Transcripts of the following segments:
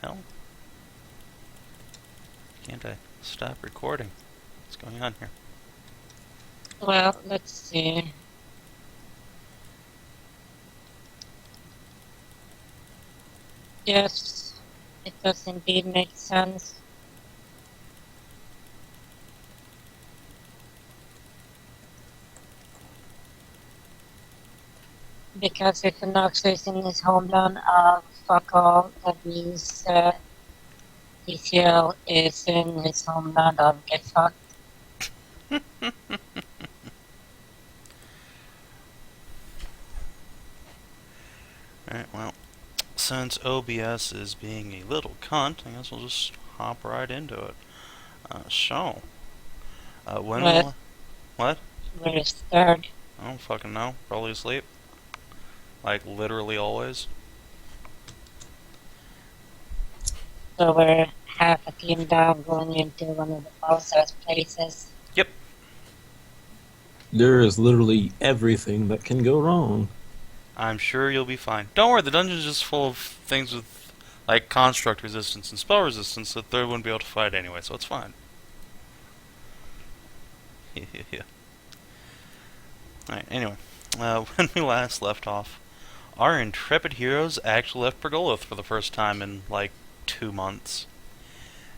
Hell? Can't I stop recording? What's going on here? Well, let's see. Yes, it does indeed make sense. Because if Fenoxo is in his homeland, fuck all, that means TCL is in his homeland, I'll get fucked. Alright, well, since OBS is being a little cunt, I guess we'll just hop right into it. When What? will... What? Where's third? I don't fucking know. Probably asleep. Like, literally always. So we're half a team down going into one of the closest places. Yep. There is literally everything that can go wrong. I'm sure you'll be fine. Don't worry, the dungeon's just full of things with, like, construct resistance and spell resistance that they wouldn't be able to fight anyway, so it's fine. Alright, anyway. When we last left off, our intrepid heroes actually left Pergolith for the first time in, like, 2 months,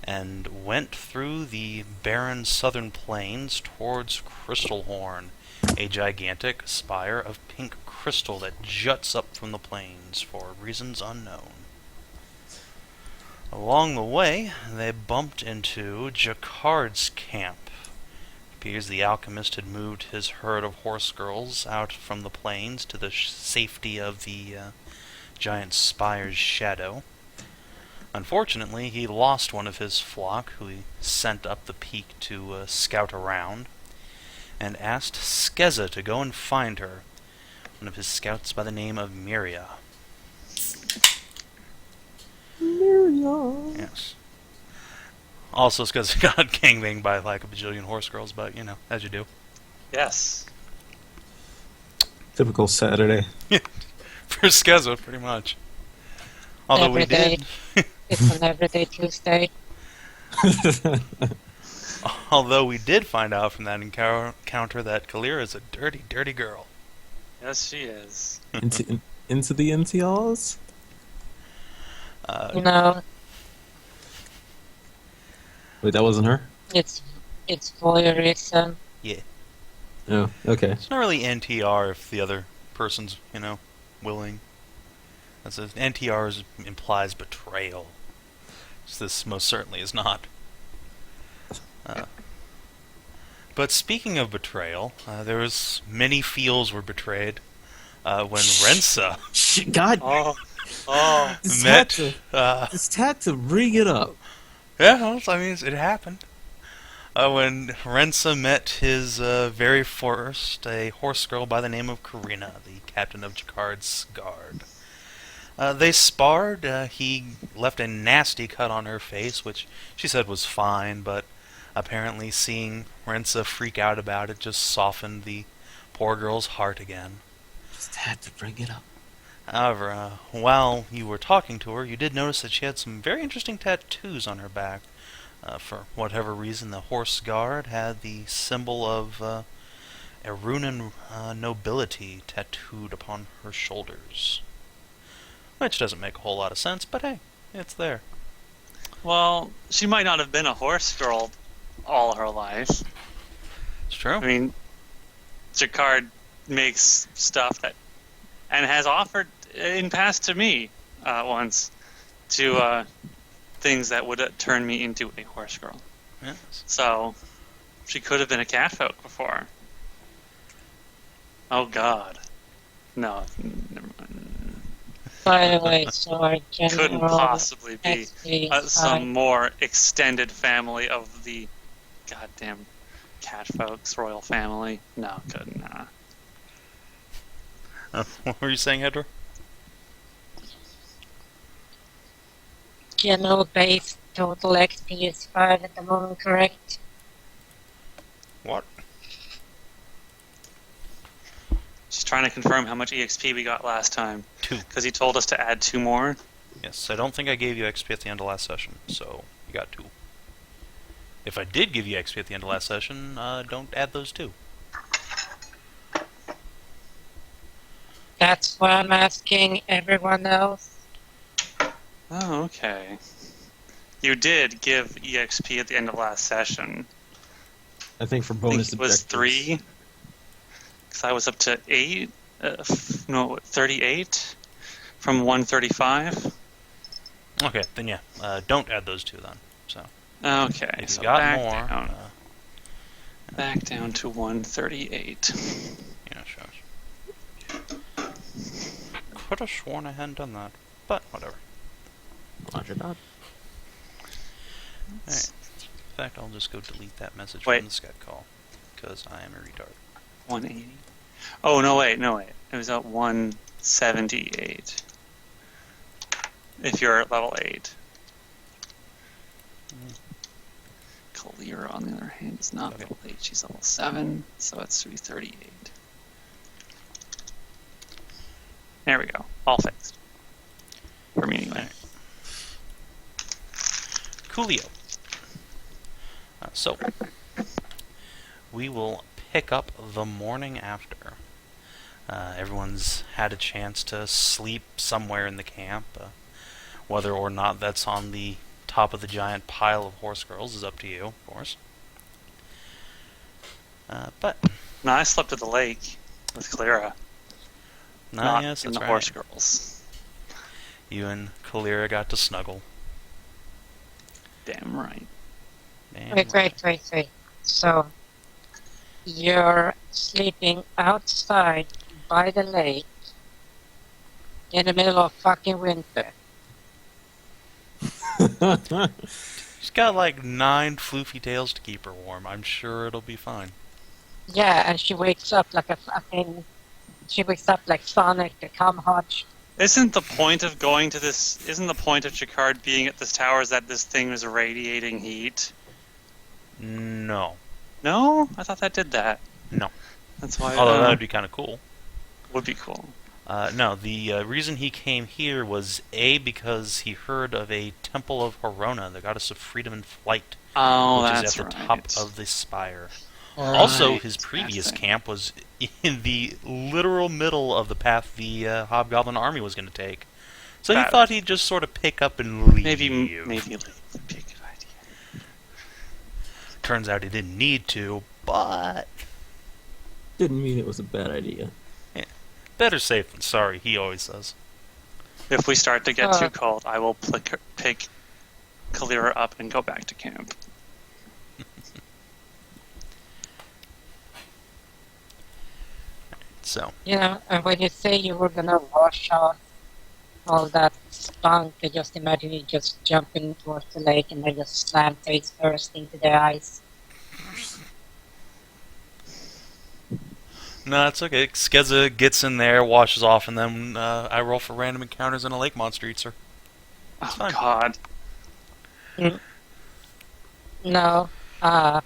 and went through the barren southern plains towards Crystalhorn, a gigantic spire of pink crystal that juts up from the plains for reasons unknown. Along the way, they bumped into Jacquard's camp. It appears the alchemist had moved his herd of horse girls out from the plains to the safety of the giant spire's shadow. Unfortunately, he lost one of his flock, who he sent up the peak to scout around, and asked Skezza to go and find her, one of his scouts by the name of Miria. Miria. Yes. Also, Skezza got gangbanged by like a bajillion horse girls, but, you know, as you do. Yes. Typical Saturday. For Skezza, pretty much. Although Every we did... It's an everyday Tuesday. Although we did find out from that encounter that Kaelirra is a dirty, dirty girl. Yes, she is. into the NTRs? No, Wait, that wasn't her? it's voyeurism. Yeah. Oh, okay. It's not really NTR if the other person's, you know, willing. That's NTR implies betrayal. So this most certainly is not. But speaking of betrayal, there was many fields were betrayed when Rensa God, Oh, met. just had to bring it up. Yeah, well, I mean, it happened. When Rensa met his very first, a horse girl by the name of Karina, the captain of Jacquard's guard. They sparred. He left a nasty cut on her face, which she said was fine, but apparently seeing Rensa freak out about it just softened the poor girl's heart again. Just had to bring it up. However, while you were talking to her, you did notice that she had some very interesting tattoos on her back. For whatever reason, the horse guard had the symbol of Erunan nobility tattooed upon her shoulders. Which doesn't make a whole lot of sense, but hey, it's there. well, she might not have been a horse girl all her life. It's true. I mean, Jacquard makes stuff that, and has offered in past to me once, to things that would turn me into a horse girl. Yes. So, she could have been a catfolk before. Oh God, no, never mind. By the way, so our general Couldn't possibly be XP some more extended family of the goddamn catfolks royal family. No, couldn't. What were you saying, Hedrah? general base total XP is 5 at the moment, correct? What? Just trying to confirm how much EXP we got last time. 2. Because he told us to add 2 more. Yes, I don't think I gave you XP at the end of last session, so you got 2. If I did give you XP at the end of last session, don't add those 2. That's why I'm asking everyone else. Oh, okay. You did give EXP at the end of last session. I think for I bonus think it was objectives. 3. Because I was up to 8. 38 from 135. Okay, then yeah, don't add those 2 then. So Okay, if you so got back more, down. Back down to 138. yeah, sure. Could have sworn I hadn't done that, but whatever. Roger that. Alright. In fact, I'll just go delete that message Wait. from the Sket call, because I am a retard. 180. Oh, no, wait. It was at 178. If you're at level 8. Kaelirra, on the other hand, is not Okay. level 8. She's level 7, so that's 338. There we go. All fixed. For me, anyway. Coolio. So, we will pick up the morning after. Everyone's had a chance to sleep somewhere in the camp. Whether or not that's on the top of the giant pile of horse girls is up to you, of course. But, No, I slept at the lake with Kaelirra, not yes, in that's the right. horse girls. You and Kaelirra got to snuggle. Damn right. Damn Wait. So, you're sleeping outside by the lake in the middle of fucking winter. She's got like 9 floofy tails to keep her warm. I'm sure it'll be fine. Yeah, and she wakes up like Sonic the Cumhodge. Isn't the point of going to this? Isn't the point of Jacquard being at this tower is that this thing is radiating heat? No. No, I thought that did that. No. That's why. Although that would be kind of cool. would be cool. No, the reason he came here was A, because he heard of a Temple of Horona, the goddess of freedom and flight, Oh, which that's is at the right. top of the Spire. Also, Right. his previous Fascinating. camp was in the literal middle of the path the Hobgoblin army was going to take. So he That- thought he'd just sort of pick up and leave. Maybe leave would be a good idea. Turns out he didn't need to, but Didn't mean it was a bad idea. better safe than sorry, he always says. If we start to get Uh. too cold, I will pick Kaelirra up and go back to camp. So, You know, and when you say you were gonna wash off all that spunk, I just imagine you just jumping towards the lake and then just slam face first into the ice. no, it's okay. Skezza gets in there, washes off, and then I roll for random encounters and a lake monster eats her. Oh fine. God! No, the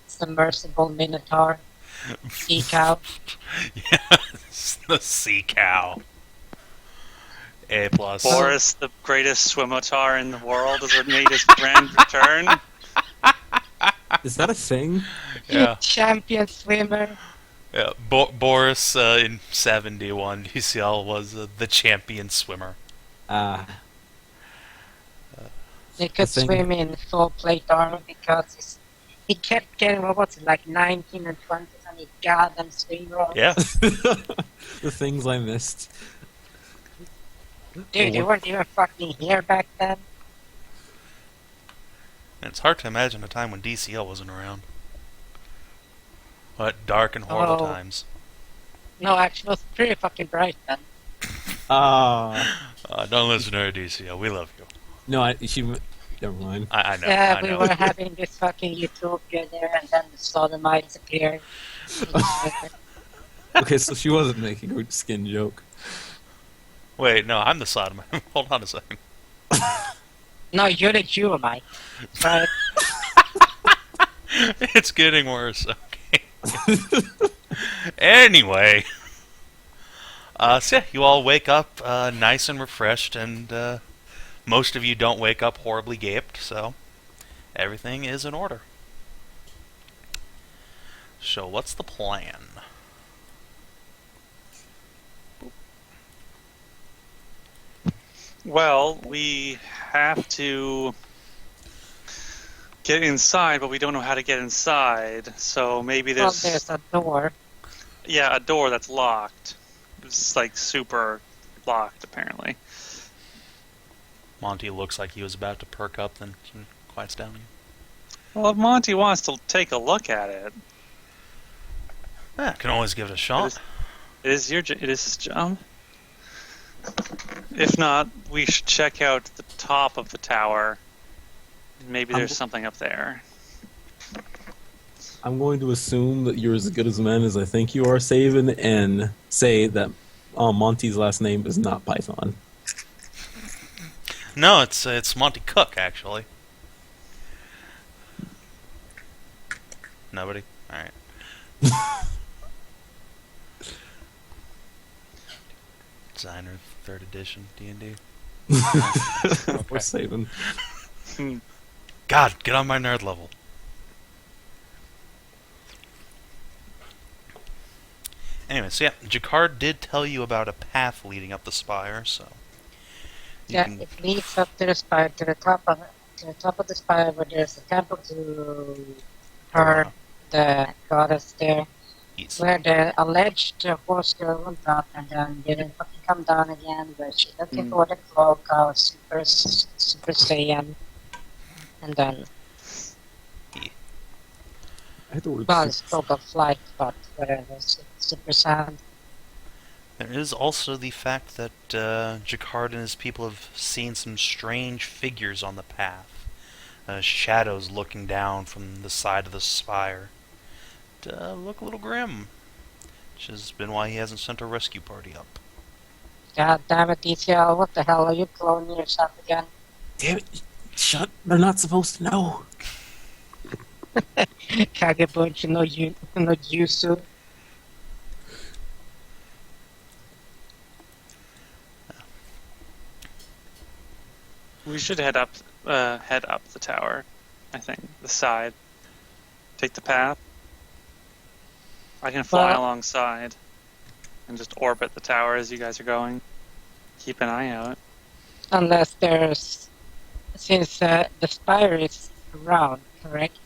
submersible minotaur, sea cow. Yes, the sea cow. A+. Boris, the greatest swimotar in the world, has made his grand return. Is that a thing? Yeah. Champion swimmer. Yeah, Boris in Sav&D won. DCL was the champion swimmer. He could thing- swim in full plate armor because he kept getting, what was it, like 19 and 20 on his goddamn swim roll. Yeah. The things I missed. Dude, you weren't even fucking here back then. And it's hard to imagine a time when DCL wasn't around. What dark and horrible Oh. times. No, actually, it was pretty fucking bright then. Don't listen to her, DCL. We love you. No, she. Never mind. I know. Yeah, I we know. were having this fucking utopia there, and then the sodomites appeared. Okay, so she wasn't making a skin joke. Wait, no, I'm the sodomite. Hold on a second. No, you're the Jewamite. But It's getting worse. Okay. Anyway, so yeah, you all wake up nice and refreshed, and most of you don't wake up horribly gaped, so everything is in order. So what's the plan? Well, we have to get inside, but we don't know how to get inside. So maybe Well, there's there's a door. yeah, a door that's locked. It's like super locked, apparently. Monty looks like he was about to perk up, then quiets down again. Well, if Monty wants to take a look at it, Can always give it a shot. it is his job. If not, we should check out the top of the tower. Maybe there's something up there. I'm going to assume that you're as good as a man as I think you are, Savin, and say that Monty's last name is not Python. No, it's Monty Cook, actually. Nobody? Alright. Designer, 3rd edition, D&D. Or Savin. God, get on my nerd level. Anyway, so yeah, Jacquard did tell you about a path leading up the spire, so... Yeah, it leads up to the spire, to the top of the spire, where there's a temple to her, the goddess there, Yes. where the alleged horsegirl went up and then didn't fucking come down again, where she's looking for the cloak of Super Saiyan, and then, I thought well, it's cloak of flight, but whatever, Super Saiyan. There is also the fact that Jacquard and his people have seen some strange figures on the path. Shadows looking down from the side of the spire. Look a little grim. Which has been why he hasn't sent a rescue party up. God damn it, DCL, what the hell, are you cloning yourself again? Damn it! Shut! They're not supposed to know. Kagebunchi no Jutsu. We should head up the tower. I think the side. Take the path. I can fly Well- alongside and just orbit the tower as you guys are going. Keep an eye out. Unless there's... Since the spire is round, correct?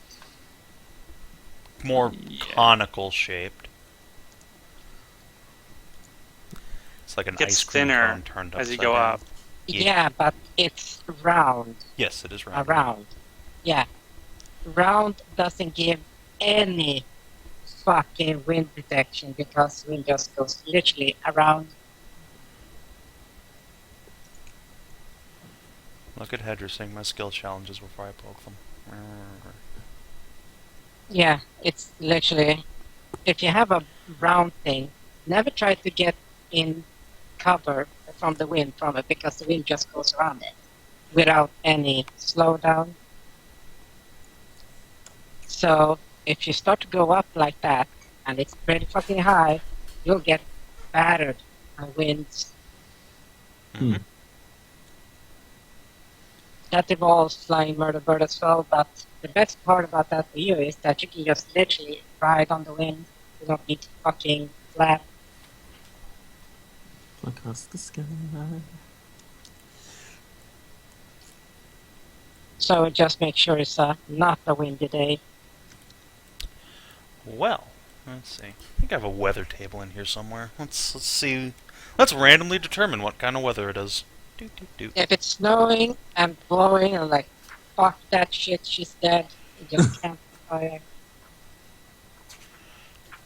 More Yeah. conical shaped. It's like an Gets ice cream thinner cone turned as you upside go down. up. Yeah. Yeah, but it's round. Yes, it is round. Around. Yeah. Round doesn't give any fucking wind protection because wind just goes literally around. Look at Hedrah saying my skill challenges before I poke them. Yeah, it's literally... If you have a round thing, never try to get in cover from the wind from it because the wind just goes around it without any slowdown. So if you start to go up like that and it's pretty fucking high, you'll get battered by winds. Mhm. That involves flying murder bird as well, but the best part about that for you is that you can just literally ride on the wind. You don't need to fucking flap. Across the sky. So just make sure it's not a windy day. Well, let's see. I think I have a weather table in here somewhere. Let's see. Let's randomly determine what kind of weather it is. Do, do, do. If it's snowing and blowing and like, fuck that shit, she's dead, you just can't fire.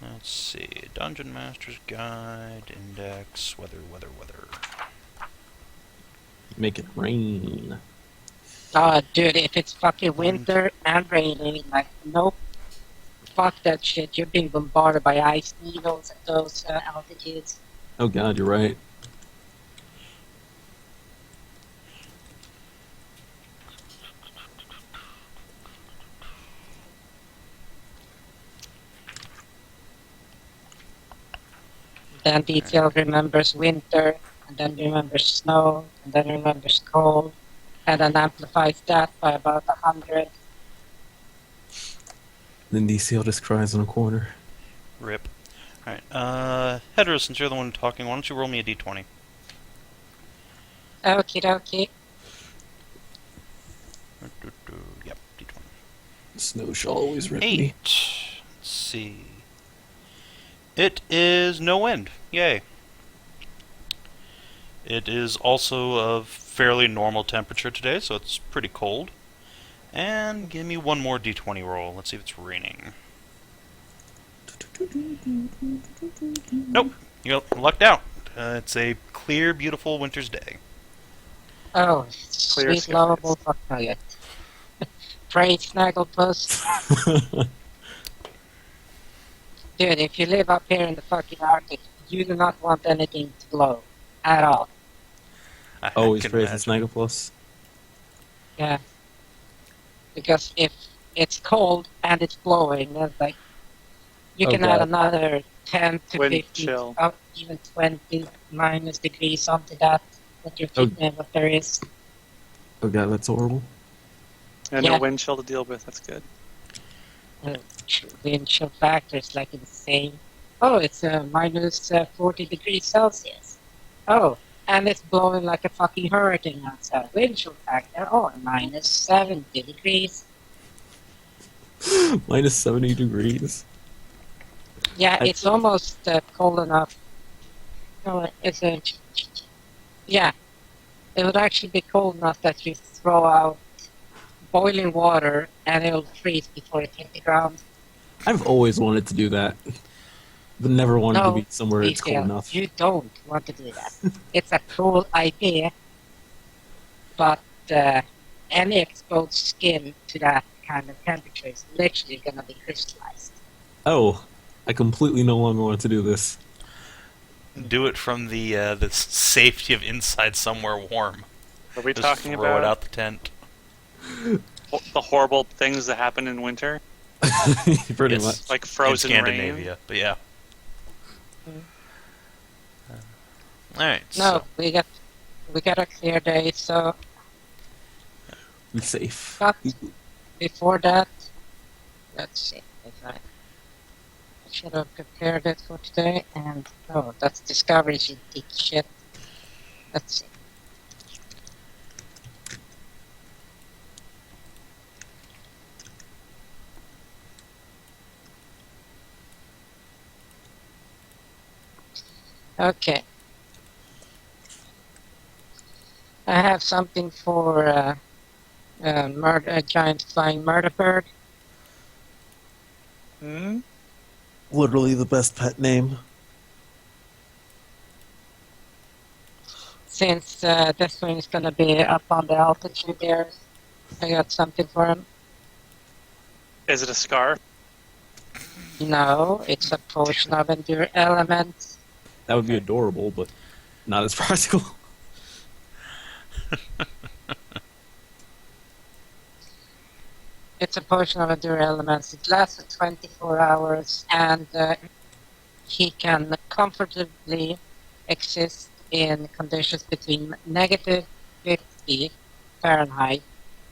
Let's see. Dungeon Master's Guide, Index, weather. Make it rain. Oh, dude, if it's fucking winter and raining, like, nope. Fuck that shit, you're being bombarded by ice needles at those altitudes. Oh god, you're right. Then DCL remembers winter, and then remembers snow, and then remembers cold, and then amplifies that by about 100. Then DCL just cries in a corner. Rip. Alright, Hedrah, since you're the one talking, why don't you roll me a d20? Okie dokie. Yep, d20. Snow shall always rip 8. me. Let's see. It is no wind. Yay. It is also a fairly normal temperature today, so it's pretty cold. And give me one more d20 roll. Let's see if it's raining. Nope, you lucked out. It's a clear, beautiful winter's day. Oh, Clear sweet, skies. lovable fuck nugget. Pray, Snagglepuss. Dude, if you live up here in the fucking Arctic, you do not want anything to blow. At all. I Always can praise imagine. the Snagglepuss. Yeah. Because if it's cold and it's blowing, then like you Oh, can add God. another 10 to Wind 15, chill. up even 20 minus degrees onto that. What you're Oh. thinking what there is. Oh god, that's horrible. And Yeah. no wind chill to deal with. That's good. Wind chill factor is like insane. Oh, it's minus 40 degrees Celsius. Oh, and it's blowing like a fucking hurricane outside. Wind chill factor, oh, minus 70 degrees. Minus 70 degrees. Yeah, I- it's almost cold enough. No, it's a... Yeah, it would actually be cold enough that you throw out boiling water and it'll freeze before it hits the ground. I've always wanted to do that. But never wanted to No, be somewhere it's cold Detail, enough. you don't want to do that. It's a cool idea, but any exposed skin to that kind of temperature is literally going to be crystallized. Oh, I completely no longer want to do this. Do it from the safety of inside somewhere warm. Are we Just talking throw it about out the tent. the horrible things that happen in winter? Pretty Yes. much. Like In frozen Scandinavia, rain? but yeah. Mm. Alright, No, so we got a clear day, so Be safe. but before that, let's see if I should have prepared it for today, and oh, that's discovery shit. Let's see. Okay. I have something for a giant flying murder bird. Hmm? Literally the best pet name. Since this one is gonna be up on the altitude there, I got something for him. Is it a scarf? No, it's a potion of endure elements. That would be adorable, but not as practical. It's a potion of endure elements. It lasts for 24 hours, and he can comfortably exist in conditions between negative 50 Fahrenheit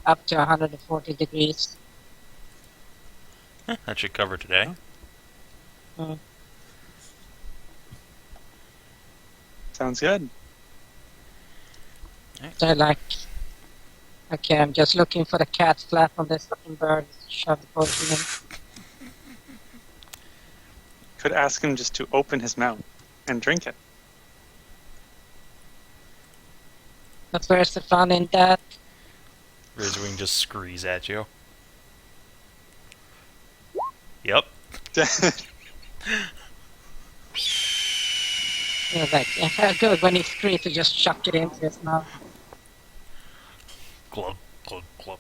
up to 140 degrees. that should cover today. Sounds good. So like, okay, I'm just looking for the cat flap on this fucking bird. Shove the potion in. Could ask him just to open his mouth and drink it. But where's the fun in that? Rizwing just screes at you. Yep. You know, like, yeah, good. When he screams, you just chuck it into his mouth. Glub, glub, glub.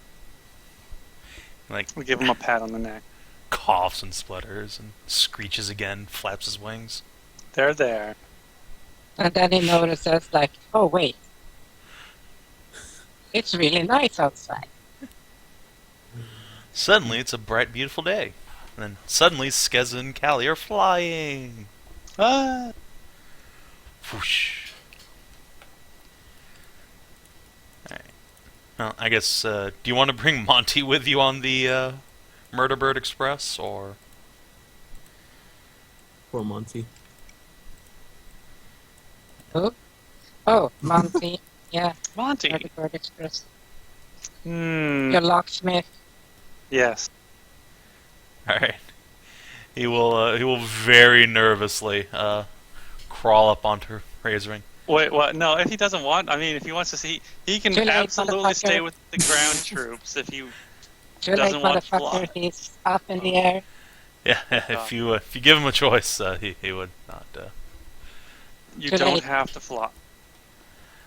Like, We give him a pat on the neck. coughs and splutters and screeches again, flaps his wings. They're there. And then he notices, like, oh wait, it's really nice outside. Suddenly, it's a bright, beautiful day. And then suddenly, Skezza and Callie are flying. Ah! Whoosh. Alright. Well, I guess, do you want to bring Monty with you on the Murder Bird Express, or...? Poor Monty. Who? Oh, Monty. Yeah, Monty. Murder Bird Express. Hmm. Your locksmith. Yes. Alright. He will very nervously, crawl up onto Razorwing. Wait, what? No, if he doesn't want, I mean, if he wants to see, he can Too late, absolutely stay motherfucker. with the ground troops if he Too late, doesn't want to motherfucker. fly. He's up in the air. Yeah, if you give him a choice, he would not. You Too don't late. have to fly.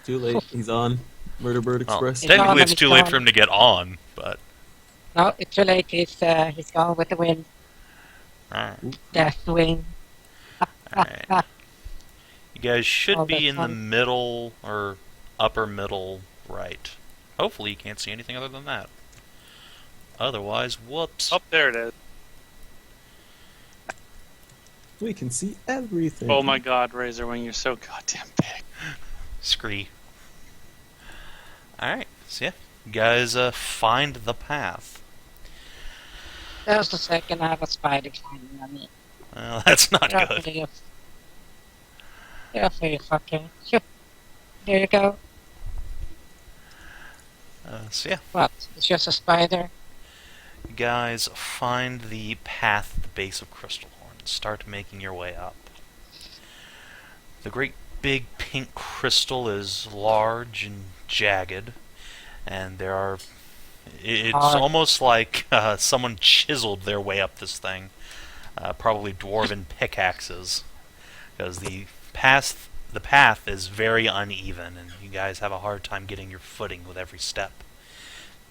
Too late. He's on Murder Bird Well, Express. It's technically, on, it's it's too late on. for him to get on, but No, it's too late. He's gone with the wind. alright. Deathwing. Alright. You guys should Oh, be that's in the fun. middle or upper middle right. Hopefully, you can't see anything other than that. Otherwise, whoops. Oh, there it is. We can see everything. Oh my god, Razorwing, you're so goddamn big. Scree. Alright, so yeah. You guys find the path. Just a second, I have a spider climbing on me. Well, that's not Get off good. of you. Get off of you, fucker. Shoop. There you go. So yeah. What? It's just a spider? You guys find the path at the base of Crystalhorn and start making your way up. The great big pink crystal is large and jagged, and there are... It's almost like someone chiseled their way up this thing. Probably dwarven pickaxes, because the path is very uneven, and you guys have a hard time getting your footing with every step.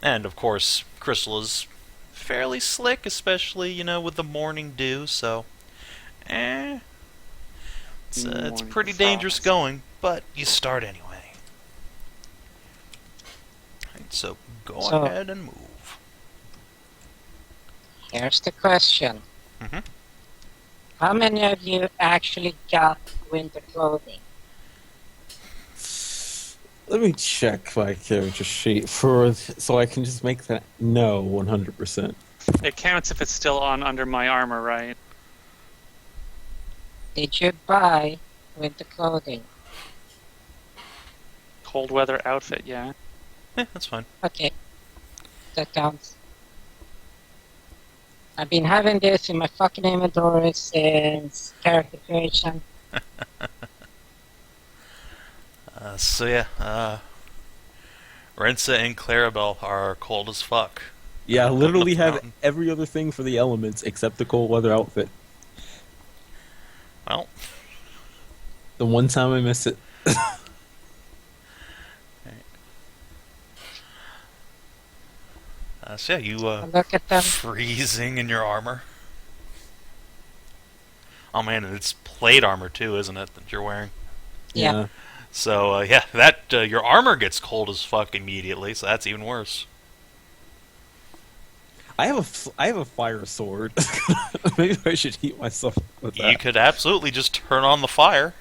And of course, crystal is fairly slick, especially, you know, with the morning dew, so it's Morning pretty dangerous frost. going, but you start anyway. Right, so go So- ahead and move. Here's the question. Mhm. How many of you actually got winter clothing? Let me check my character sheet so I can just make that no 100%. It counts if it's still on under my armor, right? Did you buy winter clothing? Cold weather outfit, yeah. Yeah, that's fine. Okay. That counts. I've been having this in my fucking inventory since character creation. So yeah, Rensa and Clarabelle are cold as fuck. Yeah, I literally Up the have mountain. every other thing for the elements except the cold weather outfit. Well, The one time I miss it. so yeah, you Look at them. freezing in your armor. Oh man, and it's plate armor too, isn't it, that you're wearing? Yeah. So yeah, that your armor gets cold as fuck immediately, so that's even worse. I have a fire sword. Maybe I should heat myself up with that. You could absolutely just turn on the fire.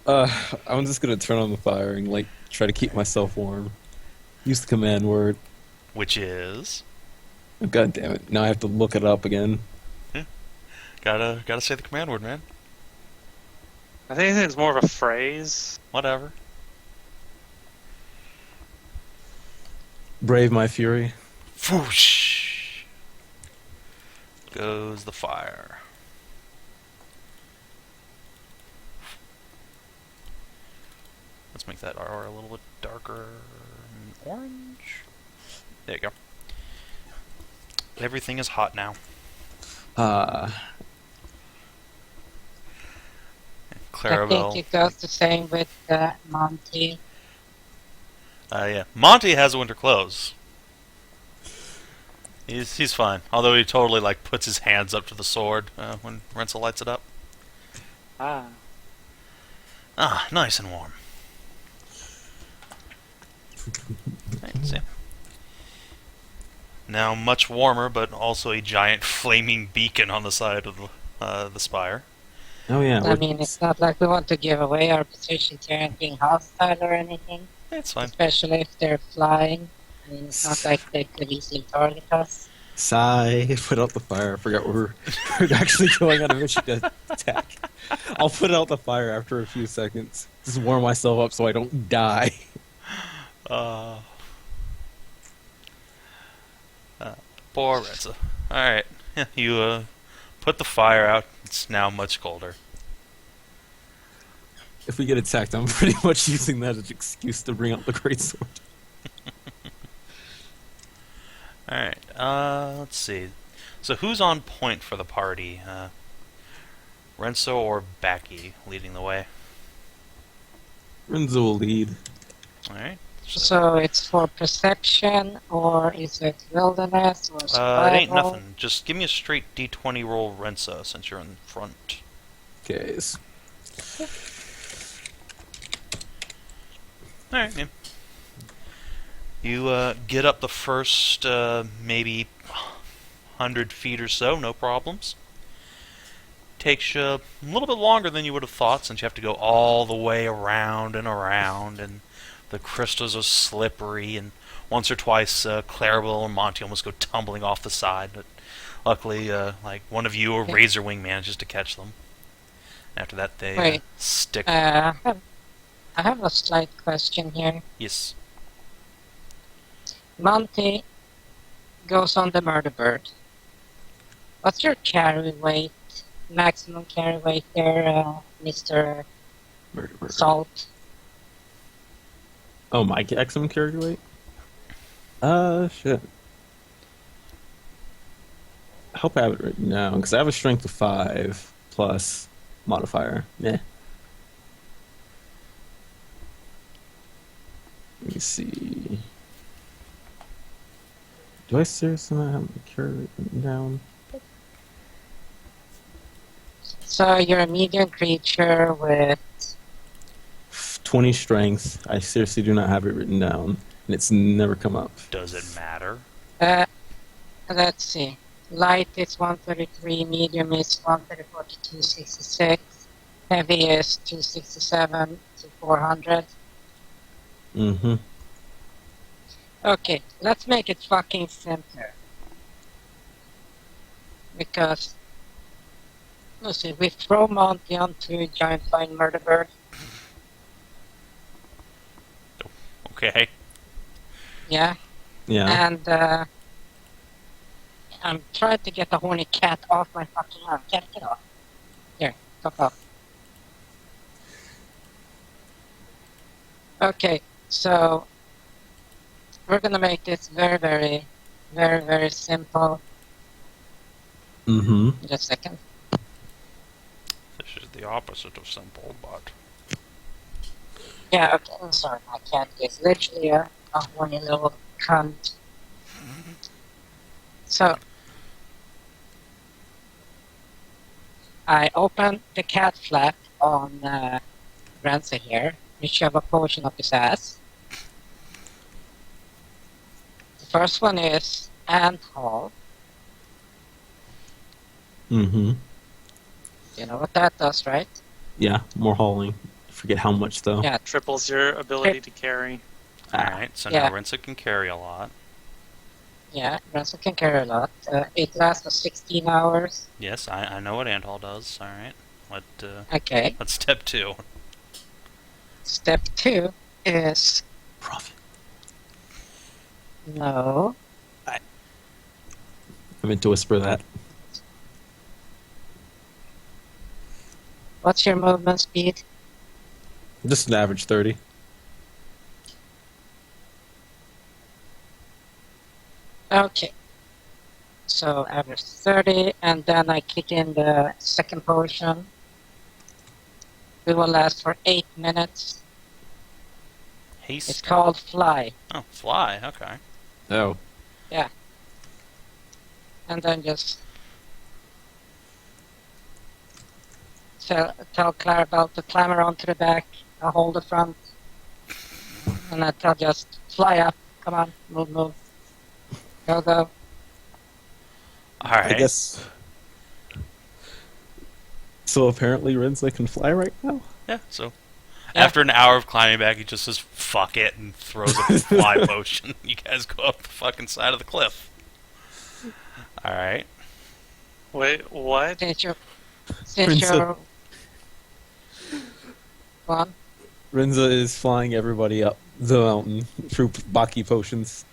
I'm just gonna turn on the fire and like try to keep myself warm. Use the command word. Which is Oh, God damn it! Now I have to look it up again. gotta say the command word, man. I think it's more of a phrase. Whatever. Brave my fury. Whoosh goes the fire. Let's make that R a little bit darker orange. There you go. Everything is hot now. I think Clarabelle. it goes the same with Monty. Yeah. Monty has winter clothes. He's fine. Although he totally like puts his hands up to the sword when Rensa lights it up. Ah. Ah, nice and warm. Right, so yeah. Now much warmer, but also a giant flaming beacon on the side of the spire. Oh yeah. I mean, it's not like we want to give away our positions here and being hostile or anything. It's fine. Especially if they're flying. I mean, it's not like they could easily target us. Sigh. Put out the fire. I forgot we're actually going on a mission to attack. I'll put out the fire after a few seconds. Just warm myself up so I don't die. Poor Rensa. Alright. You put the fire out. It's now much colder. If we get attacked, I'm pretty much using that as an excuse to bring out the greatsword. Alright. Let's see. So who's on point for the party? Rensa or Backy leading the way? Rensa will lead. Alright. So it's for perception, or is it wilderness, or survival? It ain't nothing. Just give me a straight D20 roll, Rensa, since you're in front. Okay. Alright, yeah. You get up the first maybe 100 feet or so, no problems. Takes you a little bit longer than you would have thought, since you have to go all the way around, and the crystals are slippery, and once or twice Clarabelle and Monty almost go tumbling off the side, but luckily like one of you or Razorwing manages to catch them. After that they stick. I have a slight question here. Yes. Monty goes on the murder bird. What's your carry weight? Maximum carry weight there, Mr. Murder bird. Salt. Oh, my maximum carry weight? Shit. I hope I have it written down, because I have a strength of 5 plus modifier. Nah. Let me see. Do I seriously not have my carry weight written down? So you're a medium creature with 20 strength. I seriously do not have it written down, and it's never come up. Does it matter? let's see. Light is 133, medium is 134 to 266, heavy is 267 to 400. Mm-hmm. Okay, let's make it fucking simpler. Because, let's see, we throw Monty onto a giant flying murder bird. Okay. Yeah. Yeah. And I'm trying to get the horny cat off my fucking arm. Cat, get off. Here, fuck off. Okay, so we're gonna make this very, very, very, very simple. Mm-hmm. Just a second. This is the opposite of simple, but... Yeah, okay, I'm sorry, my cat is literally a horny little cunt. So, I open the cat flap on Rensa here, and shove a potion up his ass. The first one is Ant Hall. Mm-hmm. You know what that does, right? Yeah, more hauling. I forget how much, though. Yeah. Triples your ability to carry. Alright, so Yeah. now Rensa can carry a lot. Yeah, Rensa can carry a lot. It lasts for 16 hours. Yes, I know what Anthol does. Alright. Okay. What's step 2? Step 2 is... Profit. No. I meant to whisper that. What's your movement speed? Just an average 30. Okay. So average 30, and then I kick in the second potion. It will last for 8 minutes. Haste? It's called Fly. Oh, fly, okay. Oh. Yeah. And then just tell Clarabelle to climb around to the back. I'll hold the front. And then I'll just fly up. Come on, move. Go. Alright. I guess So apparently Rensa can fly right now? Yeah, so Yeah. after an hour of climbing back, he just says, fuck it, and throws up a fly potion. You guys go up the fucking side of the cliff. Alright. Wait, what? Since you're Rensa, one, Rensa is flying everybody up the mountain through Backy potions.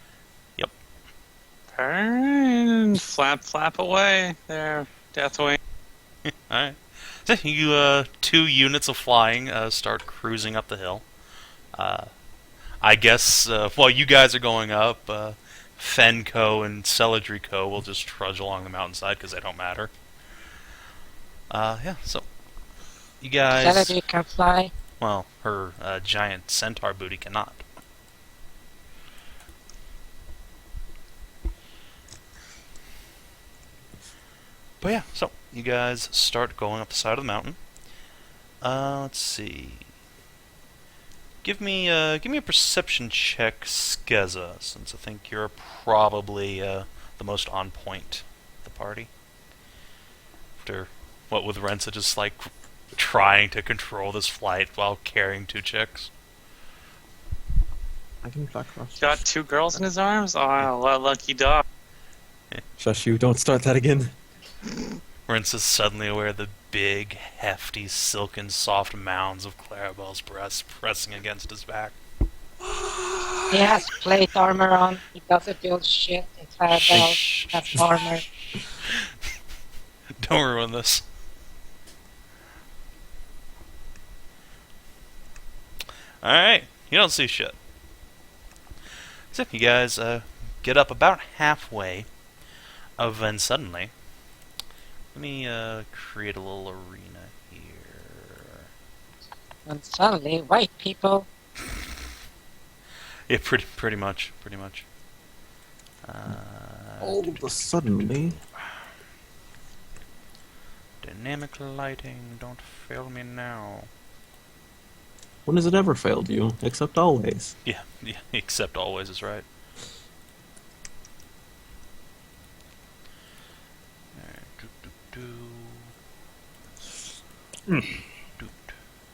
Turn, flap away there, Deathwing. Alright. So you, 2 units of flying start cruising up the hill. I guess, while you guys are going up, Fenco and Celadrie Co. will just trudge along the mountainside because they don't matter. Yeah, so you guys... Celadrie can fly. Well, her giant centaur booty cannot. But yeah, so you guys start going up the side of the mountain. Let's see. Give me a perception check, Skezza, since I think you're probably the most on point of the party. After what with Rensa just like trying to control this flight while carrying 2 chicks. I can fly across. Got 2 girls in his arms? Oh, lucky dog. Shush you, don't start that again. Rensa's suddenly aware of the big, hefty, silken, soft mounds of Clarabelle's breasts pressing against his back. He has plate armor on. He doesn't build shit. It's Clarabelle has armor. Don't ruin this. Alright, you don't see shit. So you guys get up about halfway, then suddenly, let me create a little arena here. And suddenly, white people. Yeah, pretty much. All of a suddenly... Dynamic lighting, don't fail me now. When has it ever failed you? Except always. Yeah, except always is right.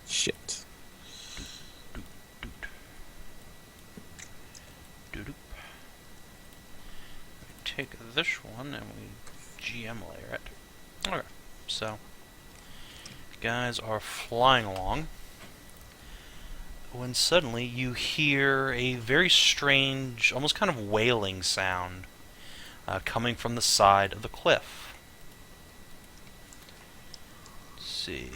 Shit. Take this one and we GM layer it. Okay, so you guys are flying along when suddenly you hear a very strange, almost kind of wailing sound coming from the side of the cliff. Let's see.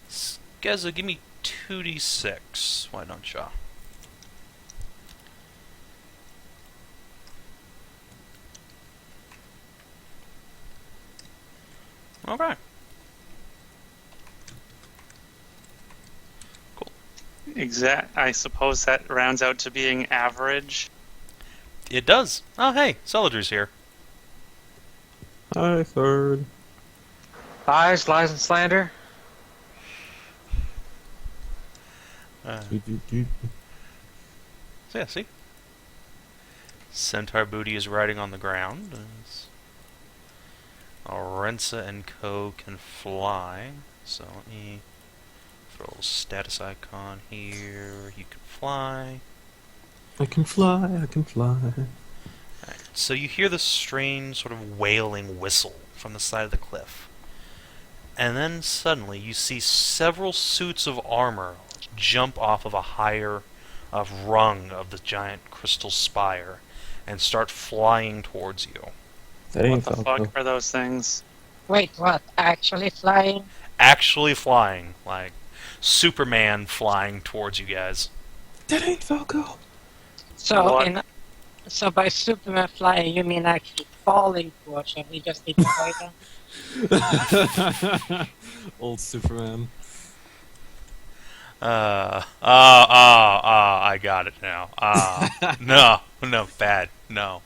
Skezza, give me 2d6. Why don't ya? Okay. I suppose that rounds out to being average. It does. Oh, hey, Celadrie's here. Hi, third. Lies, lies, and slander. So yeah, see? Centaur Booty is riding on the ground. Rensa and Co. can fly. So let me throw a little status icon here. You can fly. I can fly, I can fly. Alright, so you hear this strange sort of wailing whistle from the side of the cliff. And then suddenly you see several suits of armor jump off of a higher rung of the giant crystal spire and start flying towards you. That ain't What the Falco. fuck are those things? Wait, what? Actually flying? Actually flying, like Superman flying towards you guys. That ain't Falco. So What? so by Superman flying, you mean actually falling towards him? We just need to avoid them. Old Superman. I got it now. No, bad, no.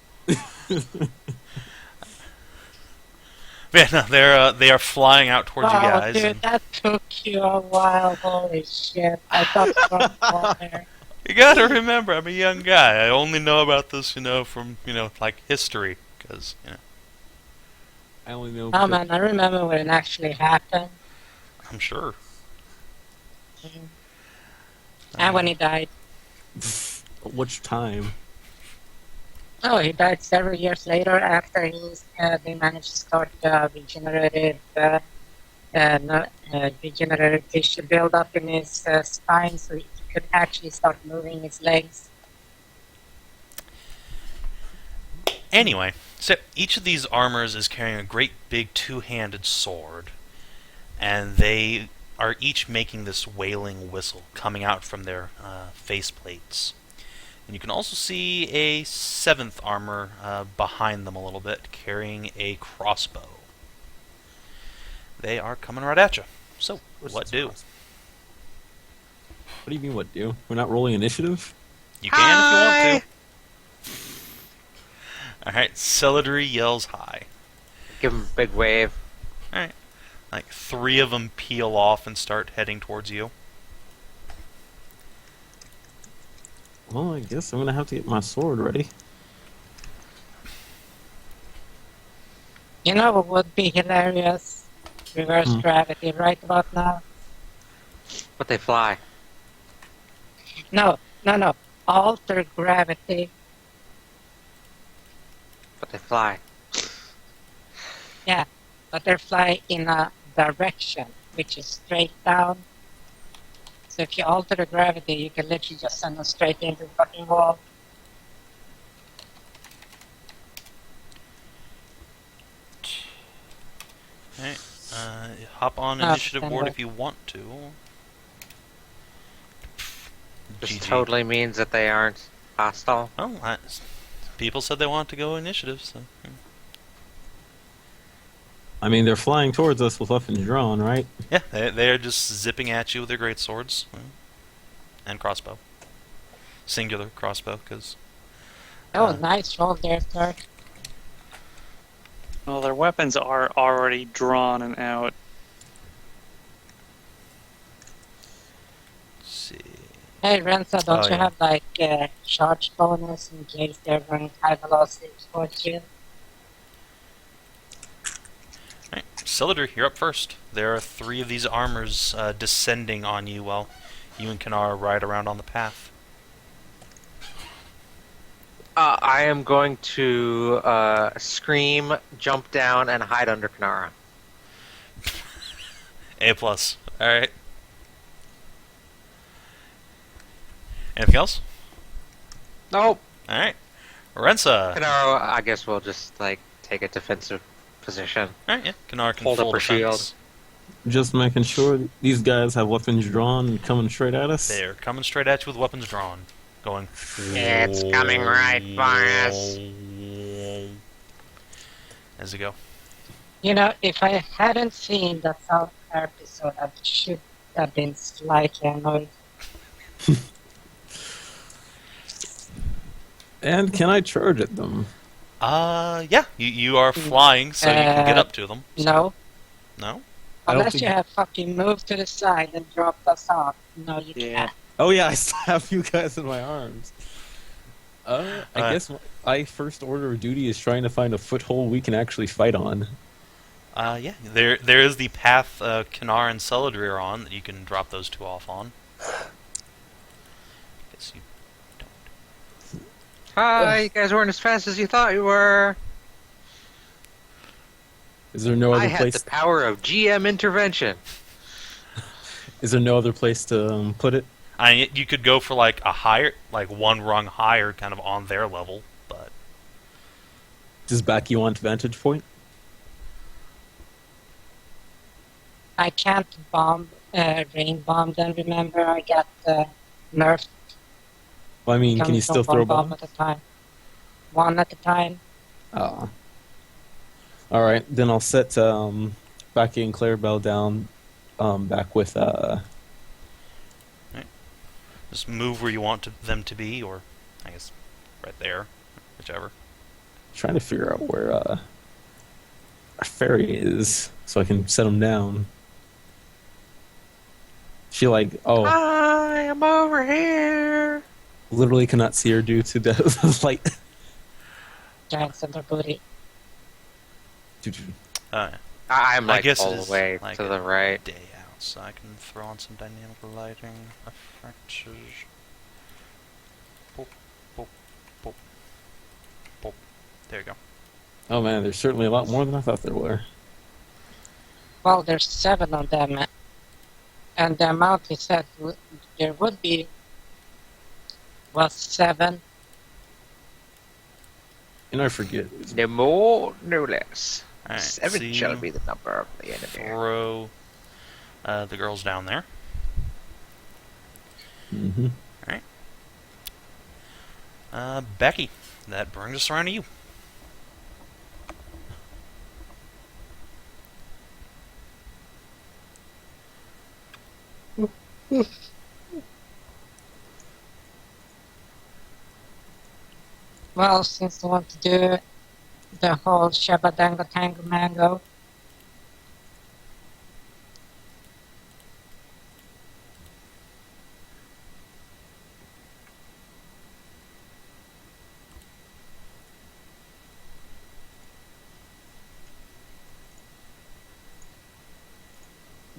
Yeah, no, they are flying out towards you Wow, guys. dude, and that took you a while. Holy shit! I thought from there. you gotta remember, I'm a young guy. I only know about this, from, like history, because, I only know. Oh man, I remember when it actually happened. I'm sure. And when he died. Which time? Oh, he died several years later after they managed to start regenerative tissue build-up in his spine, so he could actually start moving his legs. Anyway, so each of these armors is carrying a great big two-handed sword, and they are each making this wailing whistle coming out from their faceplates. And you can also see a 7th armor behind them a little bit, carrying a crossbow. They are coming right at you. So, what do? What do you mean, what do? We're not rolling initiative? You can if you want to. Alright, Celadrie yells hi. Give him a big wave. Alright. Like 3 of them peel off and start heading towards you. Well, I guess I'm gonna have to get my sword ready. You know what would be hilarious? Reverse gravity right about now. But they fly. No. Alter gravity. But they fly. Yeah, but they fly in a direction which is straight down. So if you alter the gravity, you can literally just send them straight into the fucking wall. Alright, hop on Oh, initiative board standby. if you want to. This GG. totally means that they aren't hostile. Well, people said they want to go initiative, so... I mean, they're flying towards us with weapons drawn, right? Yeah, they are just zipping at you with their great swords. And crossbow. Singular crossbow, because... Oh, nice roll there, sir. Well, their weapons are already drawn and out. Let's see... Hey, Rensa, don't Oh, you yeah. have, like, charge bonus in case they're running high velocity towards you? Alright, Celadrie, you're up first. There are 3 of these armors descending on you while you and Kinathis ride around on the path. I am going to scream, jump down, and hide under Kinathis. A+. Alright. Anything else? Nope. Alright. Rensa. Kinathis, I guess we'll just take a defensive position. Alright, yeah. Kinathis can Hold up full her shield. defense. Just making sure these guys have weapons drawn and coming straight at us. They're coming straight at you with weapons drawn. Going... It's coming right for us. As they go. You know, if I hadn't seen the South episode, I should have been slightly annoyed. And can I charge at them? Yeah. You are flying, so you can get up to them. So- No, No? I don't unless think- you have fucking moved to the side and dropped us off. No, you can't. Oh yeah, I still have you guys in my arms. I guess my first order of duty is trying to find a foothold we can actually fight on. Yeah. There is the path Kinathis and Celadrie are on that you can drop those 2 off on. Guess you don't. Hi, you guys weren't as fast as you thought you were. Is there no I other had place? the power of GM intervention. Is there no other place to put it? You could go for like a higher, like 1 rung higher, kind of on their level, but Does Backy want vantage point? I can't rain bomb them, remember? I got nerfed. Well, I mean, can you still throw bomb bombs? at a time? One at a time. Oh. All right, then I'll set Backy and Clarabelle down back with just move where you want them to be, or I guess right there, whichever. trying to figure out where our fairy is so I can set them down. She I am over here. literally cannot see her due to the light. Giant center booty. Yeah. I'm I like guess it all is the way like to a the right. day out, so I can throw on some dynamic lighting effects. Boop, boop, boop, boop. There you go. Oh man, there's certainly a lot more than I thought there were. Well, there's 7 of them, and the amount he said there would be was 7. And I forget. No more, no less. Alright, 7 so shall you be the number of the enemy. throw the girls down there. Mm-hmm. Backy, that brings us around to you. Well, since I want to do the whole Shabba Dango Tango Mango,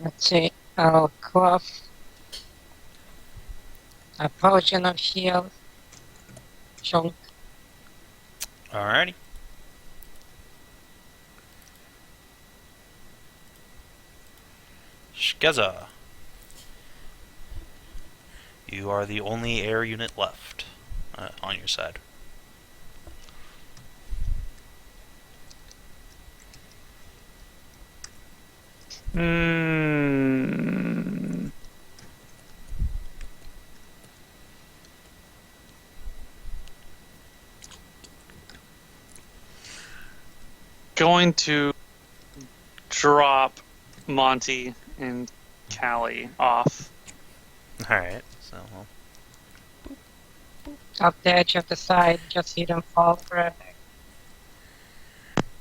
let's see, I'll quaff a potion of shield, chunk. Alrighty. Skezza. You are the only air unit left on your side. Going to drop Monty and Callie off. Alright, so well, Up the edge of the side, just so you don't fall forever.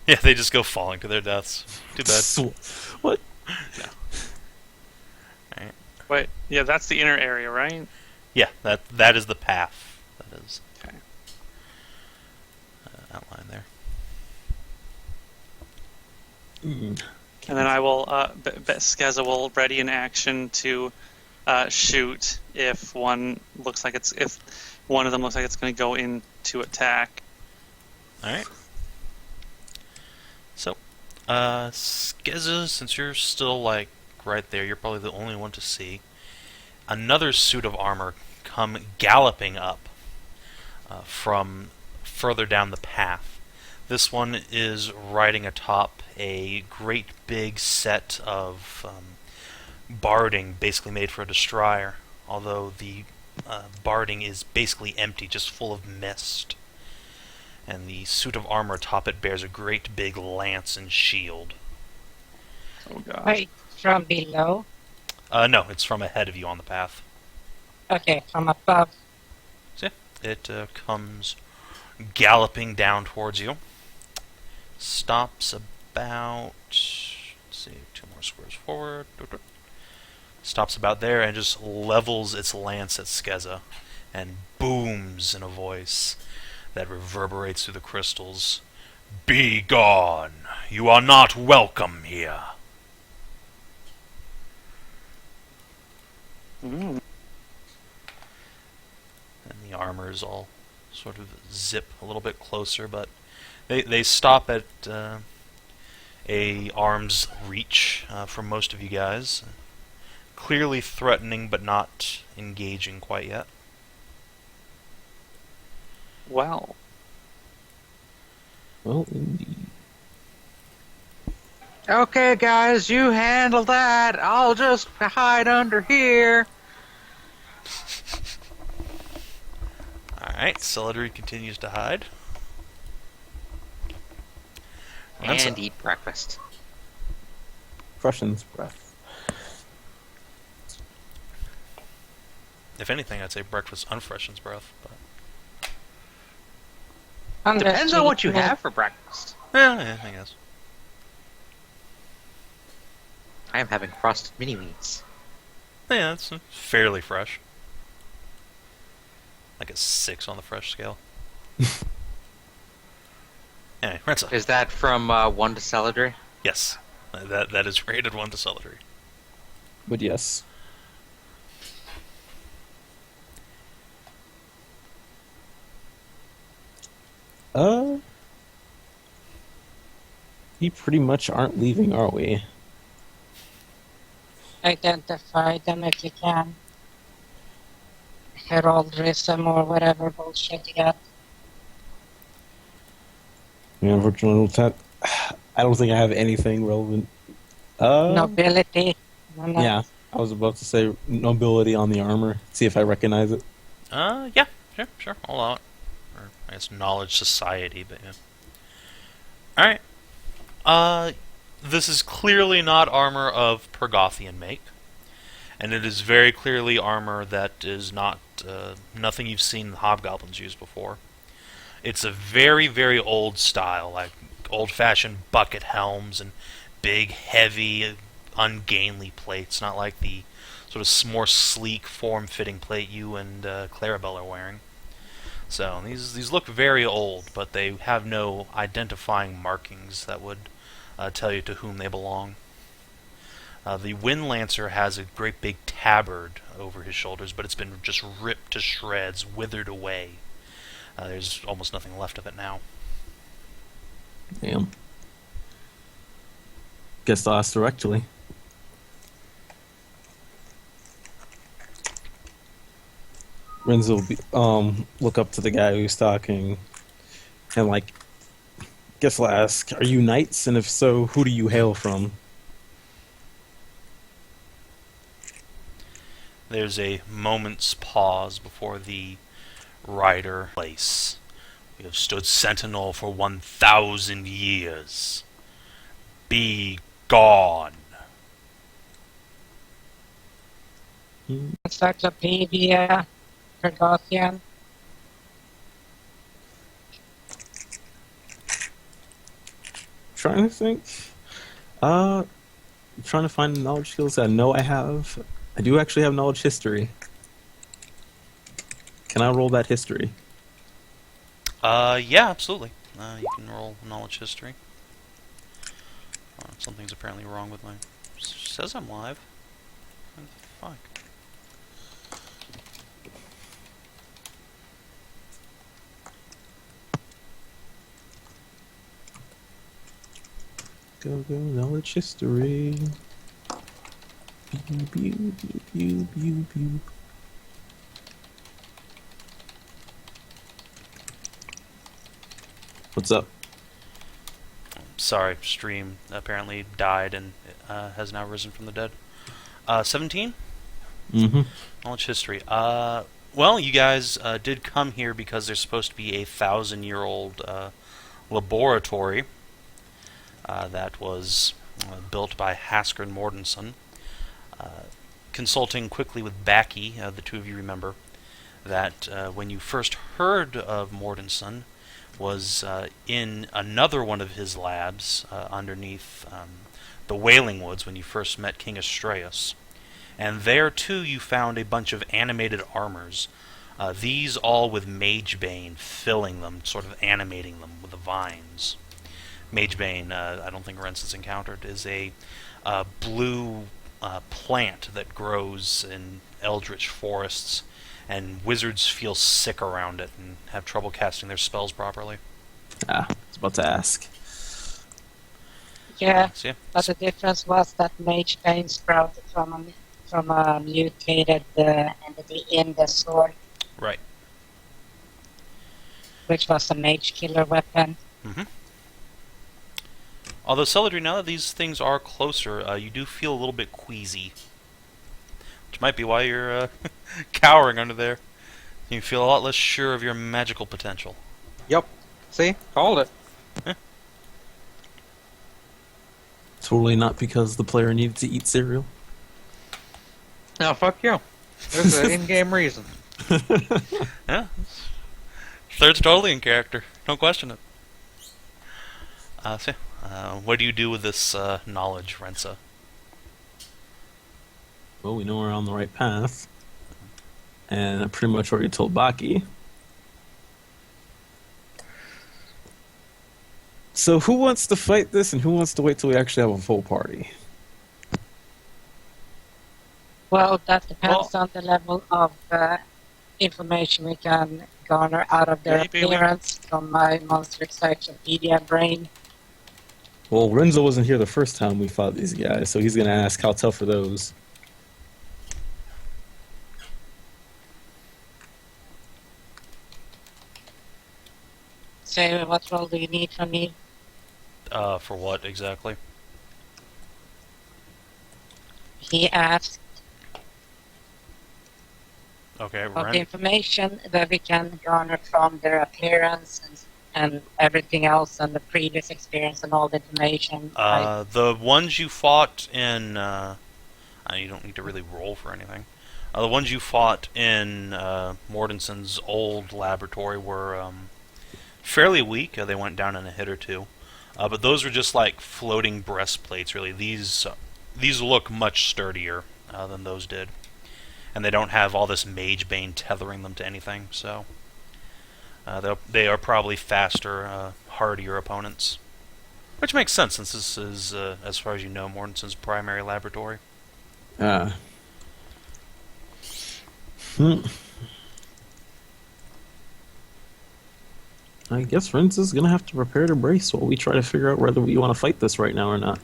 yeah, they just go falling to their deaths. Too bad. What? Wait, yeah, that's the inner area, right? Yeah, that is the path. That is Okay. outlined there. Mm. And then I will, Skezza will ready an action to shoot if one of them looks like it's going to go in to attack. Alright. So, Skezza, since you're still, like, right there, you're probably the only one to see. Another suit of armor come galloping up from further down the path. This one is riding atop a great big set of barding, basically made for a destroyer, although the barding is basically empty, just full of mist. And the suit of armor atop it bears a great big lance and shield. Oh god. Wait, from below? No, it's from ahead of you on the path. Okay, from above. So yeah, it comes galloping down towards you. Stops about, let's see, 2 more squares forward. Stops about there and just levels its lance at Skezza and booms in a voice that reverberates through the crystals. Be gone! You are not welcome here. Mm. And the armors all sort of zip a little bit closer, but they stop at a arm's reach for most of you guys. Clearly threatening, but not engaging quite yet. Well. Well, indeed. Okay, guys, you handle that. I'll just hide under here. Alright, Celadrie continues to hide. Rensa. And eat breakfast. Prussian's breath. If anything, I'd say breakfast unfreshens breath. But Depends on what you have for breakfast. yeah, I guess. I am having frosted mini wheats. Yeah, it's fairly fresh. Like a 6 on the fresh scale. Anyway, Rensa. Is that from 1 to Celadrie? Yes, that is rated 1 to Celadrie. But yes. We pretty much aren't leaving, are we? Identify them if you can. Heraldrism or whatever bullshit you got. Yeah, unfortunately, I don't think I have anything relevant. Nobility. No. Yeah, I was about to say nobility on the armor. See if I recognize it. Yeah, sure, I'll allow it. Or, I guess, knowledge society, but yeah. Alright. This is clearly not armor of Pergothian make. And it is very clearly armor that is not, nothing you've seen the Hobgoblins use before. It's a very, very old style, like old-fashioned bucket helms and big, heavy, ungainly plates, not like the sort of more sleek, form-fitting plate you and Clarabelle are wearing. So these look very old, but they have no identifying markings that would tell you to whom they belong. The Wind Lancer has a great big tabard over his shoulders, but it's been just ripped to shreds, withered away. There's almost nothing left of it now. Damn. Guess I'll ask directly. Rensa will look up to the guy who's talking and guess I'll ask, are you knights? And if so, who do you hail from? There's a moment's pause before the rider place. We have stood sentinel for 1,000 years. Be gone. Encyclopedia. Pergothian. Trying to think. I'm trying to find knowledge skills that I know I have. I do actually have knowledge history. Can I roll that history? Yeah, absolutely. You can roll knowledge history. Something's apparently wrong with my... It says I'm live. What the fuck? Go, knowledge history. Pew, pew, pew, pew, pew, pew. What's up? Sorry, stream apparently died and has now risen from the dead. 17? Mm-hmm. Knowledge history. Well, you guys did come here because there's supposed to be a 1,000-year-old laboratory that was built by Haskarn Mordantson. Consulting quickly with Backy, the two of you remember, that when you first heard of Mordantson was in another one of his labs underneath the Wailing Woods when you first met King Astraeus. And there, too, you found a bunch of animated armors. These all with Magebane filling them, sort of animating them with the vines. Magebane, I don't think Rensa's encountered, is a blue plant that grows in eldritch forests, and wizards feel sick around it and have trouble casting their spells properly. I was about to ask. Yeah, So, yeah. but the difference was that Magebane sprouted from a mutated entity in the sword, Right. which was a mage killer weapon. Mm-hmm. Although, Celadrie, now that these things are closer, you do feel a little bit queasy. Which might be why you're cowering under there. You feel a lot less sure of your magical potential. Yep. See? Called it. Totally not because the player needed to eat cereal. No, fuck you. There's an in-game reason. Yeah. Third's totally in character. Don't question it. So, what do you do with this knowledge, Rensa? Well, we know we're on the right path. And I pretty much already told Backy. So who wants to fight this, and who wants to wait till we actually have a full party? Well, that depends on the level of information we can garner out of their Maybe we- appearance from my monster encyclopedia brain. Well, Renzo wasn't here the first time we fought these guys, so he's gonna ask how tough are those. So, what role do you need from me? For what exactly? He asked Okay, of the Ren. information that we can garner from their appearance and everything else and the previous experience and all the information. The ones you fought in, you don't need to really roll for anything. The ones you fought in Mordantson's old laboratory were fairly weak. They went down in a hit or two, but those were just like floating breastplates. Really, these look much sturdier than those did, and they don't have all this mage bane tethering them to anything. So they are probably faster, hardier opponents. Which makes sense, since this is, as far as you know, Mordanson's primary laboratory. Ah. I guess Renza's gonna have to prepare to brace while we try to figure out whether we want to fight this right now or not.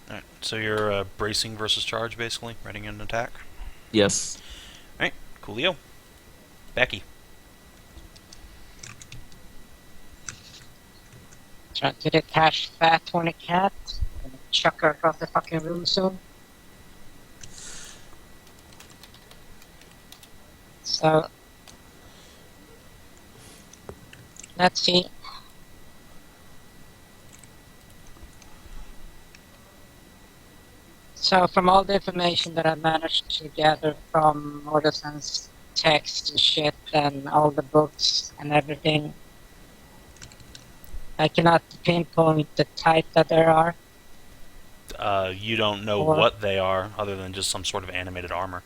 Alright, so you're bracing versus charge, basically, ready an attack. Yes. Alright, coolio. Backy. Trying to detach Fat Horny Cat and chuck her across the fucking room soon. So, let's see. So, from all the information that I managed to gather from Mordanson's text and shit and all the books and everything, I cannot pinpoint the type that there are. You don't know Or- what they are, other than just some sort of animated armor.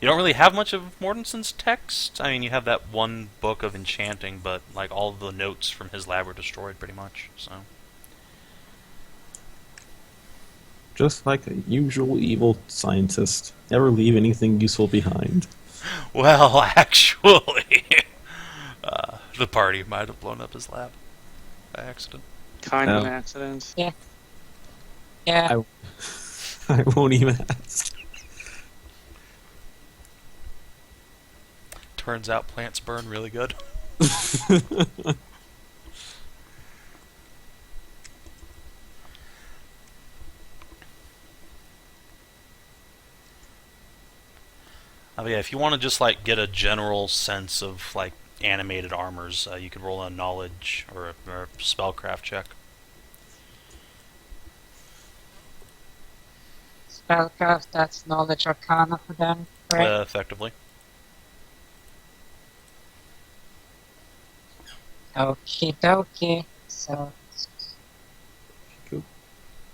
You don't really have much of Mordanson's text. I mean, you have that one book of enchanting, but like all the notes from his lab were destroyed, pretty much. So, Just like a usual evil scientist. Never leave anything useful behind. well, actually, the party might have blown up his lab by accident. Kind of Oh. an accident. Yeah. I won't even ask. Turns out plants burn really good. Yeah, if you want to just like get a general sense of like animated armors, you could roll a knowledge or a spellcraft check. Spellcraft, that's knowledge arcana for them, right? Effectively. Okie dokie. So,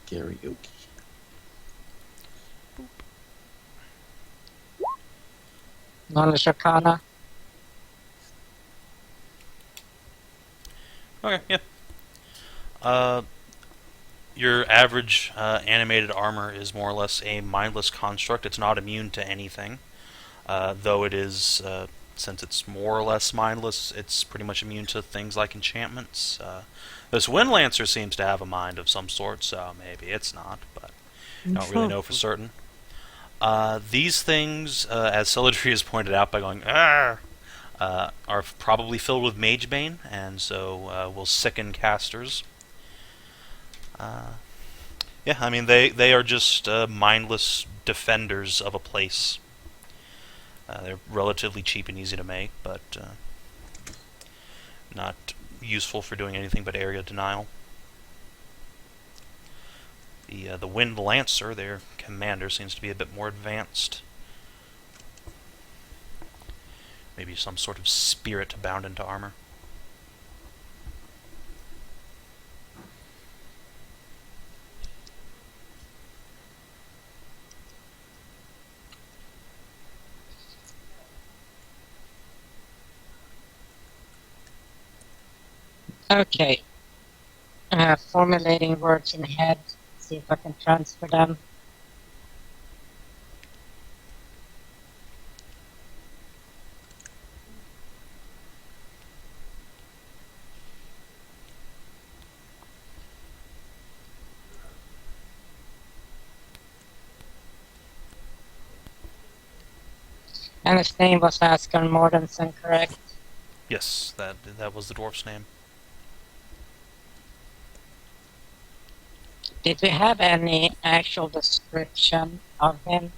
Karaoke. knowledge arcana. Okay, yeah. Your average animated armor is more or less a mindless construct. It's not immune to anything, though it is, since it's more or less mindless, it's pretty much immune to things like enchantments. This Windlancer seems to have a mind of some sort, so maybe it's not, but I don't really know for certain. These things, as Celadrie has pointed out by going, "Arr!" Are probably filled with mage bane, and so will sicken casters. Yeah, I mean, they are just mindless defenders of a place. They're relatively cheap and easy to make, but not useful for doing anything but area denial. The Wind Lancer, their commander, seems to be a bit more advanced. Maybe some sort of spirit bound into armor. Okay. Formulating words in head. See if I can transfer them. And his name was Haskarn Mordantson, correct? Yes, that was the dwarf's name. Did we have any actual description of him?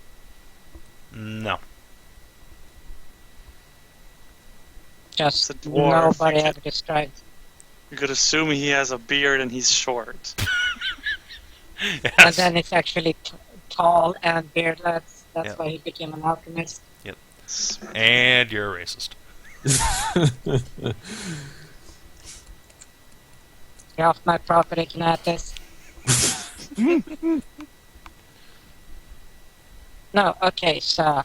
No. Just It's a dwarf. nobody You ever described. You could assume he has a beard and he's short. And Yes. then it's actually tall and beardless. That's Yep. why he became an alchemist. And you're a racist. Get off my property, Kinathis. No, okay, so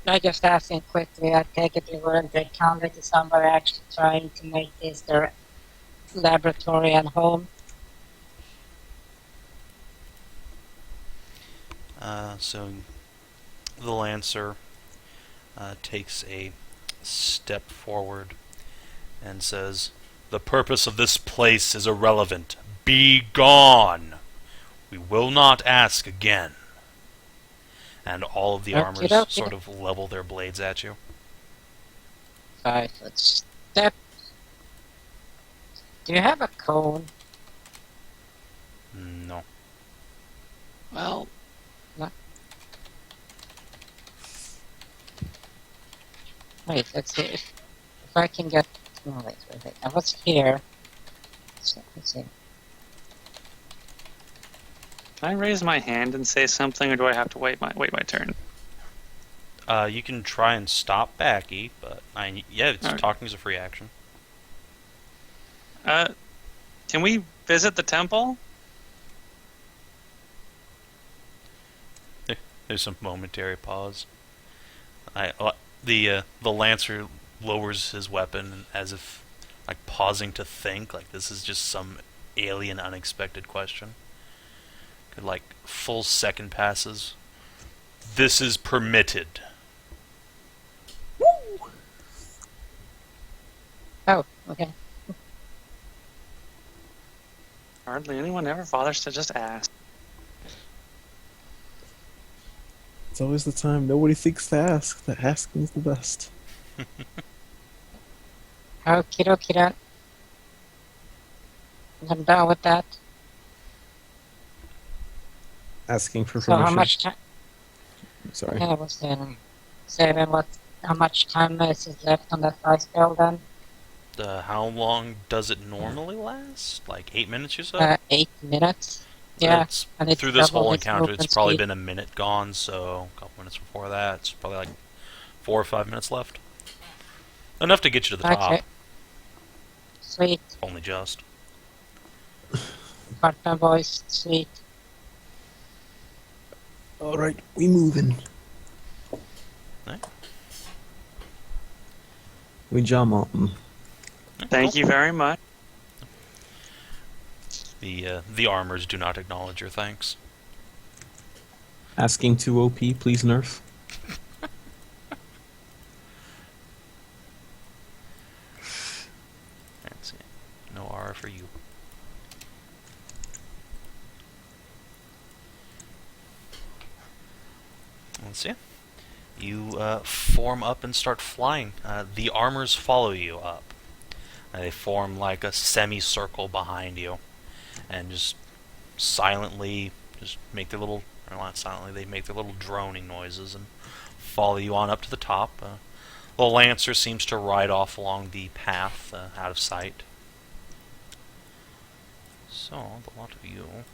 I just asking quickly. I take it you weren't encountered to somebody actually trying to make this their laboratory and home. So the Lancer takes a step forward and says, "The purpose of this place is irrelevant. Be gone! We will not ask again." And all of the armors Okey-dokey. sort of level their blades at you. 5 foot step. Do you have a cone? No. Well, Wait, let's see if I can get. No, wait. I was here. So, let's see. can I raise my hand and say something, or do I have to wait my turn? You can try and stop Backy, but Alright. talking is a free action. Can we visit the temple? There's some momentary pause. The Lancer lowers his weapon as if, like, pausing to think. Like, this is just some alien, unexpected question. Could, like, full second passes. This is permitted. Oh, okay. Hardly anyone ever bothers to just ask. It's always the time nobody thinks to ask. The asking's the best. Okie dokie then. I'm done with that. Asking for So permission. how much time? Sorry. I was saying, how much time is left on that fight spell then? How long does it normally last? Like 8 minutes, you said? 8 minutes. Yeah, It's- and it's through this double whole its encounter, it's movement probably speed. been a minute gone, so a couple minutes before that, it's probably like 4 or 5 minutes left. Enough to get you to the Okay. top. Sweet. Only just. Partner boys, sweet. Alright, we moving. Right. We jaw mountain. Thank you very much. The armors do not acknowledge your thanks. Asking 2 OP, please nerf. Let's see. No R for you. Let's see. You form up and start flying. The armors follow you up. They form like a semicircle behind you, and just silently just make their little, or not silently, they make their little droning noises and follow you on up to the top. The Lancer seems to ride off along the path out of sight. So, the lot of you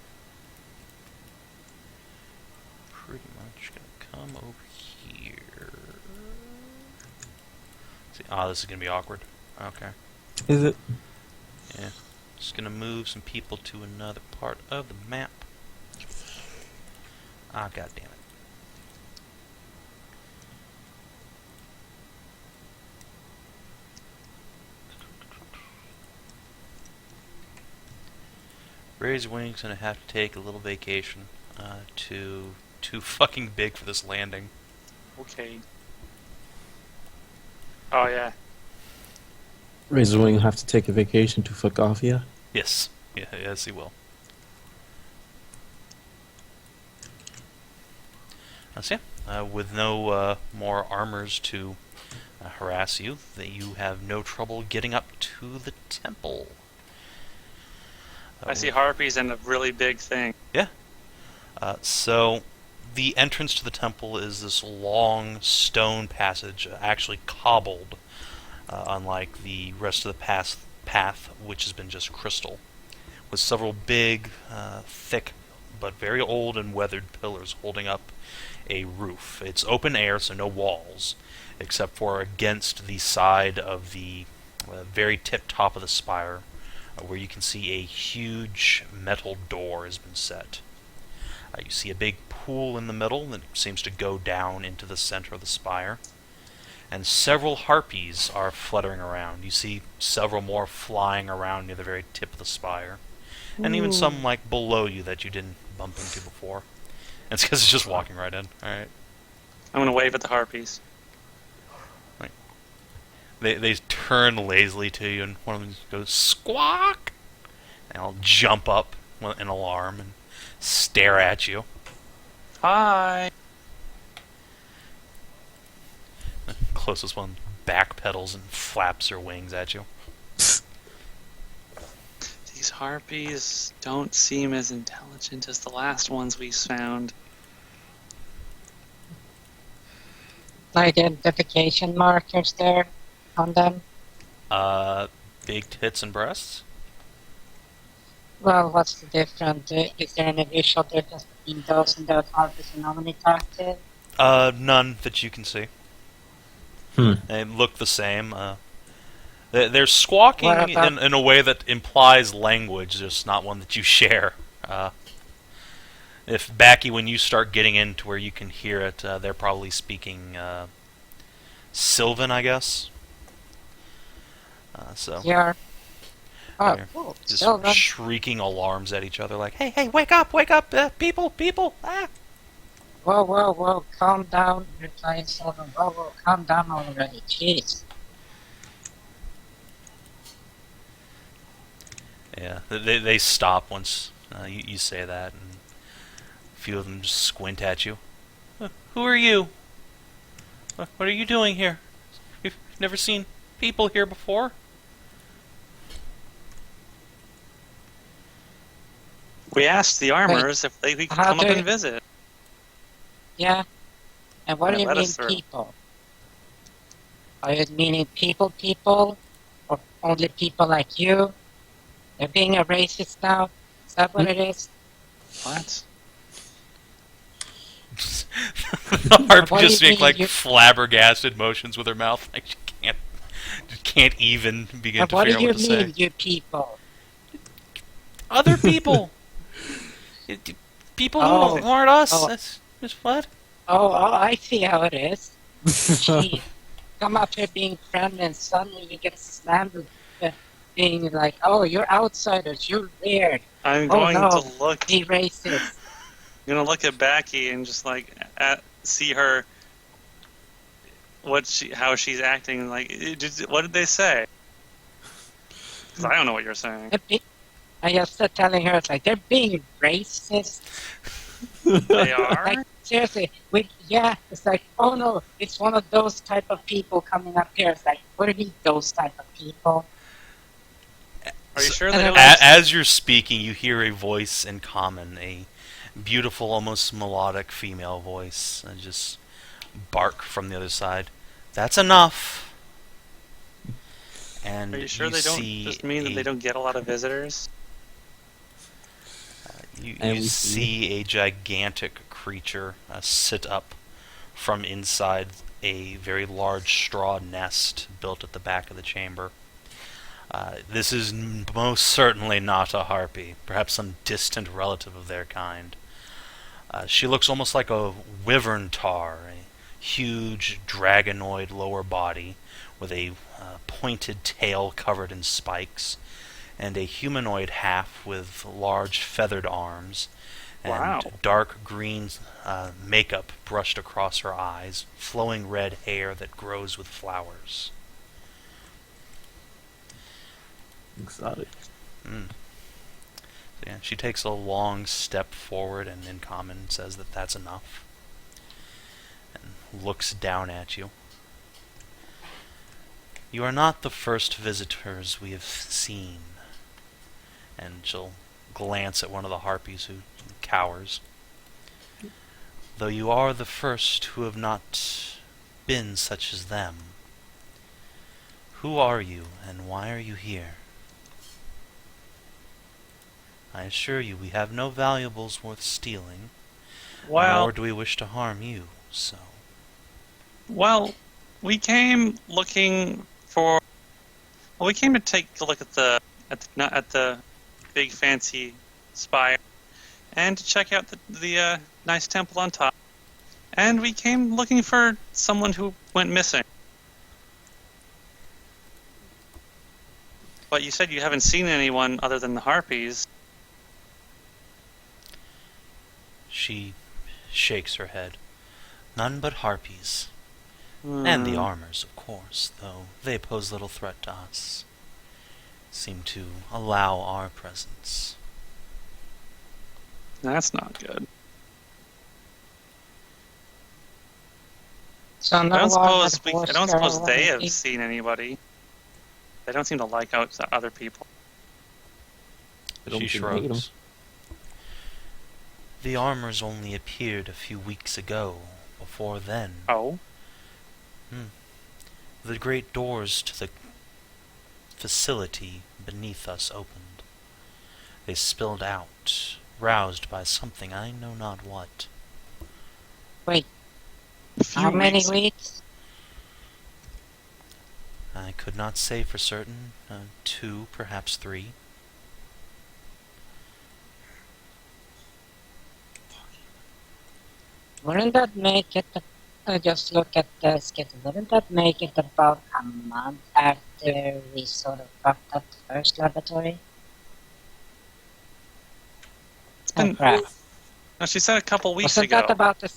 pretty much gonna come over here. See, this is gonna be awkward. Okay. Is it? Yeah. Just gonna move some people to another part of the map. God damn it. Raise wings and I have to take a little vacation. Too fucking big for this landing. Okay. Oh yeah. Razorwing will have to take a vacation to fuck off, yeah? Yes. Yeah, yes, he will. So yeah, with no more armors to harass you, that you have no trouble getting up to the temple. I see harpies and a really big thing. Yeah. So the entrance to the temple is this long stone passage, actually cobbled, unlike the rest of the path, which has been just crystal, with several big, thick, but very old and weathered pillars holding up a roof. It's open air, so no walls, except for against the side of the very tip top of the spire, where you can see a huge metal door has been set. You see a big pool in the middle that seems to go down into the center of the spire, and several harpies are fluttering around. You see several more flying around near the very tip of the spire, and even some like below you that you didn't bump into before. And it's because it's just walking right in. All right. I'm gonna wave at the harpies. They turn lazily to you, and one of them goes squawk, and I'll jump up in alarm and stare at you. Hi. The closest one backpedals and flaps her wings at you. These harpies don't seem as intelligent as the last ones we found. Identification markers there on them. Big tits and breasts. Well, what's the difference? Is there any visual difference between those and those harpies you normally talk to? None that you can see. Hmm. They look the same. They're squawking What about- in a way that implies language, just not one that you share. If Backy, when you start getting into where you can hear it, they're probably speaking Sylvan, I guess. So Yeah. Oh, they're cool. just Sylvan. shrieking alarms at each other, like, "Hey, wake up, people! Ah!" Whoa, calm down, replying Sylvan. Whoa, calm down already, jeez. Yeah, they stop once you say that, and a few of them just squint at you. Who are you? What are you doing here? You've never seen people here before? We asked the armors if we could how come up do- and visit. Yeah? And what Yeah, do you let mean us through. people? Are you meaning people? Or only people like you? They're being a racist now? Is that what it is? What? The harp What do just you make mean like you- flabbergasted motions with her mouth, like she can't even begin And to what do figure out you what to mean, say. you people? Other people, people Oh. who aren't us. Oh. That's what? Oh, I see how it is. Gee, come up here being friendly and suddenly you get slammed with being like, oh, you're outsiders, you're weird, I'm Oh, going no. to look. be racist. I'm gonna look at Backy and just like see her. How she's acting. Like, what did they say? 'Cause I don't know what you're saying. I just started telling her, it's like, they're being racist. They are. Like, seriously, it's like, oh no, it's one of those type of people coming up here. It's like, what are these those type of people? Are you sure And they then don't? As you're speaking, you hear a voice in common, a beautiful, almost melodic female voice, and just bark from the other side. That's enough. And Are you sure they don't see just mean that they don't get a lot of visitors? You And we see a gigantic creature sit up from inside a very large straw nest built at the back of the chamber. This is most certainly not a harpy, perhaps some distant relative of their kind. She looks almost like a wyvern tar, a huge dragonoid lower body with a pointed tail covered in spikes, and a humanoid half with large feathered arms and Wow. dark green makeup brushed across her eyes, flowing red hair that grows with flowers. Exotic. So yeah, she takes a long step forward and in common says that that's enough, and looks down at you. You are not the first visitors we have seen. And she'll glance at one of the harpies who cowers. Though you are the first who have not been such as them. Who are you, and why are you here? I assure you we have no valuables worth stealing, Well, nor do we wish to harm you, so... well, we came looking for. Well, we came to take a look at the big fancy spire, and to check out the nice temple on top. And we came looking for someone who went missing. But you said you haven't seen anyone other than the harpies. She shakes her head. None but harpies. And the armors, of course, though they pose little threat to us. Seem to allow our presence. That's not good. So I no don't one suppose at I don't Horsegirl suppose they or have anything? seen anybody. They don't seem to like other people. I don't She think they hate 'em. shrugs. The armors only appeared a few weeks ago. Before then, Oh, the great doors to the facility beneath us opened. They spilled out, roused by something I know not what. Wait, a few how many weeks. weeks? I could not say for certain. 2, perhaps 3. Wouldn't that make it, just look at the schedule, wouldn't that make it about a month after we sort of fucked up the first laboratory? It's Oh been. crap. No, she said a couple weeks Wasn't ago. that about the...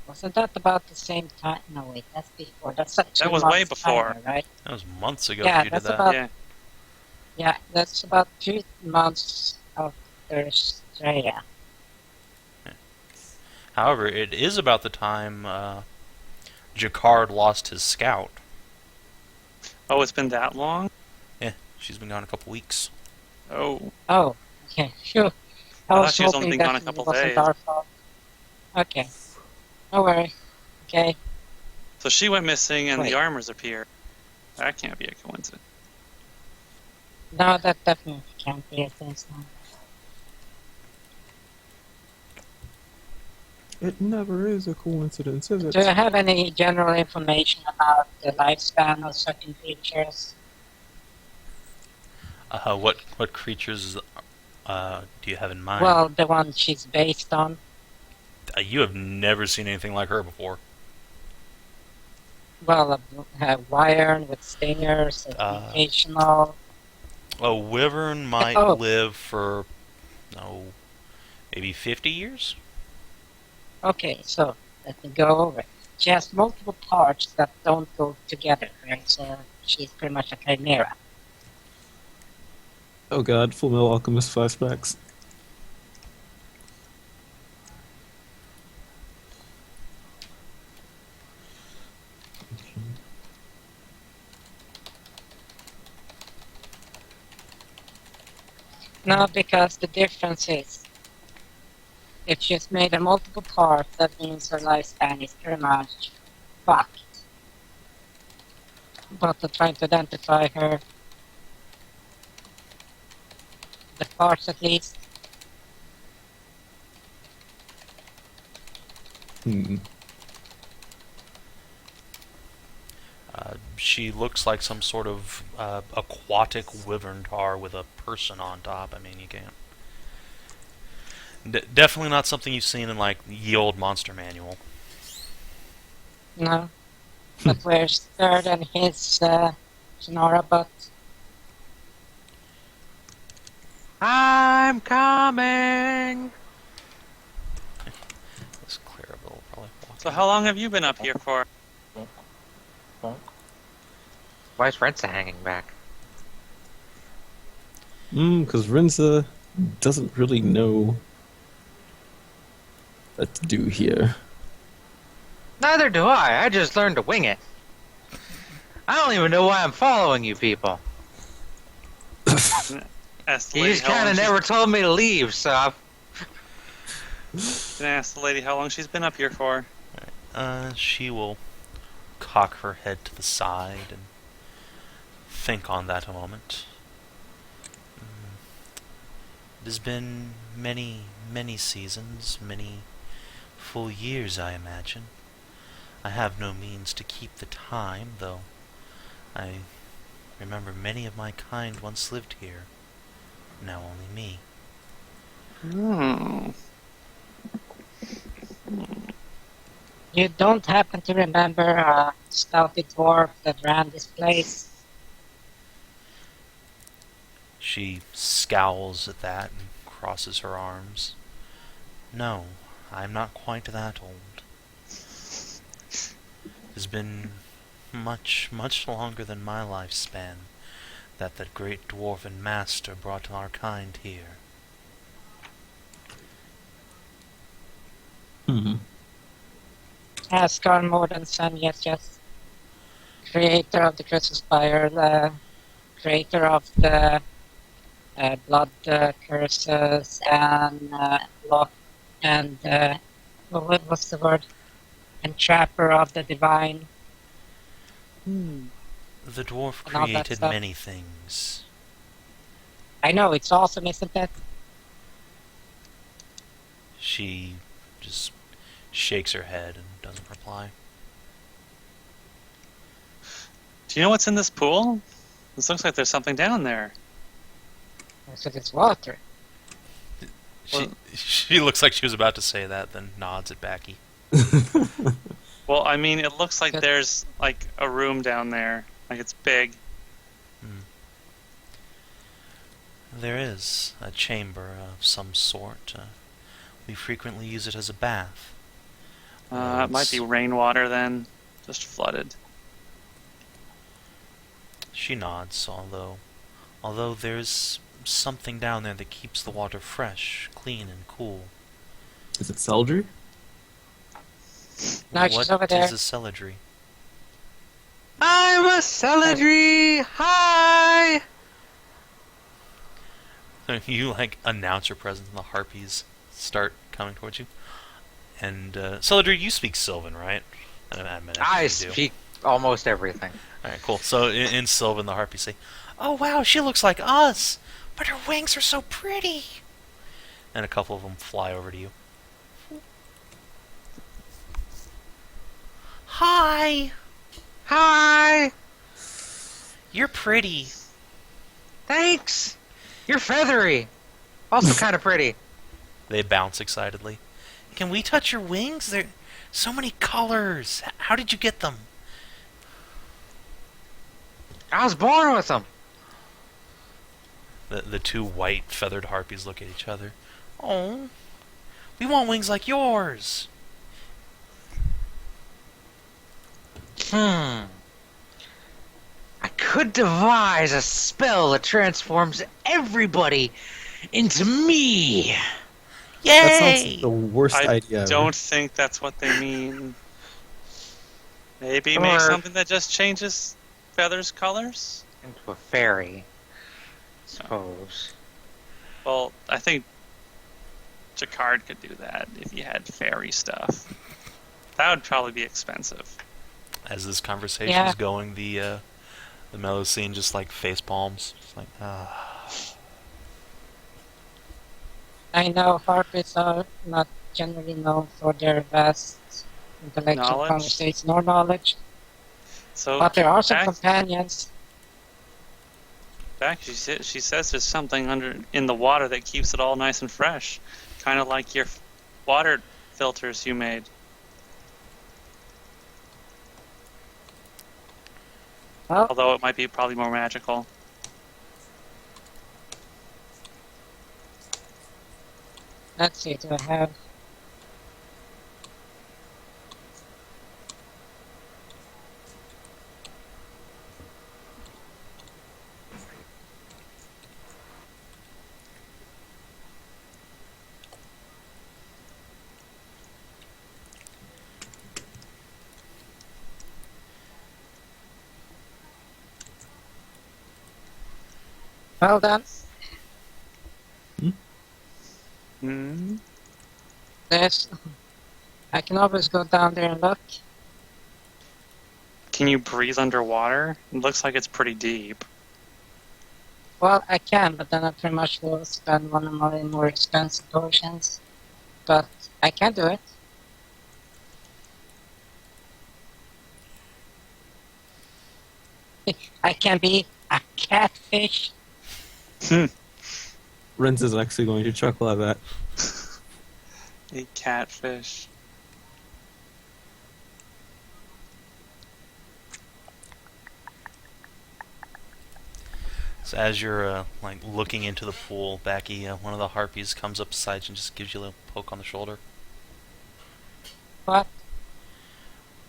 Wasn't that about the same time? No, wait, that's before. That's like 2 That was way months before. prior, right? That was months ago Yeah, you did that's that. about- Yeah. Yeah, that's about 2 months after Australia. However, it is about the time Jacquard lost his scout. Oh, it's been that long? Yeah, she's been gone a couple weeks. Oh. Oh, okay, phew. I thought was she was only hoping been gone a that couple it wasn't days. our fault. Okay. No worry. Okay. So she went missing and Wait. the armors appeared. That can't be a coincidence. No, that definitely can't be a thing. So. It never is a coincidence, is it? Do you have any general information about the lifespan of certain creatures? What creatures do you have in mind? Well, the one she's based on. You have never seen anything like her before. Well, a wyvern with stingers, occasional. A wyvern might Oh. live for, maybe 50 years? Okay, so let me go over it. She has multiple parts that don't go together, right? So she's pretty much a chimera. Oh god, Full Metal Alchemist flashbacks. No, because the difference is, if she's made a multiple part, that means her lifespan is pretty much fucked. But to try to identify her, the parts at least, She looks like some sort of aquatic wyvern tar with a person on top. I mean, you can't. Definitely not something you've seen in, like, ye old Monster Manual. no. But where's Third and his Sonora, but I'm coming. This Clarabelle will probably walk So in. how long have you been up here for? Why is Rensa hanging back? Because Rensa doesn't really know what to do here. Neither do I. I just learned to wing it. I don't even know why I'm following you people. Ask the You lady just how kind long of she's- never told me to leave, so I've... Can I ask the lady how long she's been up here for? She will cock her head to the side and think on that a moment. It has been many, many seasons, many full years, I imagine. I have no means to keep the time, though I remember many of my kind once lived here. Now only me. Hmm. You don't happen to remember a stealthy dwarf that ran this place? She scowls at that and crosses her arms. No, I'm not quite that old. It has been much, much longer than my lifespan that great dwarven master brought our kind here. Haskarn Mordantson, yes. Creator of the Crystal Spire, the creator of the blood curses and lock and what was the word? Entrapper of the divine. The dwarf And all that created stuff. many things. I know, it's awesome, isn't it? She just shakes her head and doesn't reply. Do you know what's in this pool? This looks like there's something down there. So it's water. She looks like she was about to say that, then nods at Backy. Well, I mean, it looks like Good. there's like a room down there. Like it's big. There is a chamber of some sort. We frequently use it as a bath. It might be rainwater then. Just flooded. She nods, although there's something down there that keeps the water fresh, clean, and cool. Is it Celadrie? No, she's over there. What is a Celadrie? I'm a Celadrie! Hi! You announce your presence, and the harpies start coming towards you. And Celadrie, you speak Sylvan, right? I speak almost everything. All right, cool. So in Sylvan, the harpies say, "Oh wow, she looks like us, but her wings are so pretty." And a couple of them fly over to you. Hi, Hi! you're pretty. Thanks! You're feathery! Also kind of pretty. They bounce excitedly. Can we touch your wings? There so many colors. How did you get them? I was born with them. The two white feathered harpies look at each other. Oh, we want wings like yours. I could devise a spell that transforms everybody into me. That sounds Yay! like the worst I idea ever. don't think that's what they mean. Maybe Or- make something that just changes feathers' colors? Into a fairy, suppose. Well, I think Jacquard could do that if he had fairy stuff. That would probably be expensive. As this conversation's Yeah. going, the mellow scene just face palms. Just I know harpies are not generally known for their vast intellectual Knowledge? conversation or knowledge, So, but there are some back, companions. she says there's something in the water that keeps it all nice and fresh. Kind of like your water filters you made. Well, Although it might be probably more magical. Let's see, do I have... Well done. Hmm? There's... I can always go down there and look. Can you breathe underwater? It looks like it's pretty deep. Well, I can, but then I pretty much will spend one of my more expensive potions. But I can do it. I can be a catfish. Renz is actually going to chuckle at that. A catfish. So as you're like looking into the pool, Backy, one of the harpies comes up beside you and just gives you a little poke on the shoulder. What?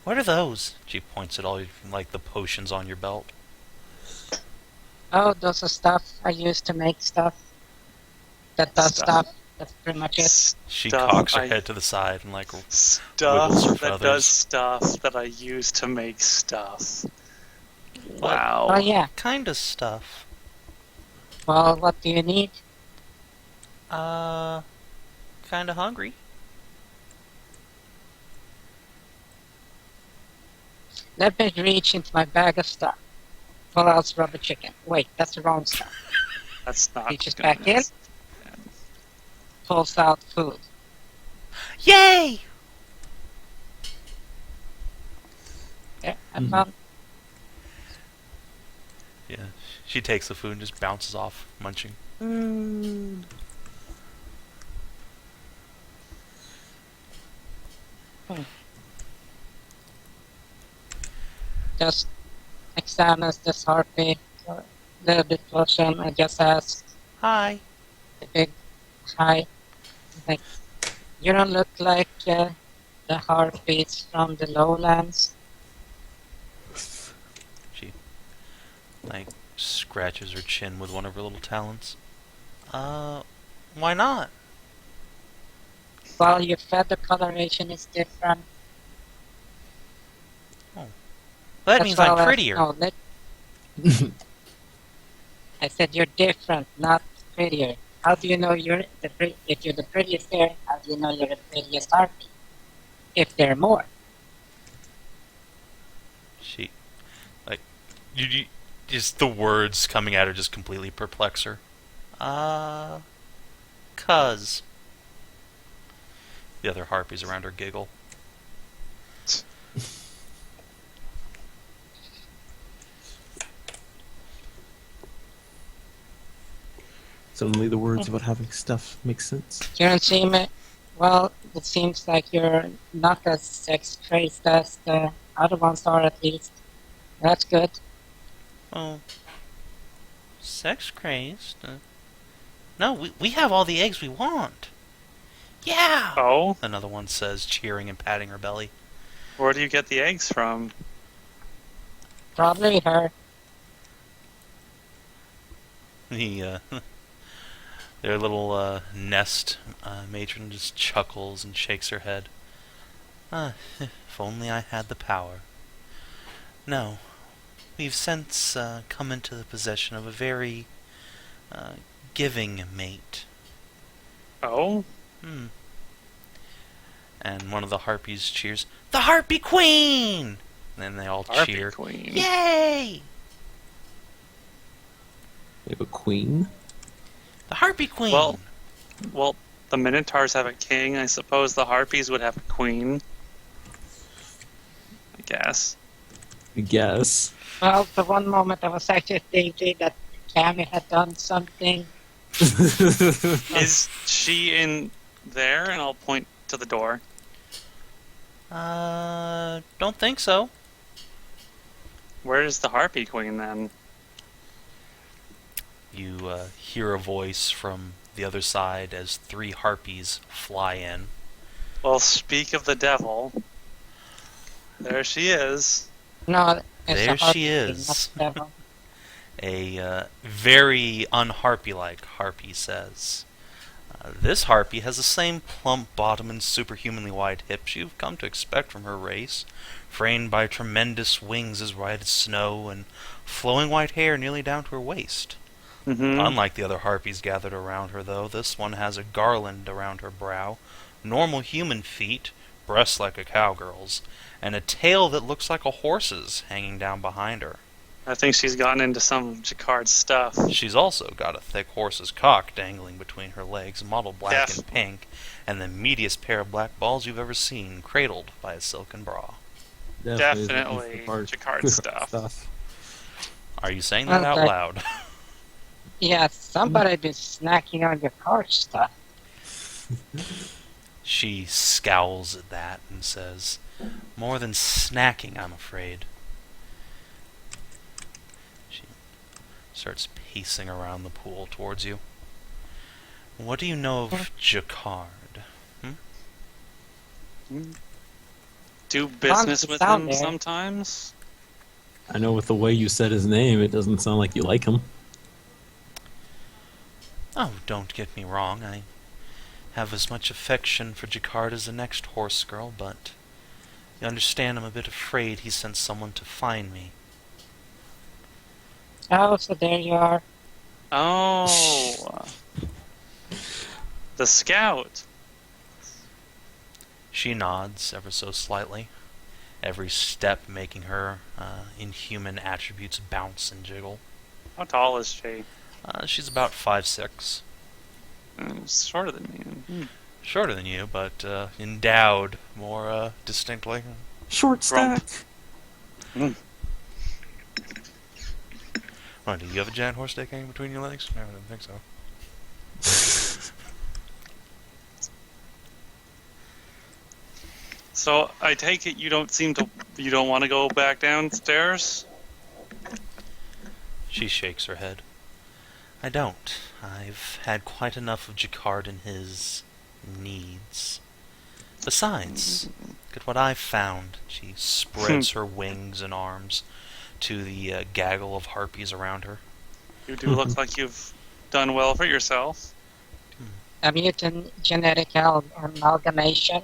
What are those? She points at all like the potions on your belt. Oh, those are stuff I use to make stuff. That does stuff. That's pretty much it. She Stuff cocks her I- head to the side and like Stuff Wiggles her that feathers. does stuff that I use to make stuff. Wow. Oh yeah. kind of stuff. Well, what do you need? Kind of hungry. Let me reach into my bag of stuff. Pull out rubber chicken. Wait, that's the wrong stuff. That's not Reaches gonna back in. Pulls out food. Yay! Yeah, I found. Yeah, she takes the food and just bounces off, munching. Just examines this harpy a little bit closer and I just ask Hi. the big hi. Like, you don't look like the harpies from the lowlands. She like scratches her chin with one of her little talons. Why not? Well, your feather coloration is different. That That's means why I'm I'll ask- prettier. no, I said you're different, not prettier. How do you know you're if you're the prettiest there? How do you know you're the prettiest harpy? If there are more. She, like, you just the words coming at her just completely perplex her. Cuz. The other harpies around her giggle. Suddenly the words about having stuff make sense. You don't seem it. Well, it seems like you're not as sex crazed as the other ones are, at least. That's good. Oh. Sex crazed? No, we have all the eggs we want. Yeah! Oh? Another one says, cheering and patting her belly. Where do you get the eggs from? Probably her. The, their little nest matron just chuckles and shakes her head. If only I had the power. No, we've since come into the possession of a very giving mate. Oh? And one of the harpies cheers, "The Harpy Queen!" And then they all Harpy cheer, Queen. "Yay! We have a queen. The Harpy Queen!" Well, the Minotaurs have a king. I suppose the Harpies would have a queen. I guess. I guess. Well, for one moment I was actually thinking that Cammy had done something. Is she in there? And I'll point to the door. Don't think so. Where is the Harpy Queen then? You hear a voice from the other side as 3 harpies fly in. Well, speak of the devil. There she is. No, it's There a she harpy thing, is. not the devil. A very unharpy-like harpy says. This harpy has the same plump bottom and superhumanly wide hips you've come to expect from her race, framed by tremendous wings as white as snow and flowing white hair nearly down to her waist. Mm-hmm. Unlike the other harpies gathered around her, though, this one has a garland around her brow, normal human feet, breasts like a cowgirl's, and a tail that looks like a horse's hanging down behind her. I think she's gotten into some of Jacquard's stuff. She's also got a thick horse's cock dangling between her legs, mottled black and pink, and the meatiest pair of black balls you've ever seen, cradled by a silken bra. Definitely Jacquard's stuff. Are you saying that out Okay. loud? Yeah, somebody been snacking on your card stuff. She scowls at that and says, "More than snacking, I'm afraid." She starts pacing around the pool towards you. "What do you know of Jacquard?" Do business with down him there. sometimes? I know with the way you said his name, it doesn't sound like you like him. Oh, don't get me wrong. I have as much affection for Jacquard as the next horse girl, but you understand I'm a bit afraid he sent someone to find me. Oh, so there you are. Oh. The scout. She nods ever so slightly, every step making her inhuman attributes bounce and jiggle. How tall is she? She's about 5'6". Shorter than me. Shorter than you, but endowed more distinctly. Short Grump. stack. Oh, do you have a giant horse dick hanging between your legs? No, I don't think so. So I take it you don't want to go back downstairs? She shakes her head. I don't. I've had quite enough of Jacquard and his needs. Besides, look at what I've found. She spreads her wings and arms to the gaggle of harpies around her. You do look like you've done well for yourself. A mutant genetic amalgamation.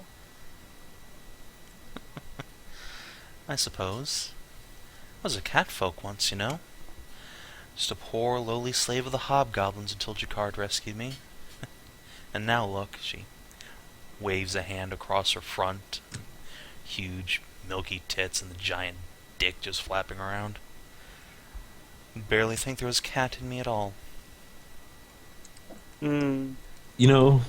I suppose. I was a catfolk once, you know. Just a poor, lowly slave of the hobgoblins until Jacquard rescued me. And now look, she waves a hand across her front. Huge, milky tits and the giant dick just flapping around. Barely think there was cat in me at all. You know,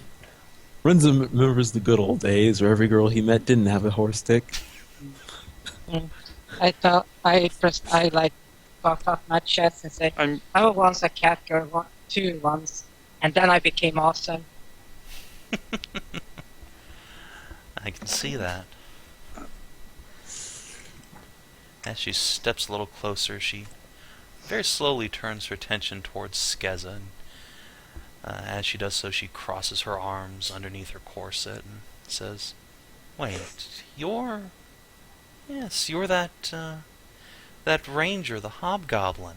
Rensa remembers the good old days where every girl he met didn't have a horse dick. I thought I like puff up my chest and say, I was once a cat girl, too once, and then I became awesome. I can see that. As she steps a little closer, she very slowly turns her attention towards Skezza, and as she does so, she crosses her arms underneath her corset and says, "Wait, you're that ranger, the hobgoblin.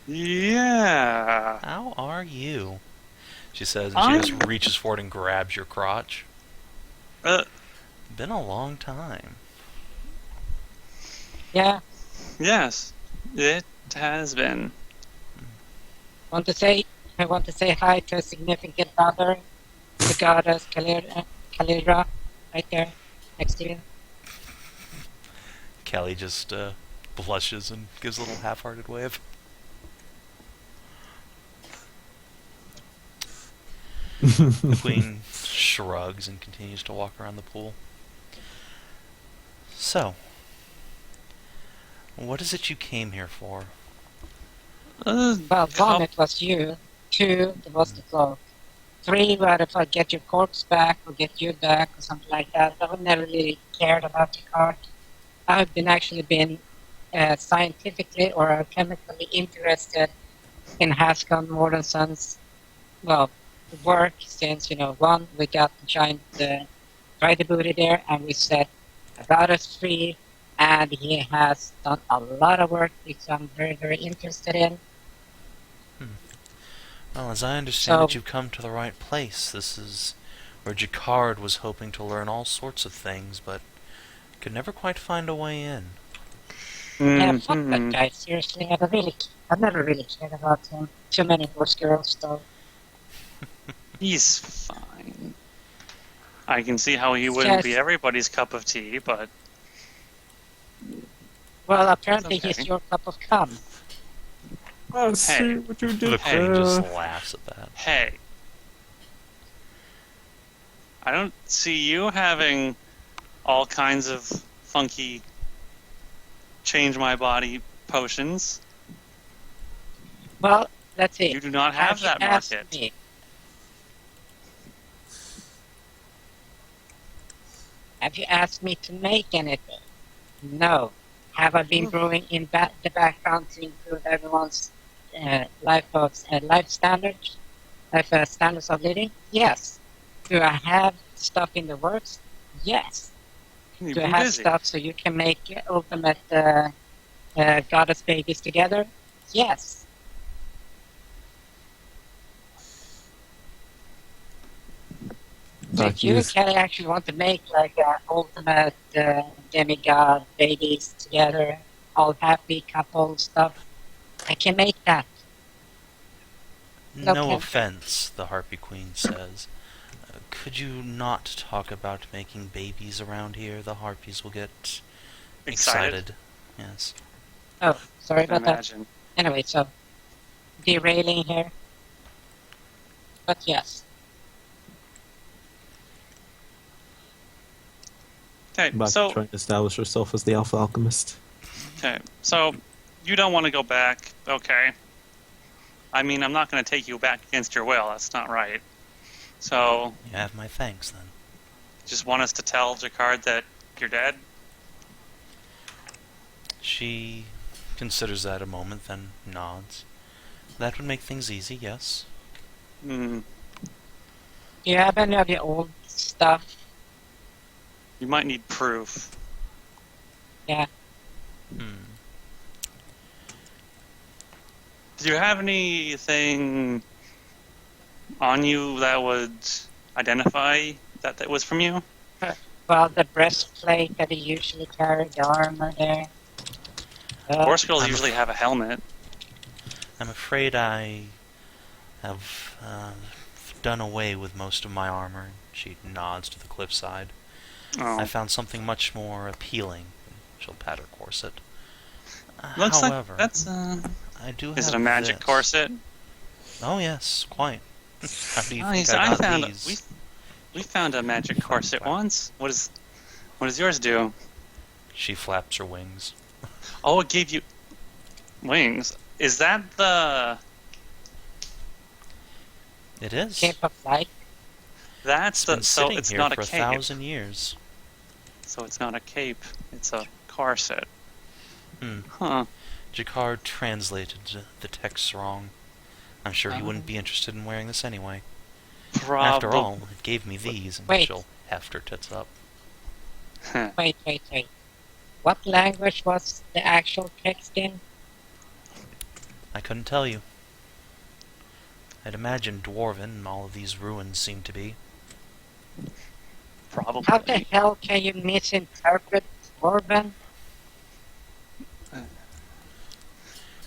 Yeah. How are you?" She says, and she just reaches forward and grabs your crotch. Been a long time. Yeah, Yes, it has been. I want to say hi to a significant other, the goddess Kaelirra, right there, next to you. Kelly just blushes and gives a little half-hearted wave. The queen shrugs and continues to walk around the pool. So, what is it you came here for? Well, one, it was you. Two, it was the cloak. Three, where if I get your corpse back or get you back or something like that, I would never really cared about your card. I've actually been scientifically or chemically interested in Haskarn Mordantson's well, work since, one, we got the giant rider booty there, and we set about us free, and he has done a lot of work, which I'm very, very interested in. Well, as I understand it, So- you've come to the right place. This is where Jacquard was hoping to learn all sorts of things, but could never quite find a way in. Yeah, fuck that Mhm. guy, seriously, I've never really cared about him. Too many horse girls, though. He's fine. I can see how he It's wouldn't be just- everybody's cup of tea, but Well, apparently okay. he's your cup of cum. I see what you The did queen there. just laughs at that. hey. I don't see you having all kinds of funky change my body potions. Well, let's see. You do not have you that asked market. me- Have you asked me to make anything? No. Have I been brewing in the background to improve everyone's life standards, standards of living? Yes. Do I have stuff in the works? Yes. You've Do I been have busy. stuff so you can make ultimate goddess babies together? Yes. So if you and Kelly actually want to make like ultimate demigod babies together, all happy couple stuff, I can make that. No Okay. offense, the Harpy Queen says. Could you not talk about making babies around here? The Harpies will get excited. Yes. Oh, sorry I can about that. imagine. Anyway, so derailing here. But yes. Okay, About so trying to establish herself as the Alpha Alchemist. okay, so you don't want to go back, okay? I mean, I'm not going to take you back against your will. That's not right. So, You have my thanks, then. just want us to tell Jacquard that you're dead? She considers that a moment, then nods. That would make things easy, yes. Hmm. Do you have any of your old stuff? You might need proof. Yeah. Hmm. Do you have anything on you that would identify that was from you? Well, the breastplate that you usually carry, the armor there. Horse girls I'm usually have a helmet. I'm afraid I have done away with most of my armor. She nods to the cliffside. Oh. I found something much more appealing. She'll pat her corset. Looks However, like that's I do have Is it a magic this. corset? Oh yes, quite. How do you think Nice. I got found these? we found a magic corset once. What does yours do? She flaps her wings. Oh, it gave you wings. Is that the? It is. Cape of Light. That's It's the. been So sitting it's here not for a cape. 1,000 years. So it's not a cape. It's a corset. Hmm. Huh. Jacquard translated the text wrong. I'm sure he wouldn't be interested in wearing this anyway. After all, it gave me these, and Wait. she'll heft her tits up. Wait. What language was the actual text in? I couldn't tell you. I'd imagine Dwarven, all of these ruins seem to be. Probably. How the hell can you misinterpret Orban?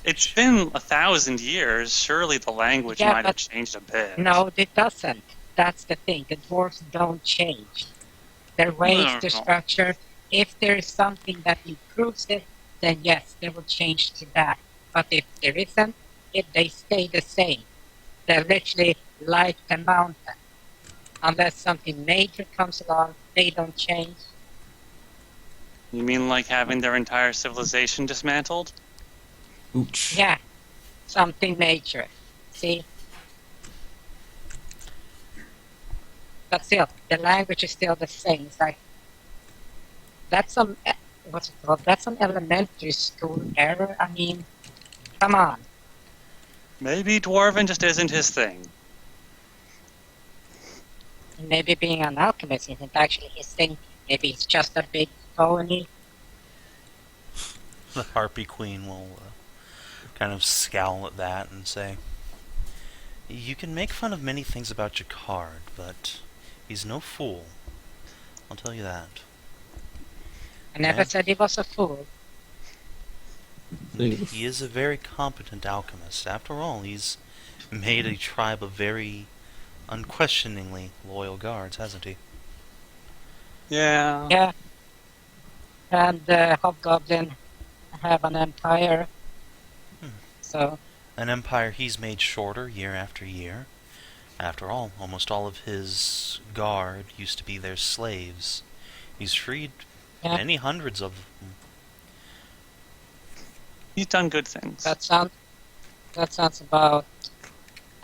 It's been 1,000 years. Surely the language Yeah, might have but- changed a bit. No, it doesn't. That's the thing. The dwarves don't change. Their ways No. to structure, if there is something that improves it, then yes, they will change to that. But if there isn't, they stay the same. They're literally like the mountain. Unless something major comes along, they don't change. You mean like having their entire civilization dismantled? Ouch. Yeah, something major. See? But still, the language is still the same. It's like, that's some, what's it called? That's some elementary school error. I mean, come on. Maybe Dwarven just isn't his thing. maybe being an alchemist isn't actually his thing. Maybe it's just a big phony. The Harpy Queen will kind of scowl at that and say, "You can make fun of many things about Jacquard, but he's no fool. I'll tell you that." I never Yeah. said he was a fool. He is a very competent alchemist. After all, he's made a tribe of very unquestioningly loyal guards, hasn't he? Yeah. Yeah. And Hobgoblin have an empire. Hmm. So, An empire he's made shorter year after year. After all, almost all of his guard used to be their slaves. He's freed yeah, many hundreds of them. He's done good things. that sounds about...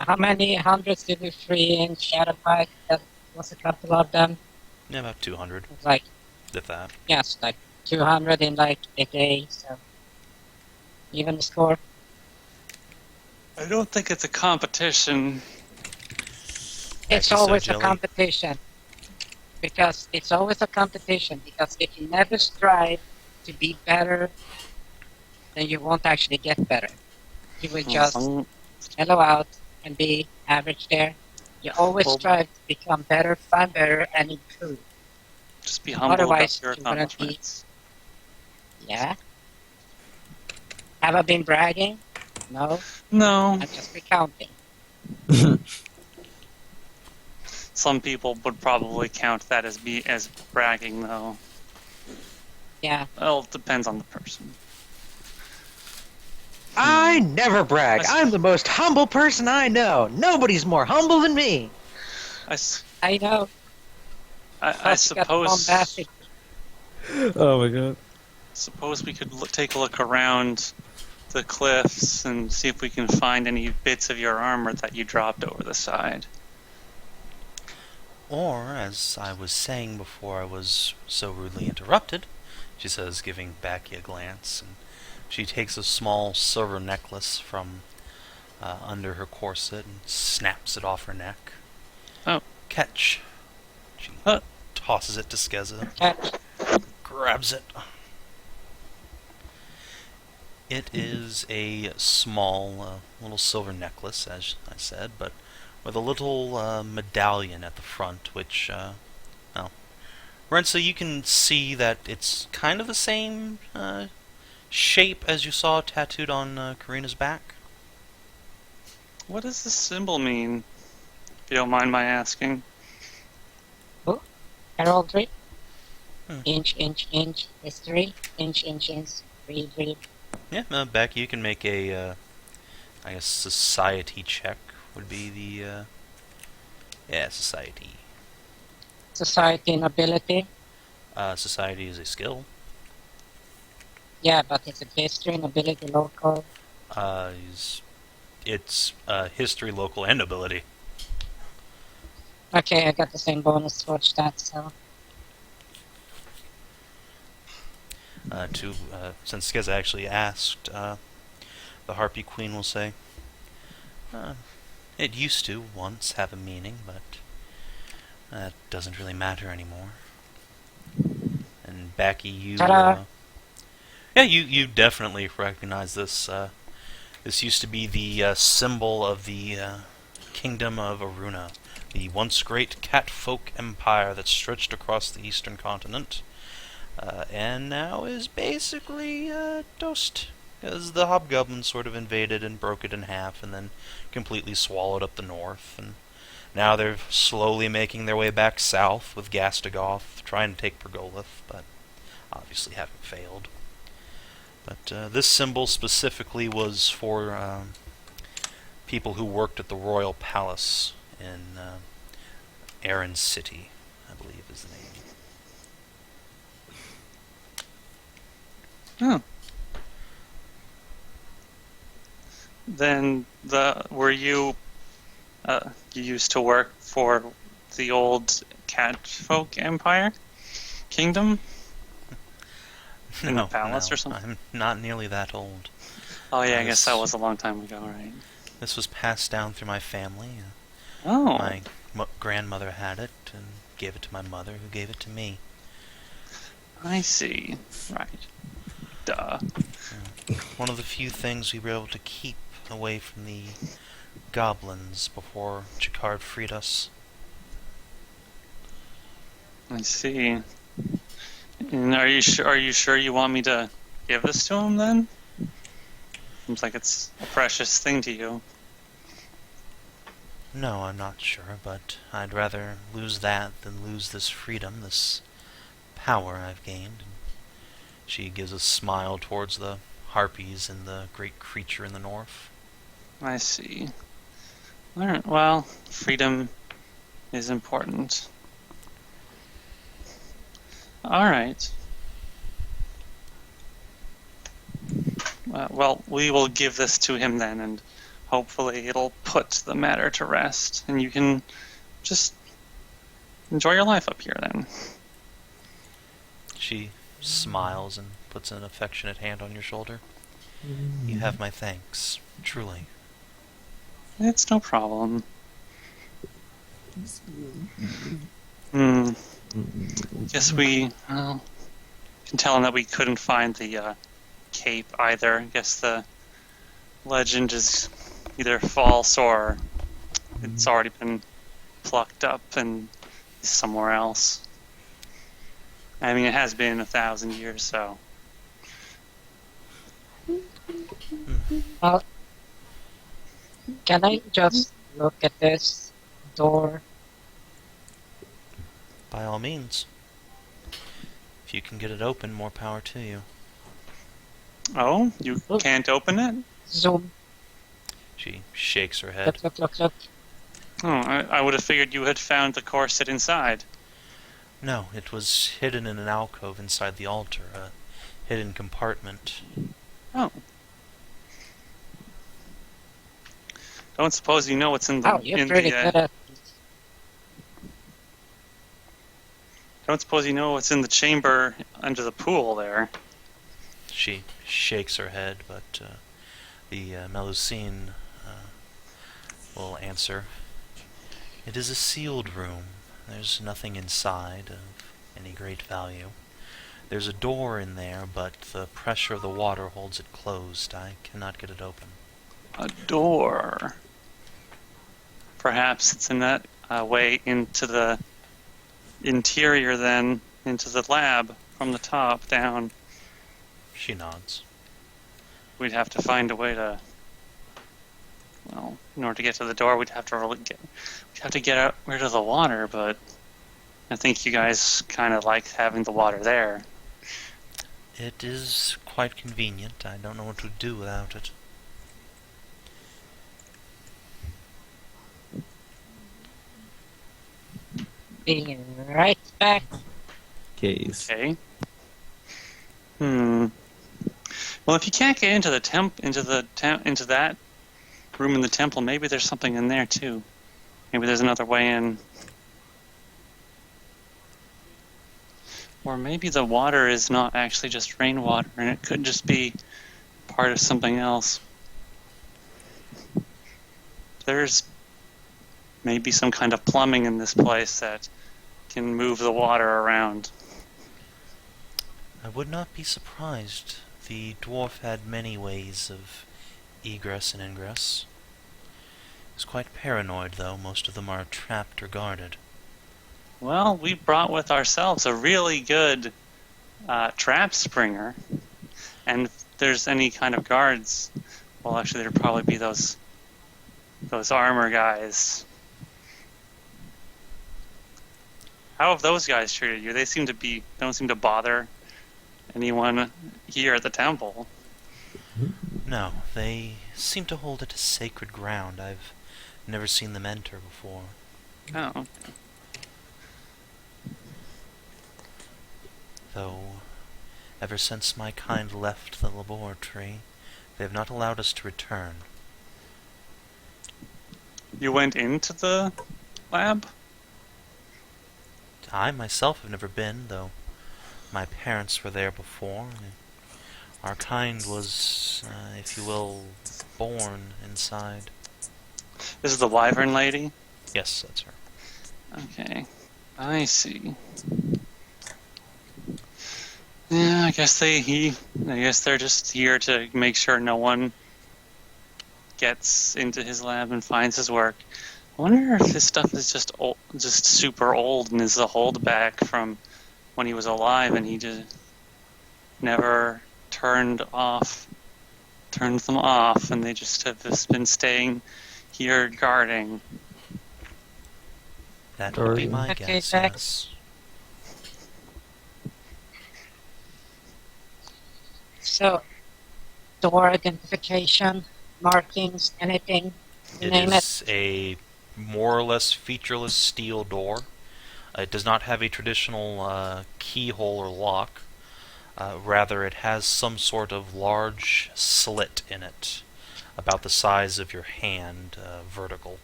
How many hundreds did we free in Shadowpike? That was a couple of them. Yeah, about 200, It was like, if that. yes, like 200 in like a day, so... Even the score. I don't think it's a competition. It's Backy always so a jelly. competition. Because it's always a competition. Because if you never strive to be better, then you won't actually get better. You will just mellow out and be average there. You always Well- strive to become better, find better, and improve. Just be humble Otherwise, about your you wouldn't be- accomplishments. Yeah? Have I been bragging? No, No. I'm just recounting. Some people would probably count that as bragging, though. Yeah. Well, it depends on the person. I never brag. I s- I'm the most humble person I know. Nobody's more humble than me. I, s- I know. I Plus you got suppose bombastic. Oh my god. suppose we could take a look around the cliffs and see if we can find any bits of your armor that you dropped over the side. Or, as I was saying before I was so rudely interrupted, she says, giving Backy a glance, and she takes a small silver necklace from under her corset and snaps it off her neck. Oh. Catch. She Huh. tosses it to Skezza, Catch. grabs it. It is a small little silver necklace, as I said, but with a little medallion at the front, which, well, Rensa, you can see that it's kind of the same shape as you saw tattooed on Karina's back. What does this symbol mean? If you don't mind my asking. Heraldry. Hmm. Inch, history. Inch, read. Yeah, Backy, you can make a, I guess, society check would be the, yeah, society. Society and ability. Society is a skill. Yeah, but it's a history and ability local. It's history, local, and ability. Okay, I got the same bonus towards that, so... Since Skezza actually asked, the Harpy Queen will say, it used to once have a meaning, but that doesn't really matter anymore. And Backy, Ta-da! yeah, you definitely recognize this. This used to be the symbol of the Kingdom of Aruna, the once great Catfolk empire that stretched across the eastern continent. And now is basically toast, because the Hobgoblin sort of invaded and broke it in half, and then completely swallowed up the north. And now they're slowly making their way back south with Gastagoth, trying to take Pergolith, but obviously haven't failed. But this symbol specifically was for people who worked at the royal palace in Aran City, I believe is the name. Oh. Then were you you used to work for the old Catfolk Empire Kingdom in the palace or something? I'm not nearly that old. Oh yeah, I guess Yes. that was a long time ago, right? This was passed down through my family. Oh, My grandmother had it and gave it to my mother, who gave it to me. I see. Right. Duh. One of the few things we were able to keep away from the goblins before Jacquard freed us. I see. And are you sure you want me to give this to him then? Seems like it's a precious thing to you. No, I'm not sure, but I'd rather lose that than lose this freedom, this power I've gained. And she gives a smile towards the harpies and the great creature in the north. I see. Alright, well, freedom is important. Alright. Well, we will give this to him then, and hopefully it'll put the matter to rest, and you can just enjoy your life up here then. She smiles and puts an affectionate hand on your shoulder. You have my thanks, truly. It's no problem. Guess we can tell him that we couldn't find the cape either. Guess the legend is either false or it's already been plucked up and is somewhere else. I mean, it has been 1,000 years, so. Well, can I just look at this door? By all means. If you can get it open, more power to you. Oh, you can't open it? Zoom. She shakes her head. Look. Oh, I would have figured you had found the corset inside. No, it was hidden in an alcove inside the altar, a hidden compartment. Oh. Don't suppose you know what's in the... Oh, you're pretty good at Don't suppose you know what's in the chamber under the pool there. She shakes her head, but the Melusine will answer. It is a sealed room. There's nothing inside of any great value. There's a door in there, but the pressure of the water holds it closed. I cannot get it open. A door. Perhaps it's in that way into the interior then, into the lab, from the top down. She nods. We'd have to find a way to... Well, in order to get to the door, we'd have to get out rid of the water, but I think you guys kind of like having the water there. It is quite convenient. I don't know what to do without it. being right back. Case. Okay. Well, if you can't get into the into that room in the temple, maybe there's something in there too. Maybe there's another way in. Or maybe the water is not actually just rainwater, and it could just be part of something else. There's maybe some kind of plumbing in this place that can move the water around. I would not be surprised. The dwarf had many ways of egress and ingress. He's quite paranoid, though. Most of them are trapped or guarded. Well, we brought with ourselves a really good trap springer. And if there's any kind of guards, well, actually, there'd probably be those armor guys. How have those guys treated you? They don't seem to bother anyone here at the temple. No, they seem to hold it as sacred ground. I've never seen them enter before. Oh, okay. Though, ever since my kind left the laboratory, they have not allowed us to return. You went into the lab? I myself have never been, though my parents were there before. Our kind was, if you will, born inside. This is the Wyvern lady? Yes, that's her. Okay, I see. Yeah, I guess they're just here to make sure no one gets into his lab and finds his work. I wonder if this stuff is just just super old and is a holdback from when he was alive and he just never turned them off, and they just have just been staying here guarding. That would be my Okay, guess. Jack. Yes. So, door identification, markings, anything, you It name is a more or less featureless steel door. It does not have a traditional keyhole or lock. Rather, it has some sort of large slit in it, about the size of your hand, vertical.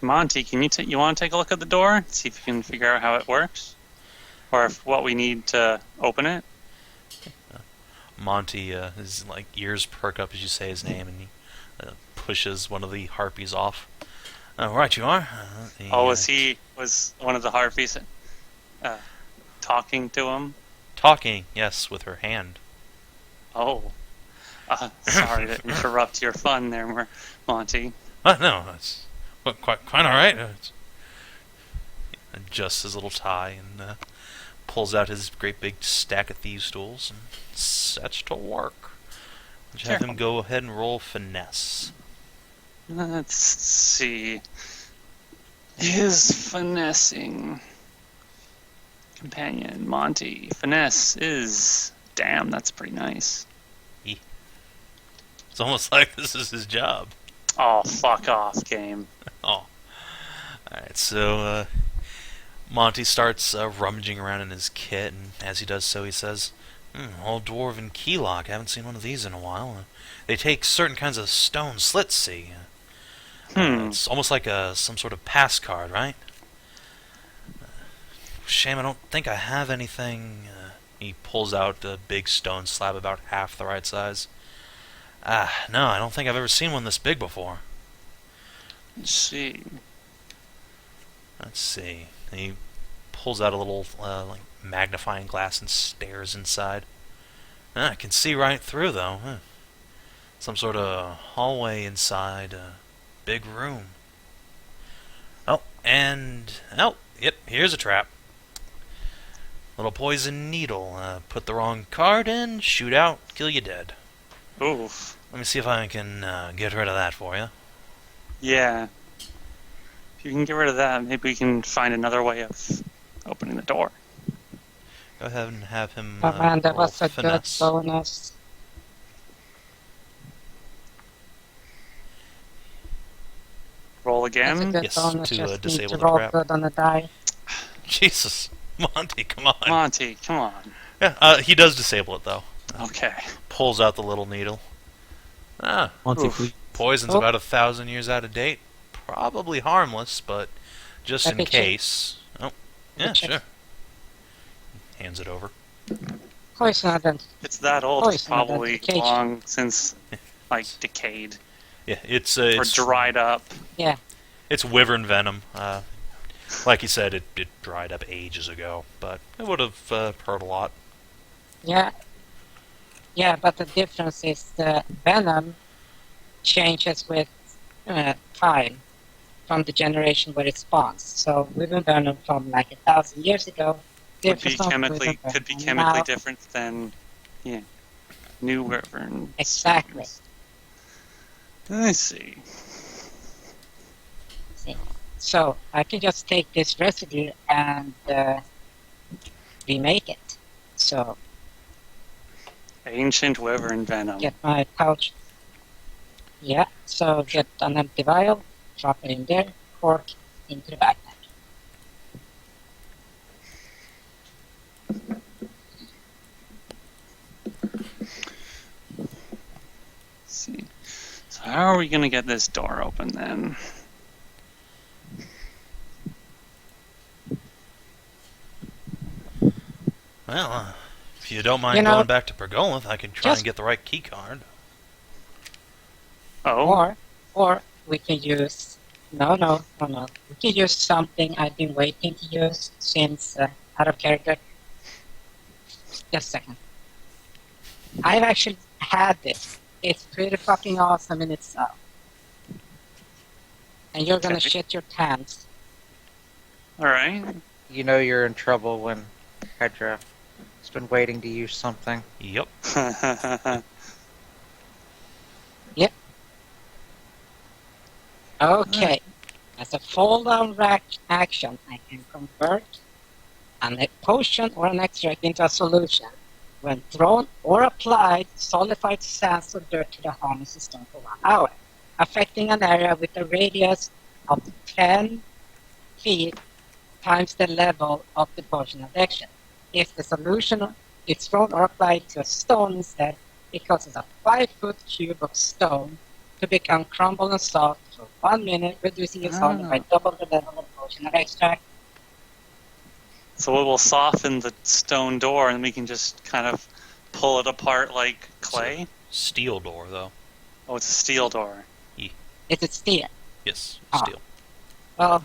Monty, can you want to take a look at the door? See if you can figure out how it works? Or if what we need to open it? Monty, his ears perk up as you say his name, and he pushes one of the harpies off. Right, you are. Was one of the harpies talking to him? Talking, yes, with her hand. Oh. Sorry to interrupt your fun there, Monty. No, that's quite all right. He adjusts his little tie and pulls out his great big stack of thieves' tools and sets to work. Would you have him go ahead and roll finesse? Let's see. His finessing companion, Monty. Finesse is... Damn, that's pretty nice. It's almost like this is his job. Oh, fuck off, game. Oh. Alright, so Monty starts rummaging around in his kit, and as he does so, he says, old dwarven key lock. Haven't seen one of these in a while. They take certain kinds of stone slits, see. It's almost like some sort of pass card, right? Shame I don't think I have anything. He pulls out a big stone slab about half the right size. No, I don't think I've ever seen one this big before. Let's see. Let's see. He pulls out a little magnifying glass and stares inside. I can see right through, though. Some sort of hallway inside a big room. Yep, here's a trap. Little poison needle. Put the wrong card in, shoot out, kill you dead. Oof. Let me see if I can get rid of that for you. Yeah. If you can get rid of that, maybe we can find another way of opening the door. Go ahead and have him Oh man, that roll was a finesse. good bonus. Roll That's a again. good Yes, bonus. to, Just need disable to the roll trap. good on the die. Jesus, Monty, come on. Monty, come on. Yeah, he does disable it though. Okay. Pulls out the little needle. Monty, Oof. please. Poison's Oh. about 1,000 years out of date. Probably harmless, but just Let in me check. case. Oh, yeah, me check. sure. Hands it over. Poison identity. It's that old. It's Poison probably identification. long since, decayed Yeah, it's or dried up. Yeah. It's wyvern venom. Like you said, it dried up ages ago, but it would have hurt a lot. Yeah. Yeah, but the difference is the venom changes with time from the generation where it spawns. So wyvern venom from 1,000 years ago Could be differs from chemically wyvern could be venom chemically now. different than new wyvern. Exactly. I see. See. So I can just take this residue and remake it. So Ancient wyvern venom. get my pouch. Yeah. So get an empty vial, drop it in there, cork into the backpack. Let's see. So how are we gonna get this door open then? Well, if you don't mind You know, going back to Pergolith, I can try just- and get the right key card. Oh, Or we can use No. You can use something I've been waiting to use since out of character. Just a second. I've actually had this. It's pretty fucking awesome in itself. And you're gonna Okay. shit your pants. All right. You know you're in trouble when Hedrah has been waiting to use something. Yep. Okay. As a fall-down action, I can convert a potion or an extract into a solution. When thrown or applied, solidified sands or dirt to the harming system for 1 hour, affecting an area with a radius of 10 feet times the level of the potion of action. If the solution is thrown or applied to a stone instead, it causes a 5-foot cube of stone to become crumbled and soft for 1 minute, reducing its harm by double the level of potion of extract. So it will soften the stone door, and we can just kind of pull it apart like clay. Steel door, though. Oh, it's a steel door. Is it steel? Yes, Ah. steel. Well,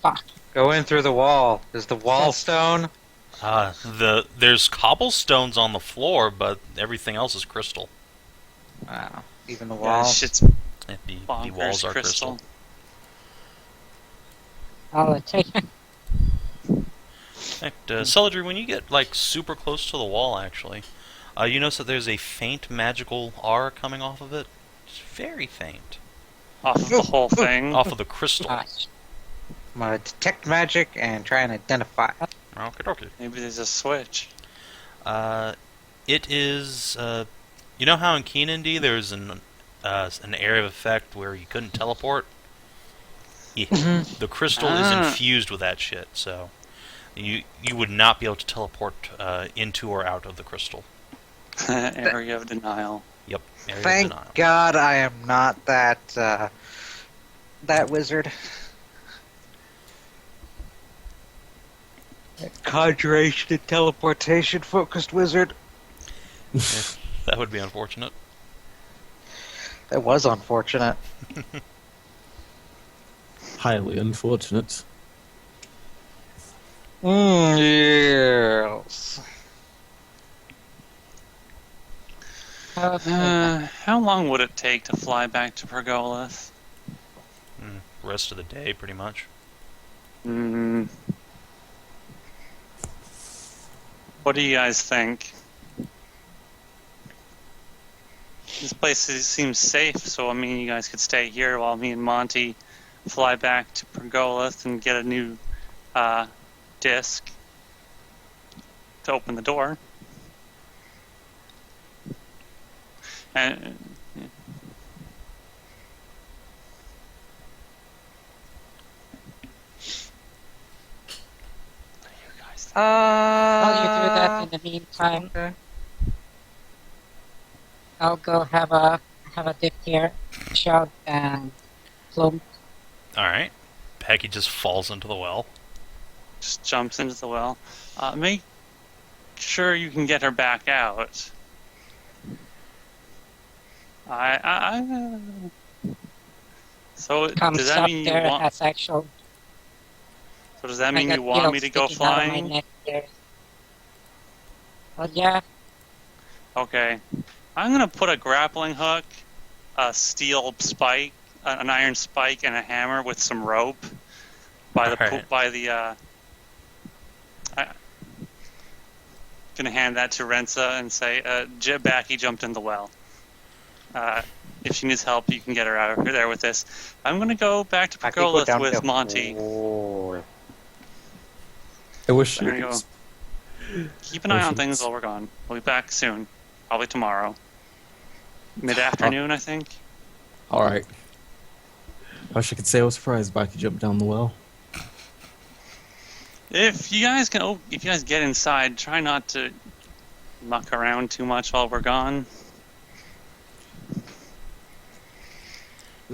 fuck. Go in through the wall. Is the wall stone? There's cobblestones on the floor, but everything else is crystal. Wow. Even the Yeah, wall. shit's The bonkers walls are crystal. crystal. I'll take it. In fact, Celadrie, when you get like super close to the wall, actually, you notice that there's a faint magical aura coming off of it. It's very faint. Off of the whole thing. Off of the crystal. Gosh. I'm gonna detect magic and try and identify. Okay. Maybe there's a switch. It is. You know how in Kinathis there's an area of effect where you couldn't teleport? Yeah. The crystal is infused with that shit, so you would not be able to teleport into or out of the crystal. Area of denial. Yep. Area of Thank denial. God I am not that wizard. Conjuration and teleportation focused wizard. That would be unfortunate. That was unfortunate. Highly unfortunate. Yes. How long would it take to fly back to Pergolith? Rest of the day, pretty much. What do you guys think? This place seems safe, so I mean, you guys could stay here while me and Monty fly back to Pergolith and get a new disc to open the door. And While you do that in the meantime, Okay. I'll go have a dip here, shove and plump. Alright. Backy just falls into the well. just jumps into the well. Make sure you can get her back out. So Comes does that up mean you there, want? has actual. So does that I mean got you want me gills to go sticking out of my flying? neck there. Well, yeah. Okay, I'm gonna put a grappling hook, a steel spike, an iron spike, and a hammer with some rope by the Alright. Gonna hand that to Rensa and say, Backy jumped in the well. If she needs help, you can get her out of there with this. I'm gonna go back to I could go Pergolith down with the Monty. floor. I wish There you go. Keep an eye on things while we're gone. We'll be back soon. Probably tomorrow. Mid-afternoon, I think. All right. I wish I could say I was surprised Backy jumped down the well. If you guys get inside, try not to muck around too much while we're gone.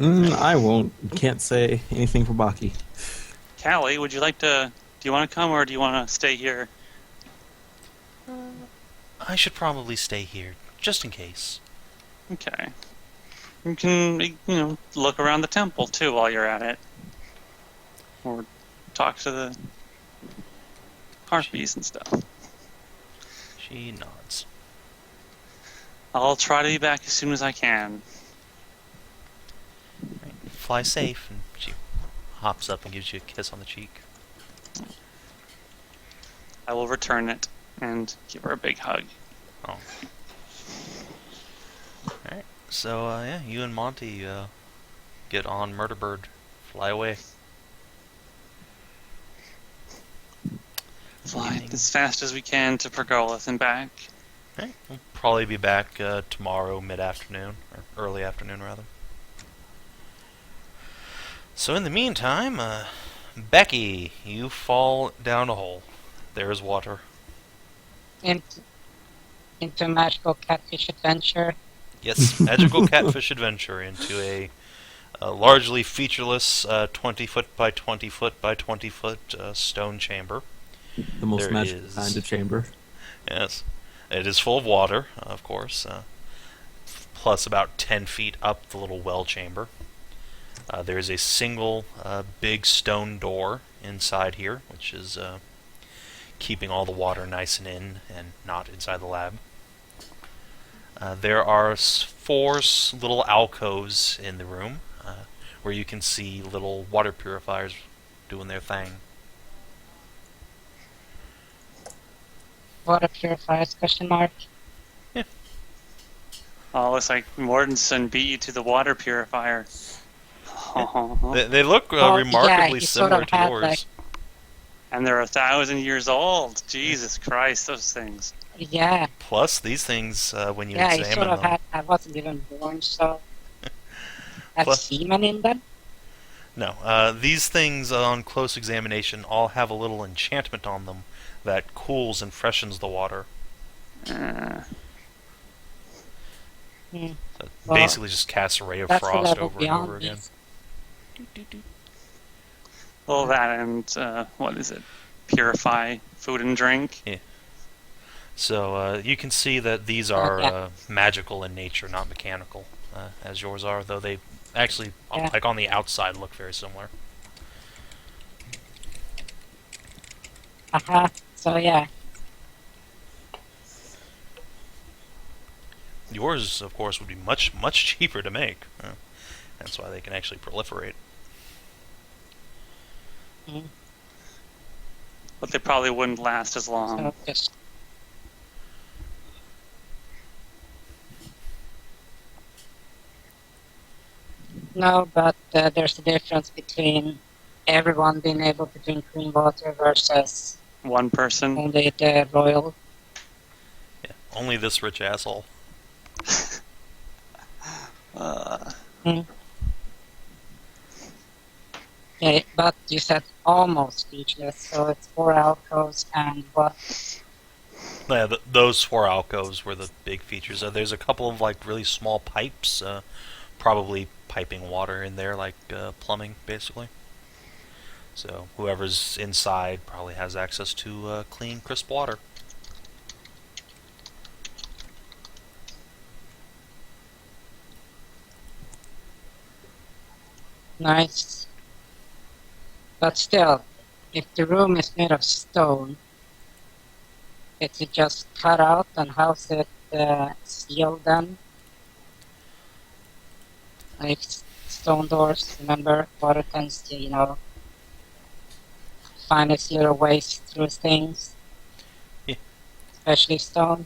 I won't. Can't say anything for Backy. Callie, would you like to? Do you want to come or do you want to stay here? I should probably stay here, just in case. Okay. You can, look around the temple too while you're at it. or talk to the harpies and stuff. She nods. I'll try to be back as soon as I can. Right. Fly safe, and she hops up and gives you a kiss on the cheek. I will return it and give her a big hug. Oh. Alright, so yeah, you and Monty get on Murder Bird, fly away. Fly as fast as we can to Pergolith and back. Alright, we'll probably be back tomorrow mid-afternoon, or early afternoon rather. So in the meantime, Backy, you fall down a hole. There is water. Into magical catfish adventure. Yes, magical catfish adventure into a largely featureless 20 foot by 20 foot by 20 foot stone chamber. The most There magical is- kind of chamber. Yes, it is full of water, of course, plus about 10 feet up the little well chamber. There is a single big stone door inside here, which is keeping all the water nice and in and not inside the lab. There are 4 little alcoves in the room where you can see little water purifiers doing their thing. Water purifiers, question mark. Oh, looks like Mordantson beat you to the water purifier. They look Oh, yeah, remarkably he sort similar of to had, yours. like- And they're 1,000 years old. Jesus Christ, those things. Yeah, Plus, these things, when you yeah, he examine sort of them, had. I wasn't even born, so. Have Plus- semen in them? no, these things on close examination all have a little enchantment on them that cools and freshens the water. Uh, Hmm. So it Well, basically just casts a ray of That's the frost level over and beyond over again. me. well, that and, what is it? Purify food and drink. So you can see that these are Yeah. magical in nature, not mechanical, as yours are, though they actually, Yeah. like on the outside, look very similar. Aha. So yeah. Yours, of course, would be much, much cheaper to make. That's why they can actually proliferate. But they probably wouldn't last as long. So just. No, but there's a difference between everyone being able to drink clean water versus One person. only the royal. Yeah, only this rich asshole. Yeah, but you said almost speechless, so it's 4 alcoves and what? Yeah, those 4 alcoves were the big features. There's a couple of like really small pipes, probably piping water in there, like plumbing, basically. So whoever's inside probably has access to clean, crisp water. Nice. But still, if the room is made of stone, is it just cut out and how's it sealed then? Like stone doors, remember, water tends to, find its little ways through things. Yeah. Especially stone.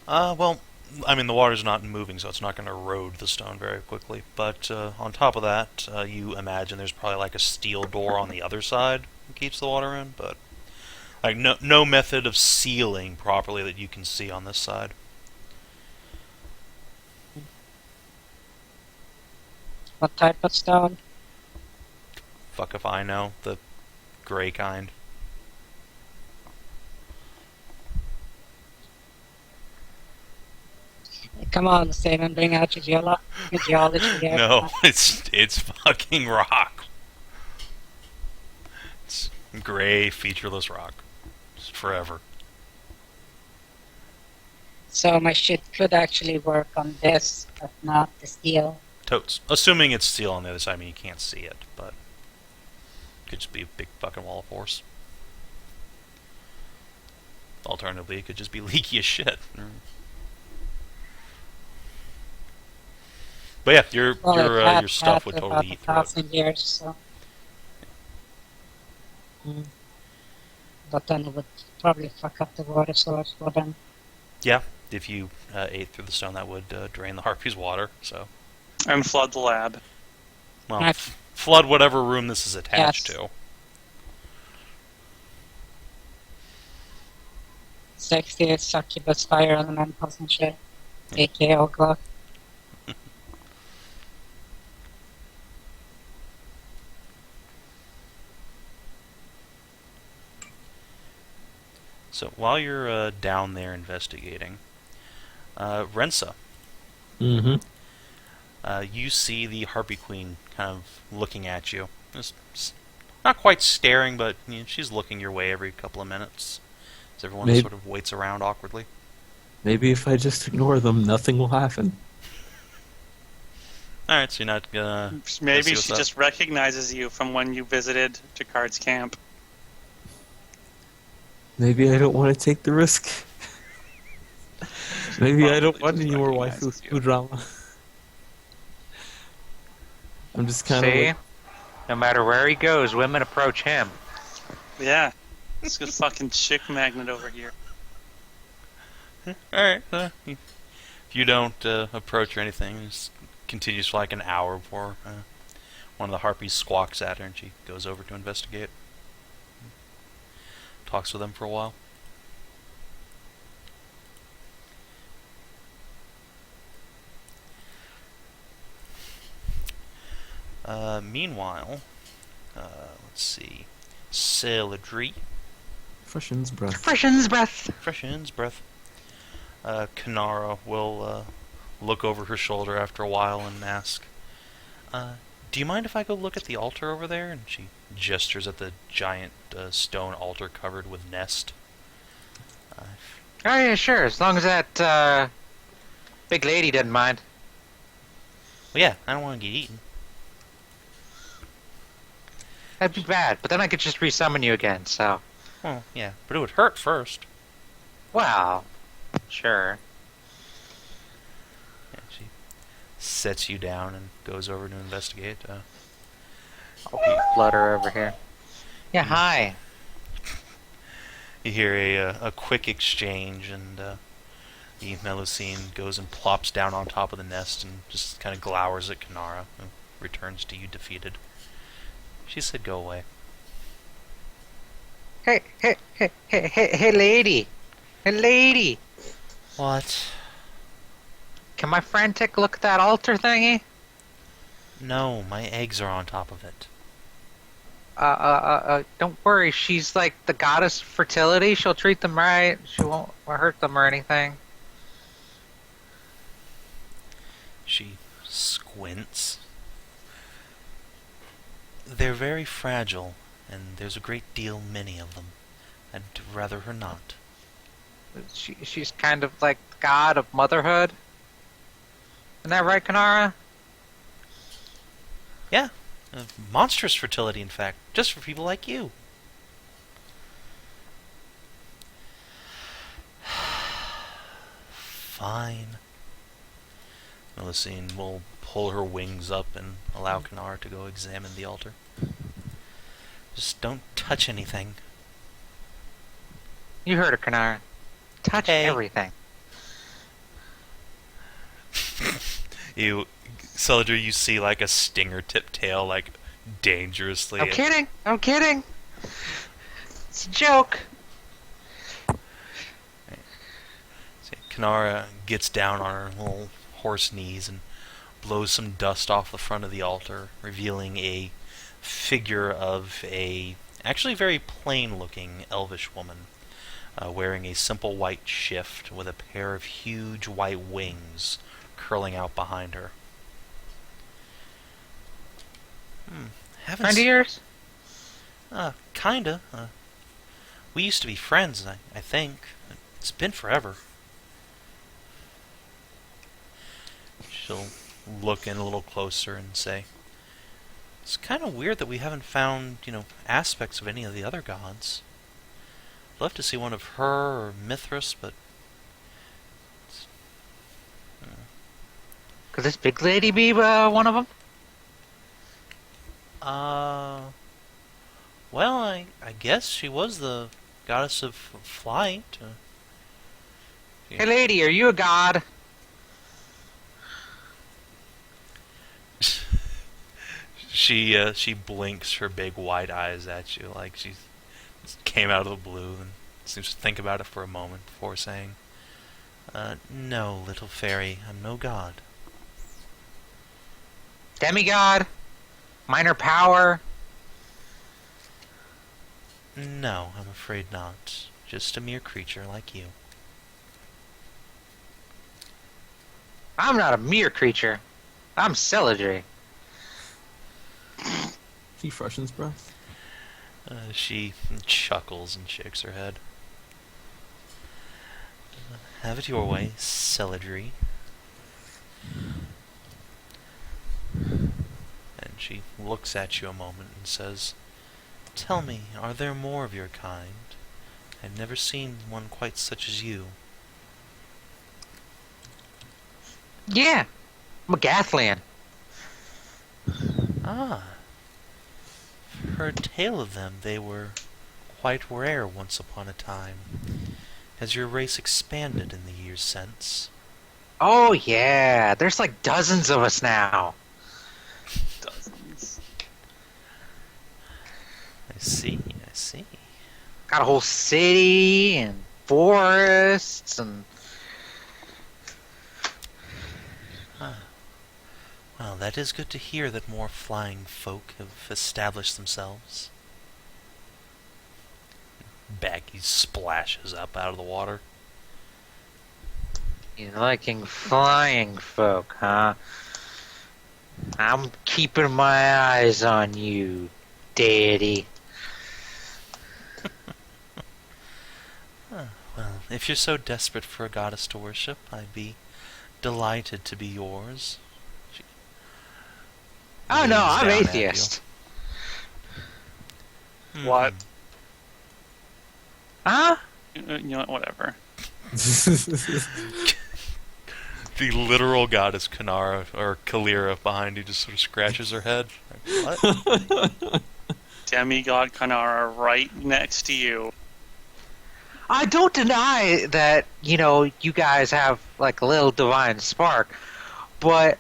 Well, I mean, the water's not moving, so it's not going to erode the stone very quickly. But on top of that, you imagine there's probably like a steel door on the other side that keeps the water in, but like no method of sealing properly that you can see on this side. What type of stone? Fuck if I know. The gray kind. Come on, Savin, bring out your geology here. No, it's fucking rock. It's gray, featureless rock. Just forever. So my shit could actually work on this, but not the steel. Totes. Assuming it's steel on the other side, I mean, you can't see it, but Could just be a big fucking wall of force. Alternatively, it could just be leaky as shit. But yeah, your stuff would totally eat through it. 1,000 years, so. But then it would probably fuck up the water source for them. Yeah, if you ate through the stone, that would drain the harpies' water. So, And flood the lab. well, Right. flood whatever room this is attached Yes. to. 60 succubus fire elementals and shit. aka Ogla. So while you're down there investigating, Rensa, Mm-hmm. you see the Harpy Queen kind of looking at you. Just not quite staring, but she's looking your way every couple of minutes. As everyone Maybe- sort of waits around awkwardly. Maybe if I just ignore them, nothing will happen. Alright, so you're not gonna... Maybe see what's she up. just recognizes you from when you visited Jacquard's camp. Maybe I don't want to take the risk. Maybe I don't Probably want just any more recognizes waifu you. drama. I'm just kind See? of No matter where he goes, women approach him. Yeah. It's a fucking chick magnet over here. Alright, if you don't approach or anything, it just continues for like an hour before one of the harpies squawks at her and she goes over to investigate. Talks with them for a while. Meanwhile, let's see. Celadrie, Freshen's breath. Freshen's breath. freshens breath. Kinathis will look over her shoulder after a while and ask, do you mind if I go look at the altar over there? And she gestures at the giant stone altar covered with nest. Oh yeah, sure. As long as that big lady doesn't mind. Well, yeah, I don't want to get eaten. That'd be bad. But then I could just resummon you again. So, Well, yeah, but it would hurt first. wow. Sure. Yeah, she sets you down and goes over to investigate. I'll flutter over here. Yeah. Hi. You hear a quick exchange, and the Melusine goes and plops down on top of the nest and just kind of glowers at Kinathis, who returns to you defeated. She said, "Go away." Hey, lady. Hey, lady. What? Can my friend take a look at that altar thingy? No, my eggs are on top of it. Don't worry. She's like the goddess of fertility. She'll treat them right. She won't hurt them or anything. She squints. They're very fragile, and there's a great deal many of them. I'd rather her not. She's kind of like the god of motherhood. Isn't that right, Kinathis? Yeah, monstrous fertility, in fact, just for people like you. Fine. Melusine will pull her wings up and allow Kinathis to go examine the altar. Just don't touch anything. You heard her, Kinathis. Touch Hey. everything. Celadrie, you see like a stinger tip tail, like dangerously. I'm kidding. I'm kidding. It's a joke. See, Kinathis gets down on her little horse knees and blows some dust off the front of the altar, revealing a figure of a actually very plain-looking elvish woman, wearing a simple white shift with a pair of huge white wings curling out behind her. Haven't Friend of yours? Kinda. We used to be friends, I think. It's been forever. She'll look in a little closer and say, It's kind of weird that we haven't found, aspects of any of the other gods. I'd love to see one of her or Mithras, but... Could this big lady be one of them? Well, I guess she was the goddess of flight. Hey, lady, are you a god? She blinks her big wide eyes at you like she came out of the blue and seems to think about it for a moment before saying, no, little fairy, I'm no god. Demigod? Minor power? No, I'm afraid not. Just a mere creature like you. I'm not a mere creature. I'm Celadrie. He freshens breath. She chuckles and shakes her head. Have it your way, Celadrie. And she looks at you a moment and says, tell me, are there more of your kind? I've never seen one quite such as you. Yeah, I'm a Gathlian. Ah. Heard tale of them. They were quite rare once upon a time. Has your race expanded in the years since? Oh yeah, there's like dozens of us now. Dozens. I see. Got a whole city and forests and... Well, that is good to hear that more flying folk have established themselves. Backy splashes up out of the water. You liking flying folk, huh? I'm keeping my eyes on you, deity. Well, if you're so desperate for a goddess to worship, I'd be delighted to be yours. Oh no, Leans I'm down at atheist. you. What? Huh? You know what, whatever. The literal goddess Kaelirra behind you just sort of scratches her head. Like, what? Demigod Kanara right next to you. I don't deny that, you guys have like a little divine spark, but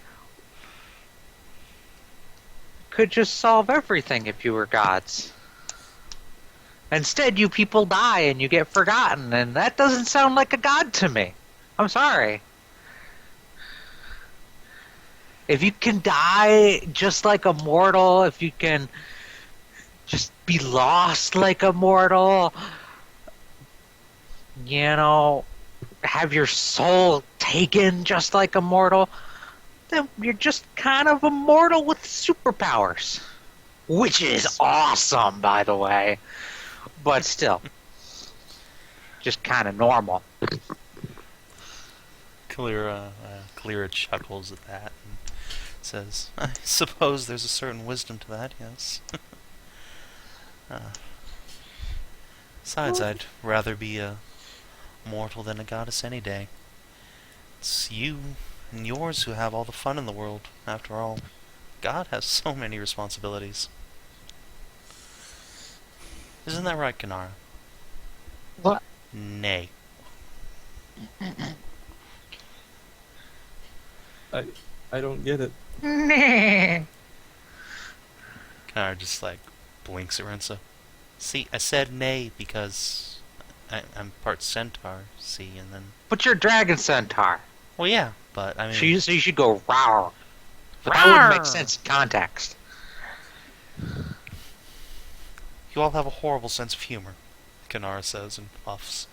could just solve everything if you were gods. Instead, you people die and you get forgotten, and that doesn't sound like a god to me. I'm sorry. If you can die just like a mortal, if you can just be lost like a mortal, have your soul taken just like a mortal, then you're just kind of a mortal with superpowers. Which is awesome, by the way. But still, just kind of normal. Kaelirra chuckles at that and says, I suppose there's a certain wisdom to that, yes. Besides, I'd rather be a mortal than a goddess any day. It's you and yours who have all the fun in the world, after all. God has so many responsibilities. Isn't that right, Kanara? What? Nay. I don't get it. Kanara just blinks at Rensa. See, I said nay because I'm part centaur, see, and then... But you're a dragon centaur. Well, yeah, but I mean... So you should go rawr. But that wouldn't make sense in context. You all have a horrible sense of humor, Kanara says and puffs.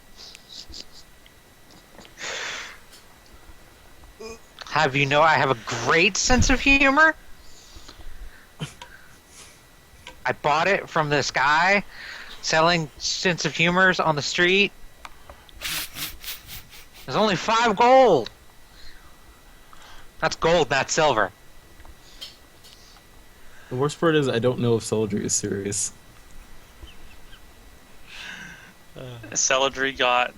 Have you know I have a great sense of humor? I bought it from this guy selling sense of humors on the street. There's only 5 gold. That's gold, not silver. The worst part is I don't know if Celadrie is serious. Celadrie got.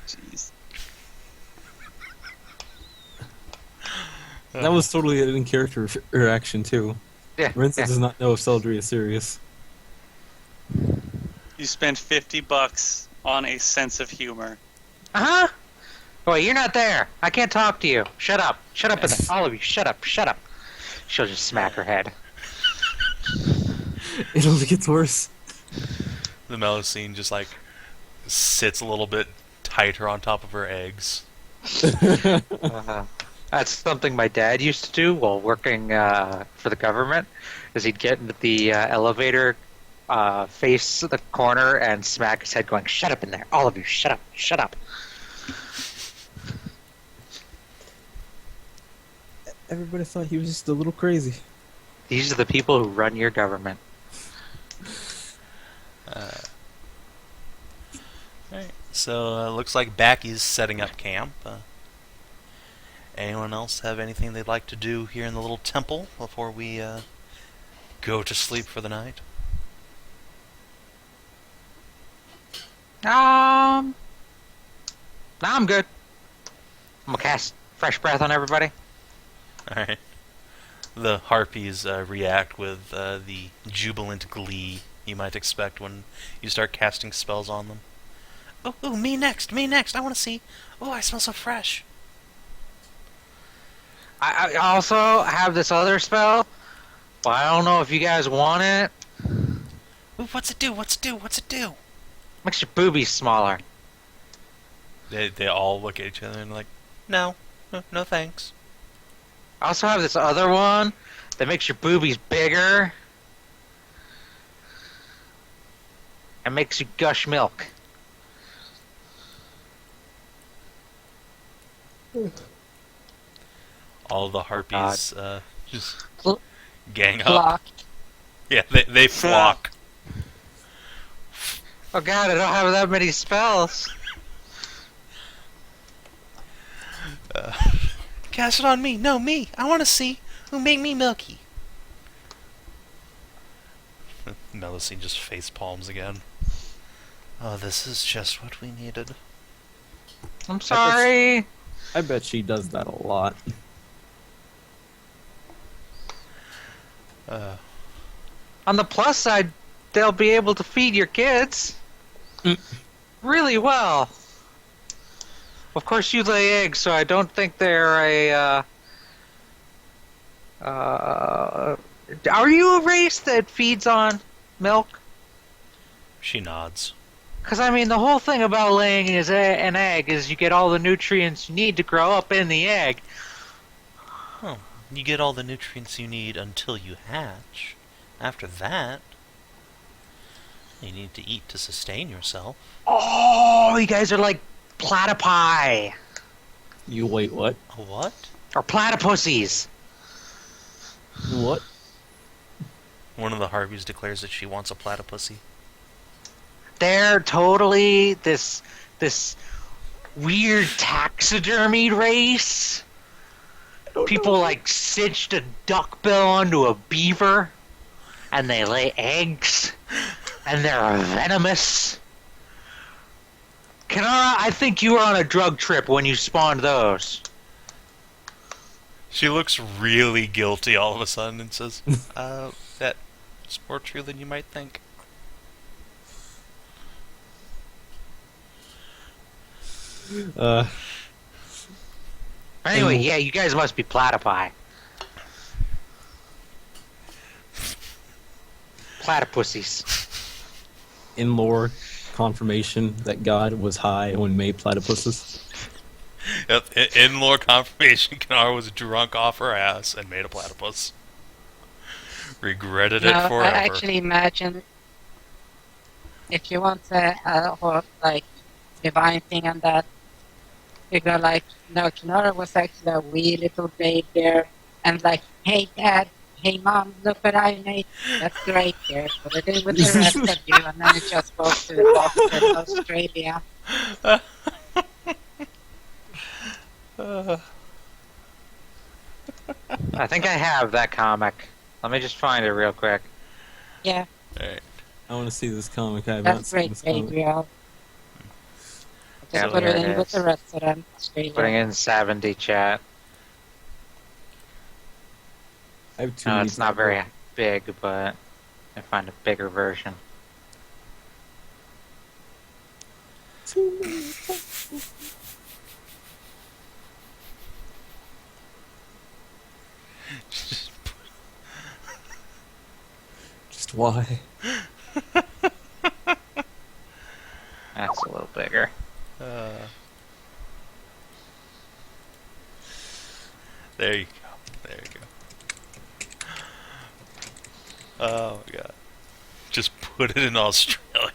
Jeez. That was totally an in-character reaction, too. Yeah. Rensa yeah. does not know if Celadrie is serious. You spent $50 on a sense of humor. Uh-huh. Well, you're not there. I can't talk to you. Shut up. Shut up, all of you. Shut up. Shut up. She'll just smack her head. It only gets worse. The Melusine just like sits a little bit tighter on top of her eggs. That's something my dad used to do while working for the government. Is he'd get into the elevator, face the corner, and smack his head, going, "Shut up in there, all of you! Shut up! Shut up!" Everybody thought he was just a little crazy. These are the people who run your government. Alright, so looks like Backy's setting up camp. Anyone else have anything they'd like to do here in the little temple before we go to sleep for the night? Nah, I'm good. I'm gonna cast fresh breath on everybody. Alright. The harpies react with the jubilant glee you might expect when you start casting spells on them. Ooh, me next, I want to see. Oh, I smell so fresh. I also have this other spell. Well, I don't know if you guys want it. Ooh, what's it do? Makes your boobies smaller. They all look at each other and like, no thanks. I also have this other one that makes your boobies bigger and makes you gush milk. All the harpies just Fl- gang up. Block. Yeah, they flock. Oh god, I don't have that many spells. Cast it on me. No, me. I want to see who make me milky. Melusine just face palms again. Oh, this is just what we needed. I'm sorry. I bet she does that a lot. On the plus side, they'll be able to feed your kids really well. Of course, you lay eggs, so I don't think they're are you a race that feeds on milk? She nods. Because, I mean, the whole thing about laying an egg is you get all the nutrients you need to grow up in the egg. Oh, you get all the nutrients you need until you hatch. After that, you need to eat to sustain yourself. Oh, you guys are like platypi. You wait, what? A what? Or platypussies. What? One of the harpies declares that she wants a platypussy. They're totally this weird taxidermy race. People like stitched a duckbill onto a beaver, and they lay eggs, and they're venomous. Kinathis, I think you were on a drug trip when you spawned those. She looks really guilty all of a sudden and says, that's more true than you might think. Anyway, yeah, you guys must be platypi. Platypussies. In lore, confirmation that God was high when made platypuses. Yep, in lore confirmation, Kinathis was drunk off her ass and made a platypus. Regretted it No, forever. I actually imagine if you want a whole, like, divine thing on that, you go like, no, Kinathis was actually a wee little babe there, and like, hey dad, hey mom, look what I made. That's great there. What are they with the rest of you? And then it just goes to the doctor in Australia. I think I have that comic. Let me just find it real quick. Yeah, Alright. I want to see this comic. I have not that's seen great, this comic. Gabriel. Just Yeah, put there it it in with is. the rest of them. Putting in Sav&D chat. I have too No, many. it's not very big, but I find a bigger version. Too many. Just why? That's a little bigger. There you go. There you go. Oh my god. Just put it in Australia.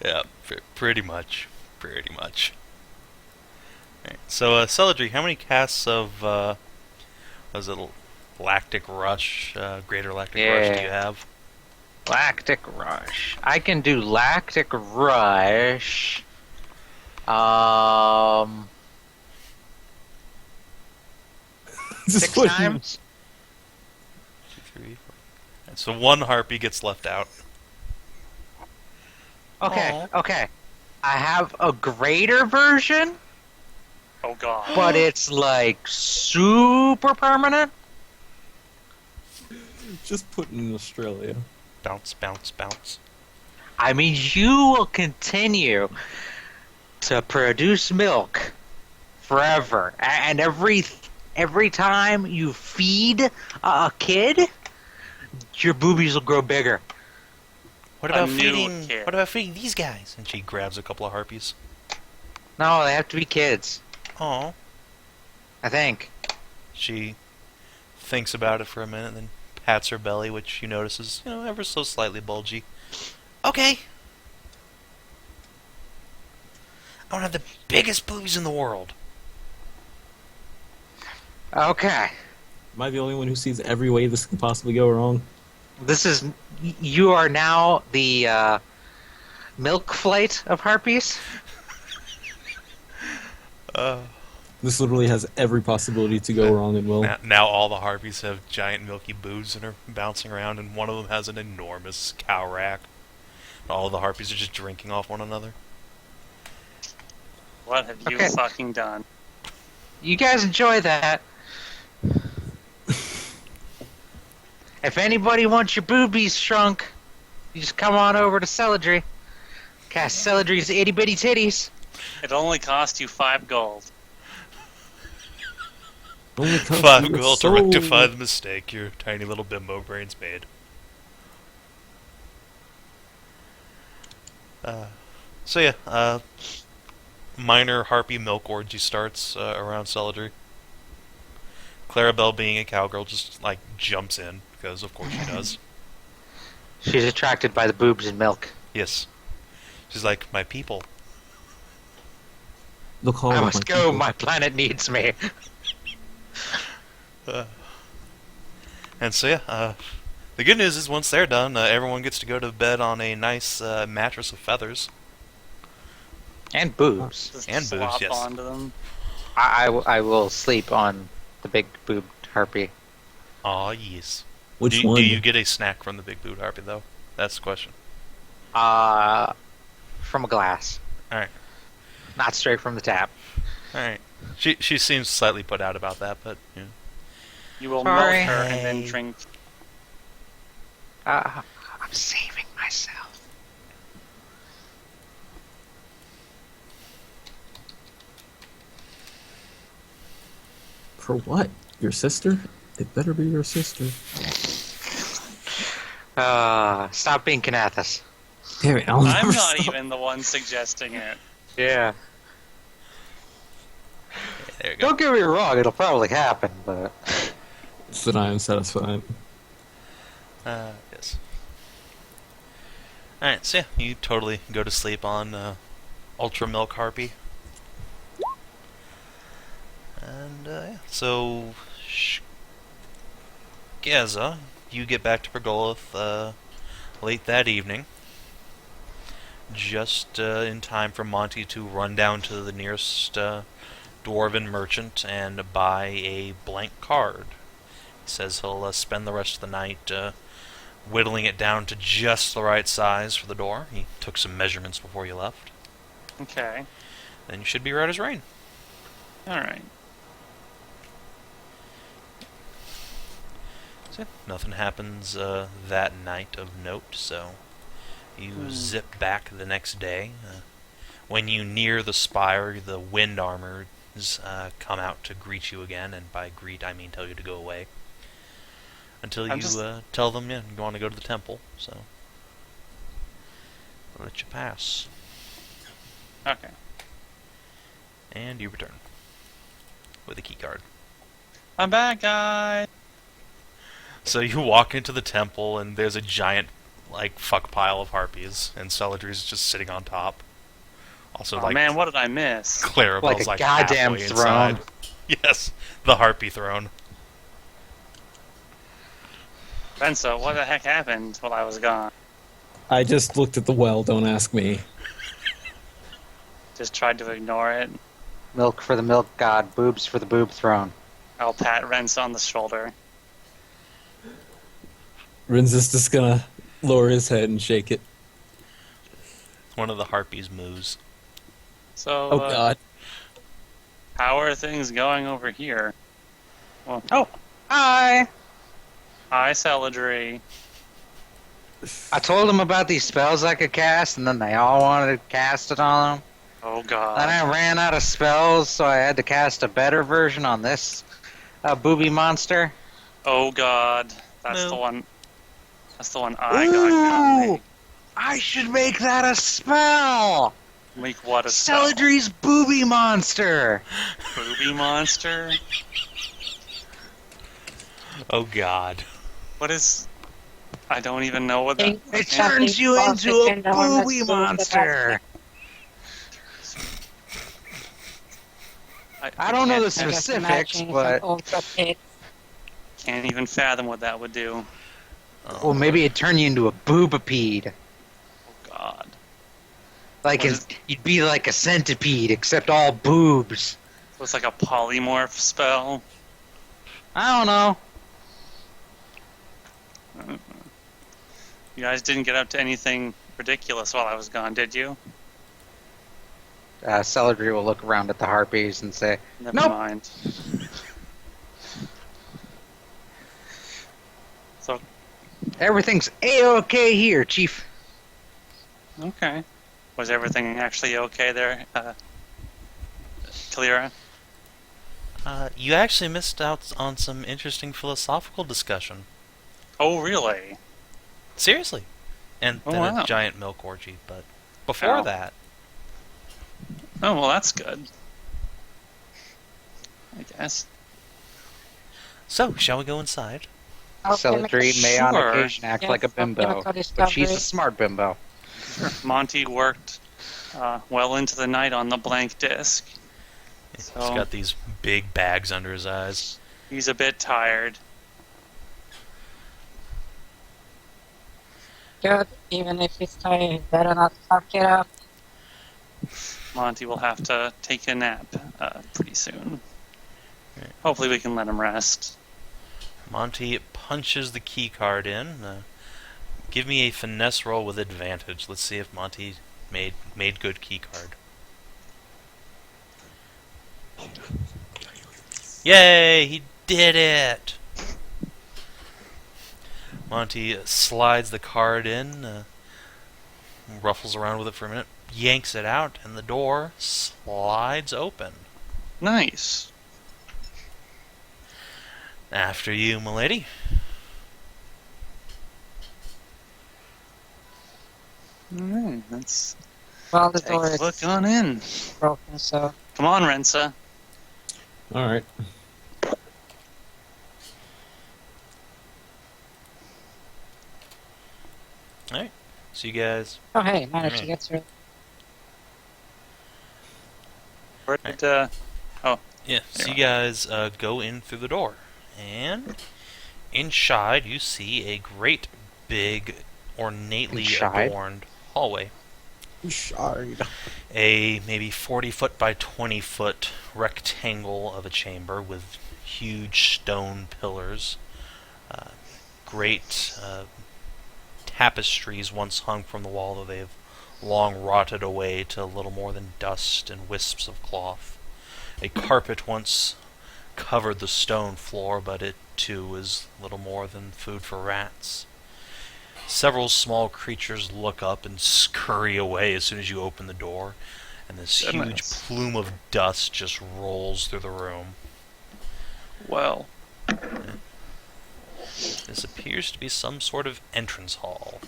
Yeah, pretty much. Pretty much. Alright, so, Celadrie, how many casts of, was it Lactic Rush, Greater Lactic Rush do you have? Lactic Rush. I can do Lactic Rush. Just 6 put- times? 2, 3, 4. And so one harpy gets left out. Okay, okay. I have a greater version, Oh god. but it's like super permanent. Just put it in Australia. Bounce, bounce, bounce. I mean, you will continue to produce milk forever, and every time you feed a kid, your boobies will grow bigger. What A about new feeding? kid. What about feeding these guys? And she grabs a couple of harpies. No, they have to be kids. Oh, I think. she thinks about it for a minute, then pats her belly, which you notice is, ever so slightly bulgy. Okay. I want to have the biggest boobies in the world. Okay. Am I the only one who sees every way this could possibly go wrong? This is. You are now the milk flight of harpies. This literally has every possibility to go wrong and will. Now all the harpies have giant milky boobs and are bouncing around, and one of them has an enormous cow rack. All the harpies are just drinking off one another. What have you Okay. fucking done? You guys enjoy that. If anybody wants your boobies shrunk, you just come on over to Celadrie. Cast Celadrie's itty bitty titties. It only cost you 5 gold. Only comes 5 with gold to soul. rectify the mistake your tiny little bimbo brains made. So yeah, minor harpy milk orgy starts around Celadrie. Clarabelle, being a cowgirl, just jumps in because of course she does. She's attracted by the boobs and milk. Yes, she's like, my people. Look all I of must my go. people. My planet needs me. And so yeah, the good news is once they're done, everyone gets to go to bed on a nice mattress of feathers. And boobs. Just And boobs, slop yes. onto them. I will sleep on the big boobed harpy. Aw, yes. Which do, one? Do you get a snack from the big boot harpy though? That's the question. From a glass. Alright. Not straight from the tap. Alright. She seems slightly put out about that, but You will Sorry. milk her and then drink. I'm saving myself. For what? Your sister? It better be your sister. Stop being Kinathis. Damn it, I'll I'm never not stop. even the one suggesting it. Yeah. there you go. Don't get me wrong, it'll probably happen, but... So that I am satisfied. Yes. Alright, so yeah, you totally go to sleep on Ultra Milk Harpy. And yeah, so Skezza, you get back to Pergolith late that evening. Just in time for Monty to run down to the nearest dwarven merchant and buy a blank card. He says he'll spend the rest of the night whittling it down to just the right size for the door. He took some measurements before you left. Okay. Then you should be right as rain. All right. So, nothing happens that night of note, so you zip back the next day. When you near the Spire, the wind armors come out to greet you again, and by greet I mean tell you to go away. Until you tell them you want to go to the temple, so I'll let you pass. Okay. And you return with a key card. I'm back, guys. So you walk into the temple, and there's a giant, fuck pile of harpies, and Celadrie's just sitting on top. Also, Oh man, what did I miss? Clarabelle's Like a goddamn halfway throne. inside. Yes, the harpy throne. Rensa, what the heck happened while I was gone? I just looked at the well. Don't ask me. Just tried to ignore it. Milk for the milk god, boobs for the boob throne. I'll pat Rensa on the shoulder. Renza's just gonna lower his head and shake it. One of the harpies moves. So, Oh God! how are things going over here? Well, Hi! hi, Celadrie. I told them about these spells I could cast, and then they all wanted to cast it on them. Oh Then god. I ran out of spells, so I had to cast a better version on this booby monster. Oh god. That's No. the one. That's the one I got. Ooh! I should make that a spell! Make what a spell? Celadrie's booby monster! Booby monster? Oh God! What is... I don't even know what that... Think- It Okay. turns you Nothing into a positive and booby harmless monster! I don't know the can't- Just specifics, imagine but... some ultra pit. Can't even fathom what that would do. Well, maybe it'd turn you into a boobapede. Oh god. Like, What is- you'd be like a centipede, except all boobs. So it's like a polymorph spell. I don't know. You guys didn't get up to anything ridiculous while I was gone, did you? Celadrie will look around at the harpies and say, Never Nope. mind. So, everything's A-okay here, Chief. okay. Was everything actually okay there, Kaelirra? You actually missed out on some interesting philosophical discussion. Oh, really? Seriously. And Oh, then wow. a giant milk orgy, but before Oh. that, Oh, well, that's good. I guess. so shall we go inside? Celadrie may on Sure. occasion act Yes, like a bimbo, alchemical but she's discovery. a smart bimbo. Monty worked well into the night on the blank disc. He's So- got these big bags under his eyes. He's a bit tired. Good, even if he's tired, he's better not fuck it up. Monty will have to take a nap pretty soon. Right. Hopefully we can let him rest. Monty punches the key card in. Give me a finesse roll with advantage. Let's see if Monty made good key card. Yay! He did it! Monty slides the card in, ruffles around with it for a minute, yanks it out, and the door slides open. Nice. After you, milady. Alright, let's Well, the take door a is look on in. broken, so Come on, Rensa. All right. Alright, so you guys... oh hey, managed to Right. get through. Where did, Yeah, so you guys go in through the door, and inside you see a great big, ornately Inside? adorned hallway. Shard. A maybe 40-foot by 20-foot rectangle of a chamber with huge stone pillars. Great tapestries once hung from the wall, though they've long rotted away to little more than dust and wisps of cloth. A carpet once covered the stone floor, but it too is little more than food for rats. Several small creatures look up and scurry away as soon as you open the door, and this huge Goodness. plume of dust just rolls through the room. Well, This appears to be some sort of entrance hall,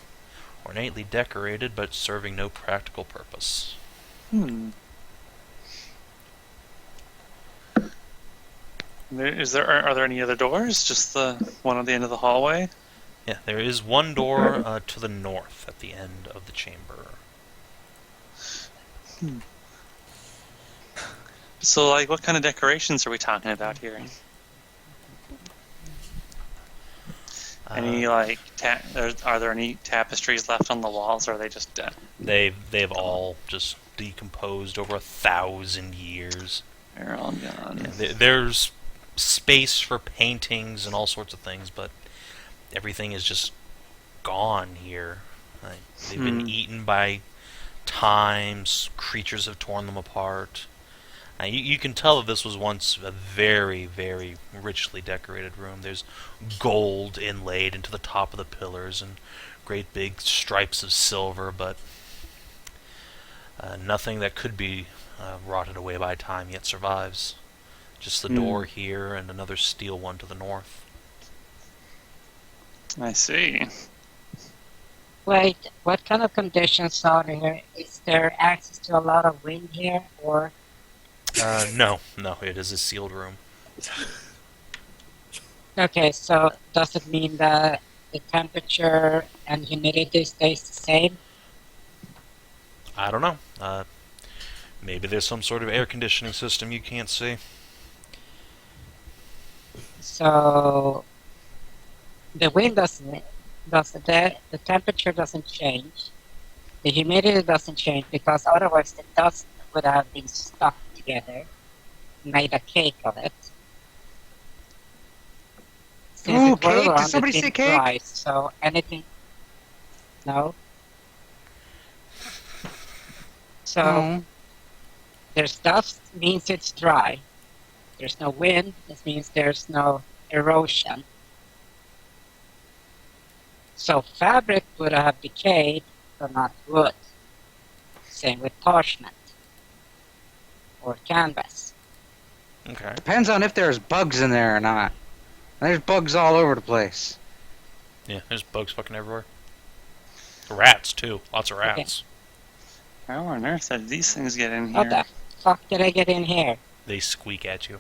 ornately decorated but serving no practical purpose. Are there any other doors? Just the one at the end of the hallway? Yeah, there is one door to the north at the end of the chamber. So, like, what kind of decorations are we talking about here? Any like are there any tapestries left on the walls, or are they just dead? They've all just decomposed over 1,000 years. They're all gone. Yeah, there's space for paintings and all sorts of things, but everything is just gone here. They've been eaten by times. Creatures have torn them apart. You can tell that this was once a very, very richly decorated room. There's gold inlaid into the top of the pillars and great big stripes of silver, but nothing that could be rotted away by time yet survives. Just the door here and another steel one to the north. I see. Wait, what kind of conditions are there? Is there access to a lot of wind here, or? No, it is a sealed room. Okay, so does it mean that the temperature and humidity stays the same? I don't know. Maybe there's some sort of air conditioning system you can't see. So the wind the temperature doesn't change, the humidity doesn't change, because otherwise the dust would have been stuck together, made a cake of it. Ooh, it whirled cake? Did around, somebody it say didn't cake? dry, so anything. No. So there's dust, means it's dry. There's no wind, this means there's no erosion. So fabric would have decayed, but not wood. Same with parchment or canvas. Okay. Depends on if there's bugs in there or not. There's bugs all over the place. Yeah, there's bugs fucking everywhere. Rats, too. Lots of rats. How on earth did these things get in How here? the fuck did I get in here? They squeak at you.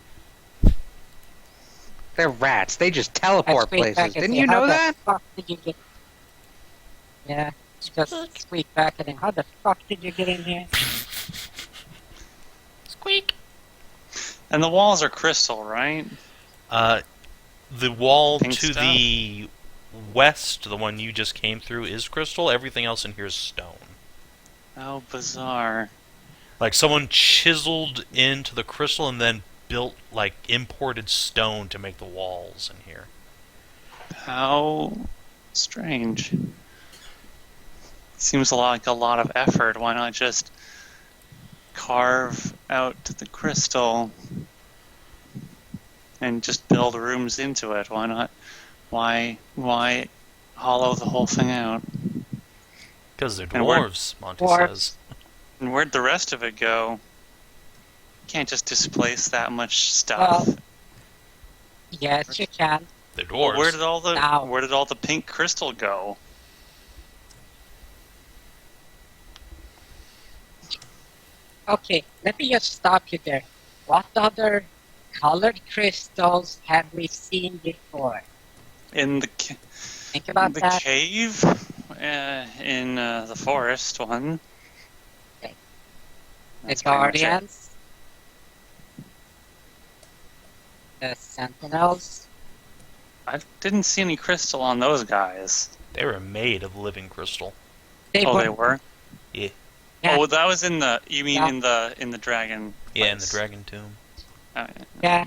They're rats. They just I teleport squeak places. back and Didn't say, you how know the that? fuck did you get? Yeah, just squeak back at him. How the fuck did you get in here? Squeak! And the walls are crystal, right? The wall Pink to stuff. the west, the one you just came through, is crystal. Everything else in here is stone. How bizarre. Like someone chiseled into the crystal and then built like imported stone to make the walls in here. How strange. Seems like a lot of effort. Why not just carve out the crystal and just build rooms into it? Why not? Why hollow the whole thing out? Because they're And where- dwarves, Monty Dwarves. says. And where'd the rest of it go? Can't just displace that much stuff. Well, yes, you can. They're Well, dwarves. Now. where did all the pink crystal go? Okay, let me just stop you there. What other colored crystals have we seen before? In the Think about that. cave, in the forest one. Okay. The That's pretty much it. Guardians, the Sentinels. I didn't see any crystal on those guys. They were made of living crystal. They Oh, were, they were. Yeah. Yeah. Oh, that was in the. You mean Yeah. in the dragon? Yeah, in the place. dragon tomb. Oh, Yeah.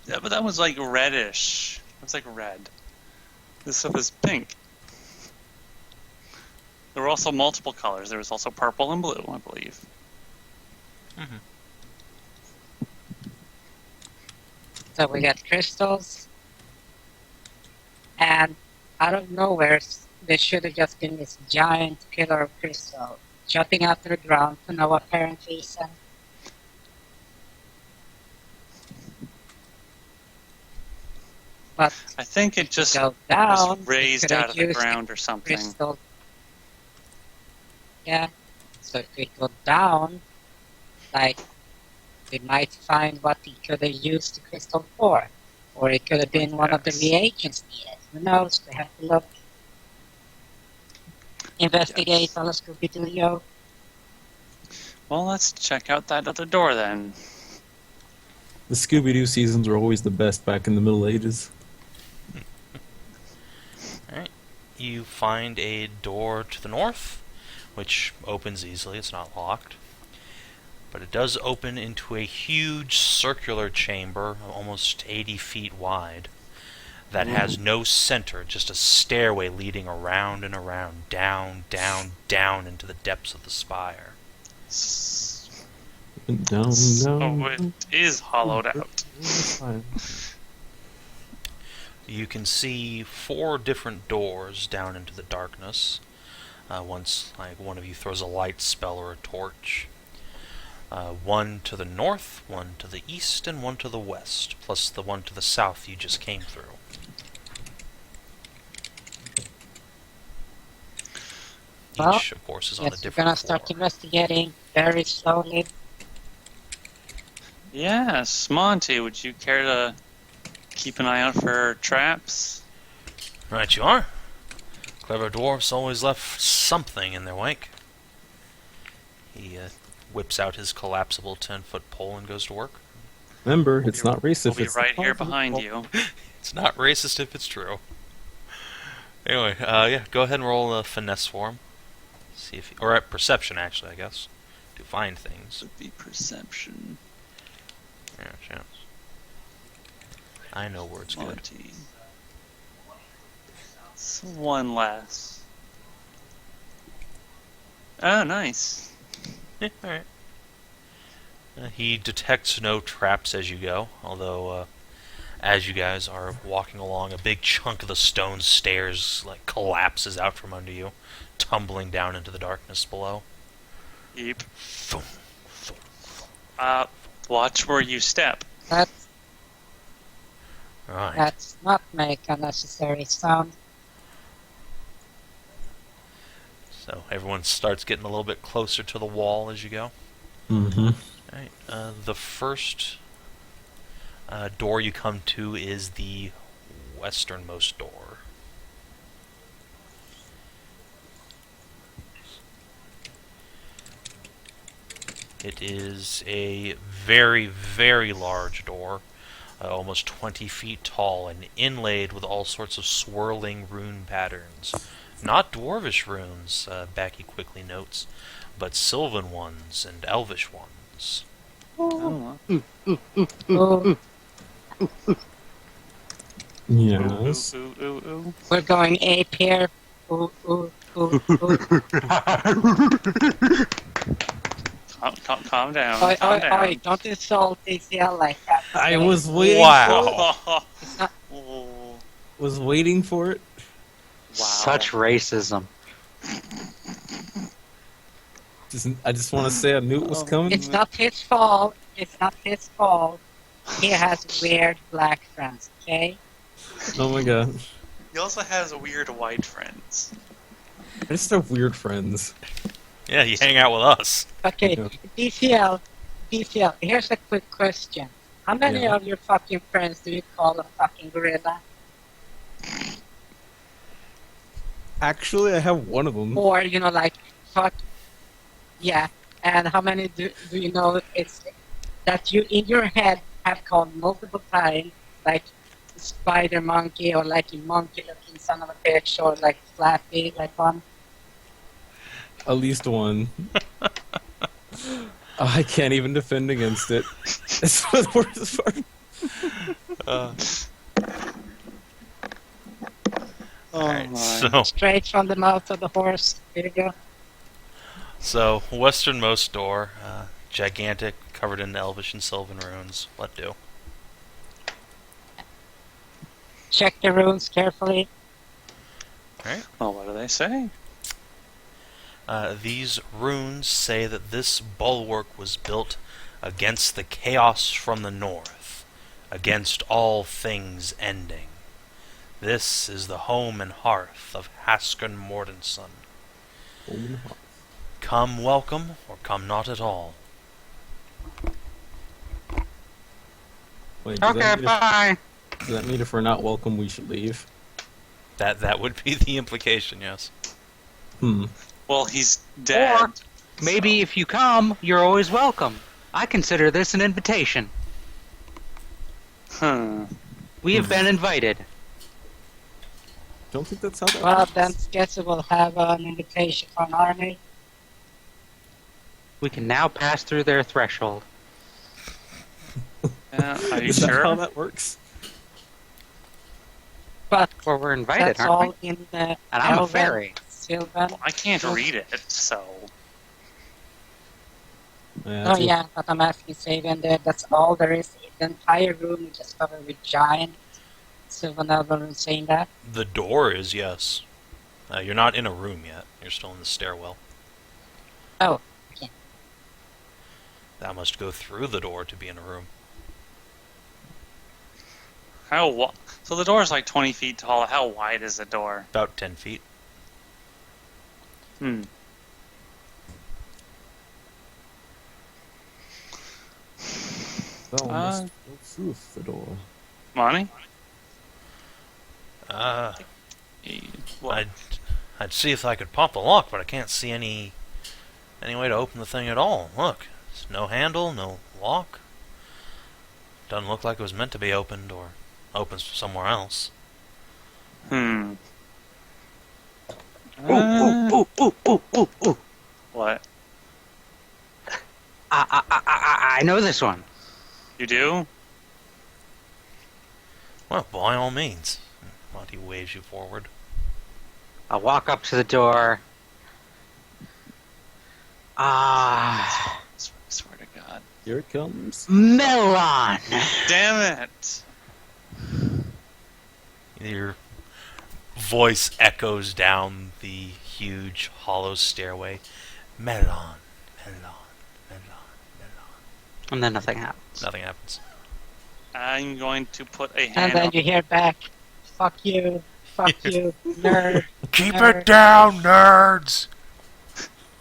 yeah, but that was like reddish. It was like red. This stuff is pink. There were also multiple colors. There was also purple and blue, I believe. Mm-hmm. So we got crystals, and out of nowhere, there should have just been this giant pillar of crystal jutting out to the ground for no apparent reason. But I think it just go down, was raised out of the ground or something. crystal. Yeah. So if we go down, like, we might find what he could have used the crystal for. Or it could have been one of the Yes. reagents needed. Who knows? We have to look. Investigate Yes. on the Scooby-Doo. Well, let's check out that other door then. The Scooby-Doo seasons were always the best back in the Middle Ages. Alright. You find a door to the north, which opens easily. It's not locked. But it does open into a huge circular chamber, almost 80 feet wide, that has no center, just a stairway leading around and around, down, down, down into the depths of the spire. Down, So down. it is hollowed out. You can see 4 different doors down into the darkness. Once one of you throws a light spell or a torch. One to the north, one to the east, and one to the west, plus the one to the south you just came through. Well, Each, of course, is on a Yes, we're different gonna start floor. investigating very slowly. Yes, Monty, would you care to keep an eye out for traps? Right you are. Clever dwarfs always left something in their wake. He whips out his collapsible 10-foot pole and goes to work. Remember, it's not racist. We'll be it's right here possible. behind you. It's not racist if it's true. Anyway, yeah, go ahead and roll a finesse for him. See if, or at perception, actually, I guess, to find things. Would be perception. Yeah, chance. I know words good. Monty. It's one less. Oh, nice. Yeah, alright. He detects no traps as you go, although as you guys are walking along, a big chunk of the stone stairs collapses out from under you, tumbling down into the darkness below. Yep. Thump, thump. Watch where you step. Let's Right. let's not make unnecessary sound. So everyone starts getting a little bit closer to the wall as you go. Mm-hmm. Alright, the first door you come to is the westernmost door. It is a very, very large door, almost 20 feet tall and inlaid with all sorts of swirling rune patterns. Not dwarvish runes, Backy quickly notes, but sylvan ones and elvish ones. Oh, Ooh, Yes. ooh. we're going ape here. Ooh, ooh, ooh, ooh. Calm down. Oi, calm oi, down. oi, don't insult ACL like that. I okay? was waiting. Wow. Was waiting for it. Wow. Such racism. I just want to say I knew it was coming. It's not his fault. It's not his fault. He has weird black friends, okay? Oh my god. He also has weird white friends. I just have weird friends. Yeah, you hang out with us. Okay, Yeah. DCL, here's a quick question. How many Yeah. of your fucking friends do you call a fucking gorilla? Actually, I have one of them. Or, fuck, yeah. And how many do you know it's that you in your head have called multiple times, like spider monkey or like a monkey looking son of a bitch or like Flappy, like one? At least one. I can't even defend against it. It's the worst part. Alright, my. so Straight from the mouth of the horse. Here you go. westernmost door, gigantic, covered in elvish and sylvan runes. What do? Check the runes carefully. Alright. Well, what do they say? These runes say that this bulwark was built against the chaos from the north, against all things ending. This is the home and hearth of Haskarn Mordantson. Come welcome, or come not at all. Wait, does Okay, that mean bye. does that mean if we're not welcome, we should leave? That would be the implication, yes. Well, he's dead. Or maybe if you come, you're always welcome. I consider this an invitation. Huh. We have been invited. Don't think that's how that Well, works. then Skezza will have an invitation for an army. We can now pass through their threshold. Yeah, are you Is that how sure? that works? But Or we're invited, that's aren't all we? in the And I'm a Elven, fairy. Sylvan. I can't read it, so. Yeah, Oh yeah, but I'm asking Savin there. That's all there is. The entire room is just covered with giant Sylvan Elven saying that. The door is, yes. You're not in a room yet. You're still in the stairwell. Oh, okay. Thou must go through the door to be in a room. So the door is like 20 feet tall. How wide is the door? About 10 feet. Hmm. Thou must go through the door. Money? What? I'd see if I could pop the lock, but I can't see any way to open the thing at all. Look, there's no handle, no lock. Doesn't look like it was meant to be opened, or opens somewhere else. Hmm. Ooh. What? I know this one. You do? Well, by all means. Monty waves you forward. I'll walk up to the door. Swear to God. Here it comes. Melon! Damn it! Your voice echoes down the huge hollow stairway. Melon, melon, melon, melon. And then nothing happens. Nothing happens. I'm going to put a And hand then up. you hear back, fuck you, nerd. Keep Nerd. it down, nerds!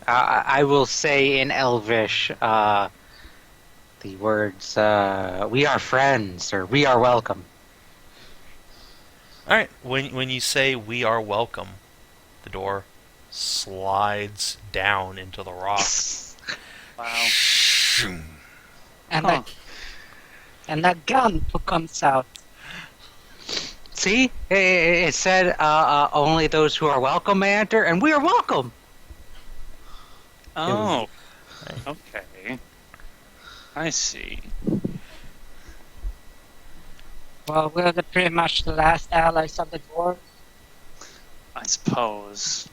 I will say in Elvish the words, we are friends, or we are welcome. Alright, when you say we are welcome, the door slides down into the rock. Wow. Shoom. And Huh. that gun comes out. See? It said only those who are welcome may enter, and we are welcome! Oh. Okay. I see. Well, we're pretty much the last allies of the dwarves. I suppose.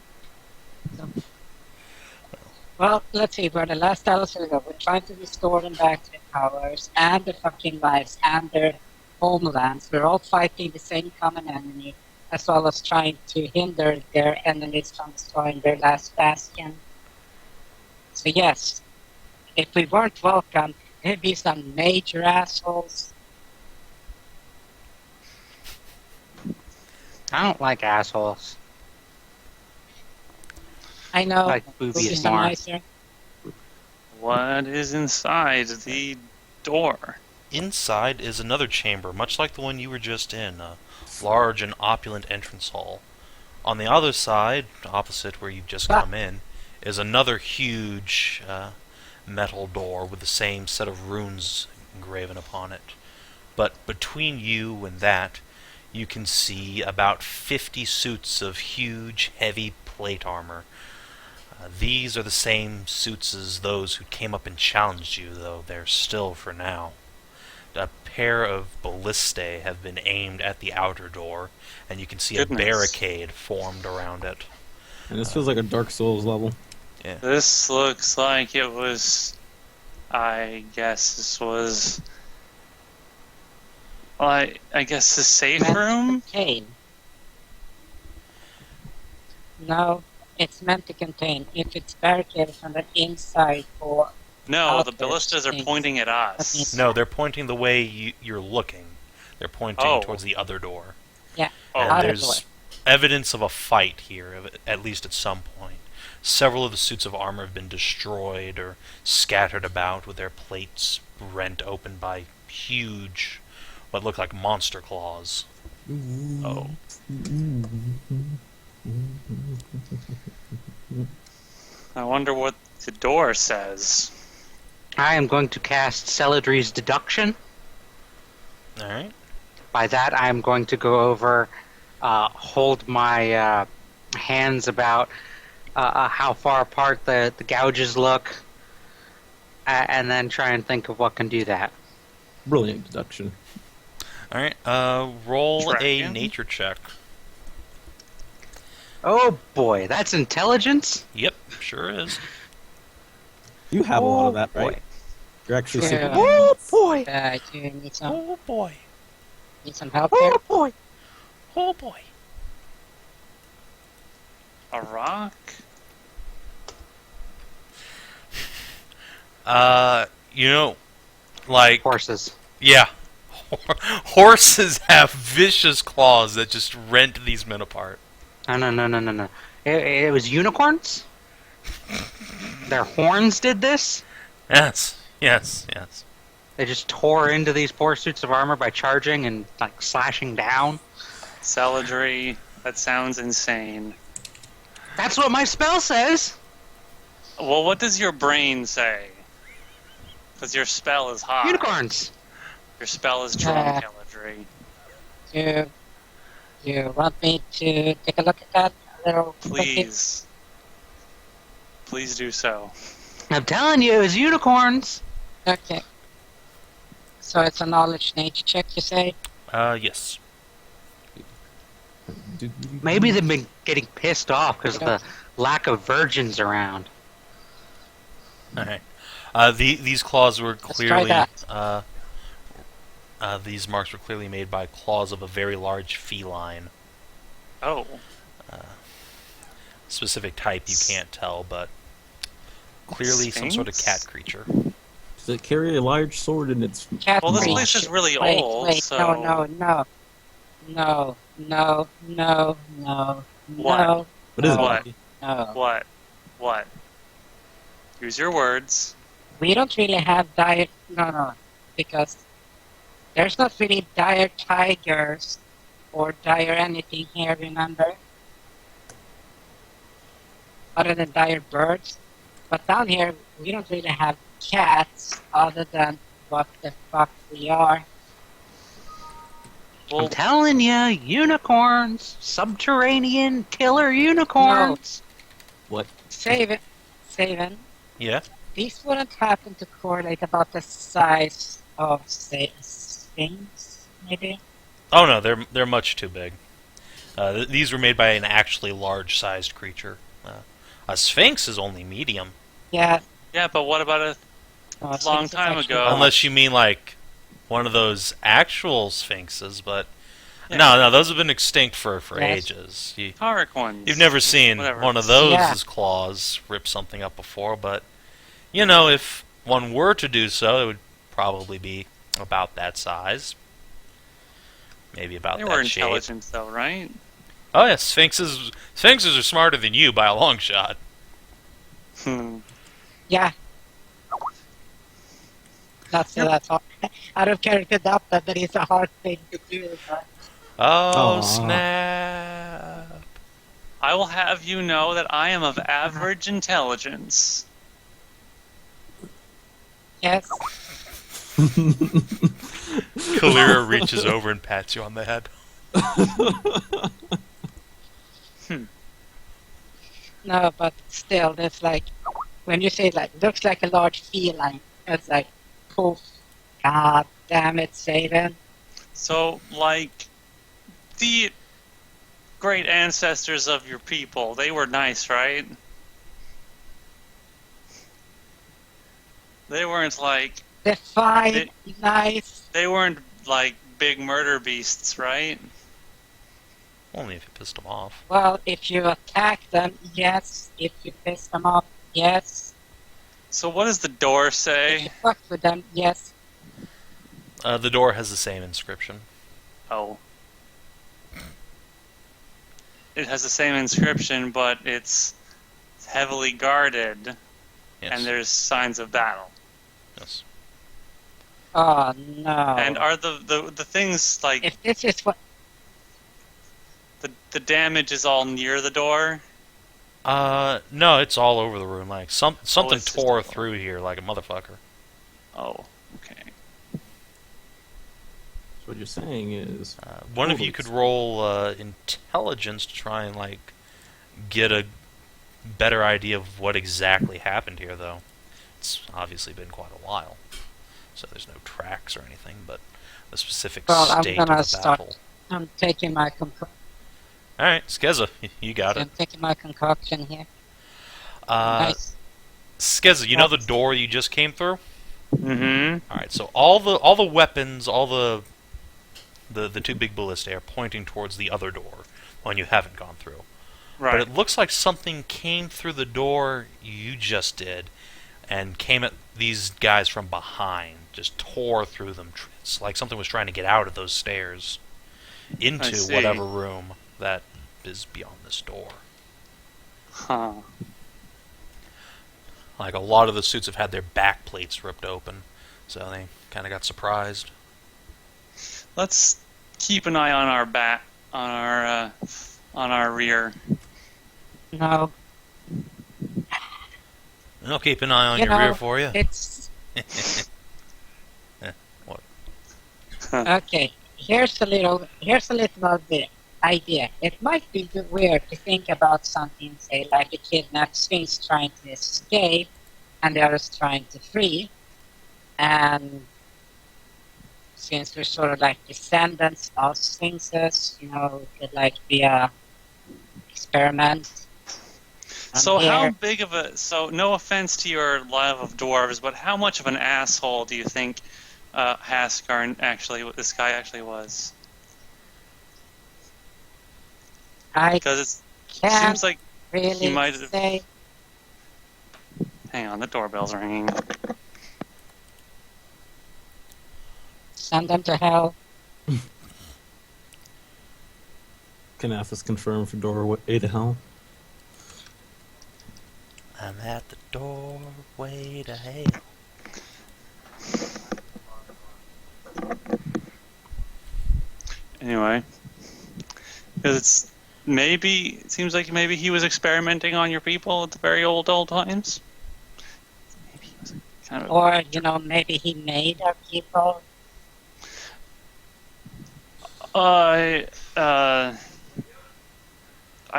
Well, let's see, we're the last allies of the dwarves. We're trying to restore them back to their powers and their fucking lives and their homelands. We're all fighting the same common enemy, as well as trying to hinder their enemies from destroying their last bastion. So yes, if we weren't welcome, there'd be some major assholes. I don't like assholes. I know, I like boobies boobies are more. nicer. What is inside the door? Inside is another chamber, much like the one you were just in, a large and opulent entrance hall. On the other side, opposite where you've just come in, is another huge metal door with the same set of runes engraven upon it. But between you and that, you can see about 50 suits of huge, heavy plate armor. These are the same suits as those who came up and challenged you, though they're still for now. A pair of ballistae have been aimed at the outer door, and you can see Goodness. a barricade formed around it. And this feels like a Dark Souls level. Yeah. This looks like it was. I guess this was. Well, I guess the safe Meant to room? contain. No, it's meant to contain. If it's barricaded from the inside or No, the Outburst ballistas are things. pointing at That us. means- No, they're pointing the way you're looking. They're pointing Oh. towards the other door. yeah, Oh, And outer there's door. evidence of a fight here, at least at some point. Several of the suits of armor have been destroyed or scattered about with their plates rent open by huge, what look like monster claws. Oh. I wonder what the door says. I am going to cast Celadrie's Deduction. Alright. By that, I am going to go over, hold my hands about how far apart the gouges look, and then try and think of what can do that. Brilliant deduction. Alright, roll a Dragon? nature check. Oh boy, that's intelligence? Yep, sure is. You have a lot of Oh, that, right? boy. You're actually Yeah. super. Oh boy! Do you need some, Oh boy. help there? Oh boy! Oh boy. A rock? You know, like, Horses. yeah. Horses have vicious claws that just rent these men apart. No. It was unicorns? Their horns did this? Yes. They just tore into these poor suits of armor by charging and like slashing down. Celadrie? That sounds insane. That's what my spell says. Well, what does your brain say? Because your spell is high. Unicorns. Your spell is drunk, Celadrie. You want me to take a look at that little? Please. Please do so. I'm telling you, it's unicorns. Okay. So it's a knowledge nature check, you say? Yes. Maybe they've been getting pissed off because of the lack of virgins around. Alright. These claws were try clearly... that. These marks were clearly made by claws of a very large feline. Oh. Specific type you can't tell, but clearly some sort of Sphinx? cat creature. Does it carry a large sword in its? Cat Well, this breach. place is really wait, old, Wait, so... no. What? What is it? What? Backy? No. What? Use your words. We don't really have dire... No. Because there's not really dire tigers or dire anything here, remember? Other than dire birds. But down here, we don't really have cats other than what the fuck we are. I'm Well, telling you, unicorns, subterranean killer unicorns. What? Savin, Yeah? these wouldn't happen to correlate about the size of, say, a sphinx, maybe? Oh no, they're much too big. These were made by an actually large-sized creature. A sphinx is only medium. Yeah. yeah, but what about a No, Long sphinx is time actually ago. large. Unless you mean like one of those actual sphinxes, but Yeah. no, those have been extinct for Yes. ages. Taric ones? You've never seen Whatever. one of those Yeah. claws rip something up before, but you know, if one were to do so, it would probably be about that size. Maybe about They that were shape. intelligent, though, right? Oh yeah, sphinxes are smarter than you by a long shot. Yeah. That's all. Out of character that is a hard thing to do. But Oh Aw. snap! I will have you know that I am of average intelligence. yes, Kaelirra reaches over and pats you on the head. No, but still, it's like when you say like looks like a large feline, it's like poof. God damn it, Savin. So, like, the great ancestors of your people, they were nice, right? They weren't like Define nice. they weren't like big murder beasts, right? Only if you pissed them off. Well, if you attack them, yes. If you piss them off, yes. So what does the door If you say? fuck with them, yes. The door has the same inscription. Oh. It has the same inscription, but it's heavily guarded, Yes. and there's signs of battle. Yes. Oh no. And are the things like If this is what the damage is all near the door? No, it's all over the room. Like something it's just tore all- through here like a motherfucker. Oh, okay. So what you're saying is, One of you could roll intelligence to try and like get a better idea of what exactly happened here, though. It's obviously been quite a while, so there's no tracks or anything, but the specific Well, I'm state gonna of the start. battle. I'm taking my All right, Skezza, you got it. I'm taking my concoction here. Nice. Nice. Skezza, you know the door you just came through? Mm-hmm. All right, so all the weapons, all the two big ballistae are pointing towards the other door, one you haven't gone through. Right. But it looks like something came through the door you just did, and came at these guys from behind, just tore through them. It's like something was trying to get out of those stairs into see. whatever room that is beyond this door. Huh. Like a lot of the suits have had their back plates ripped open, so they kind of got surprised. Let's keep an eye on our on our rear. No, I'll keep an eye on You your know, rear for you. it's What? okay. Here's a little bit idea. It might be weird to think about something, say like a kidnapped sphinx trying to escape, and the others trying to flee, and since we're sort of like descendants of sphinxes, you know, it could like be a experiment. So here. how big of a... So no offense to your love of dwarves, but how much of an asshole do you think Haskarn this guy actually was? I Because it can't seems like... really might have- say. Hang on, the doorbell's ringing. Send them to hell. Kinathis confirmed for doorway to hell. I'm at the doorway to hell. Anyway. Because it seems like maybe he was experimenting on your people at the very old times. Maybe he was kind of... Or, you know, maybe he made our people. I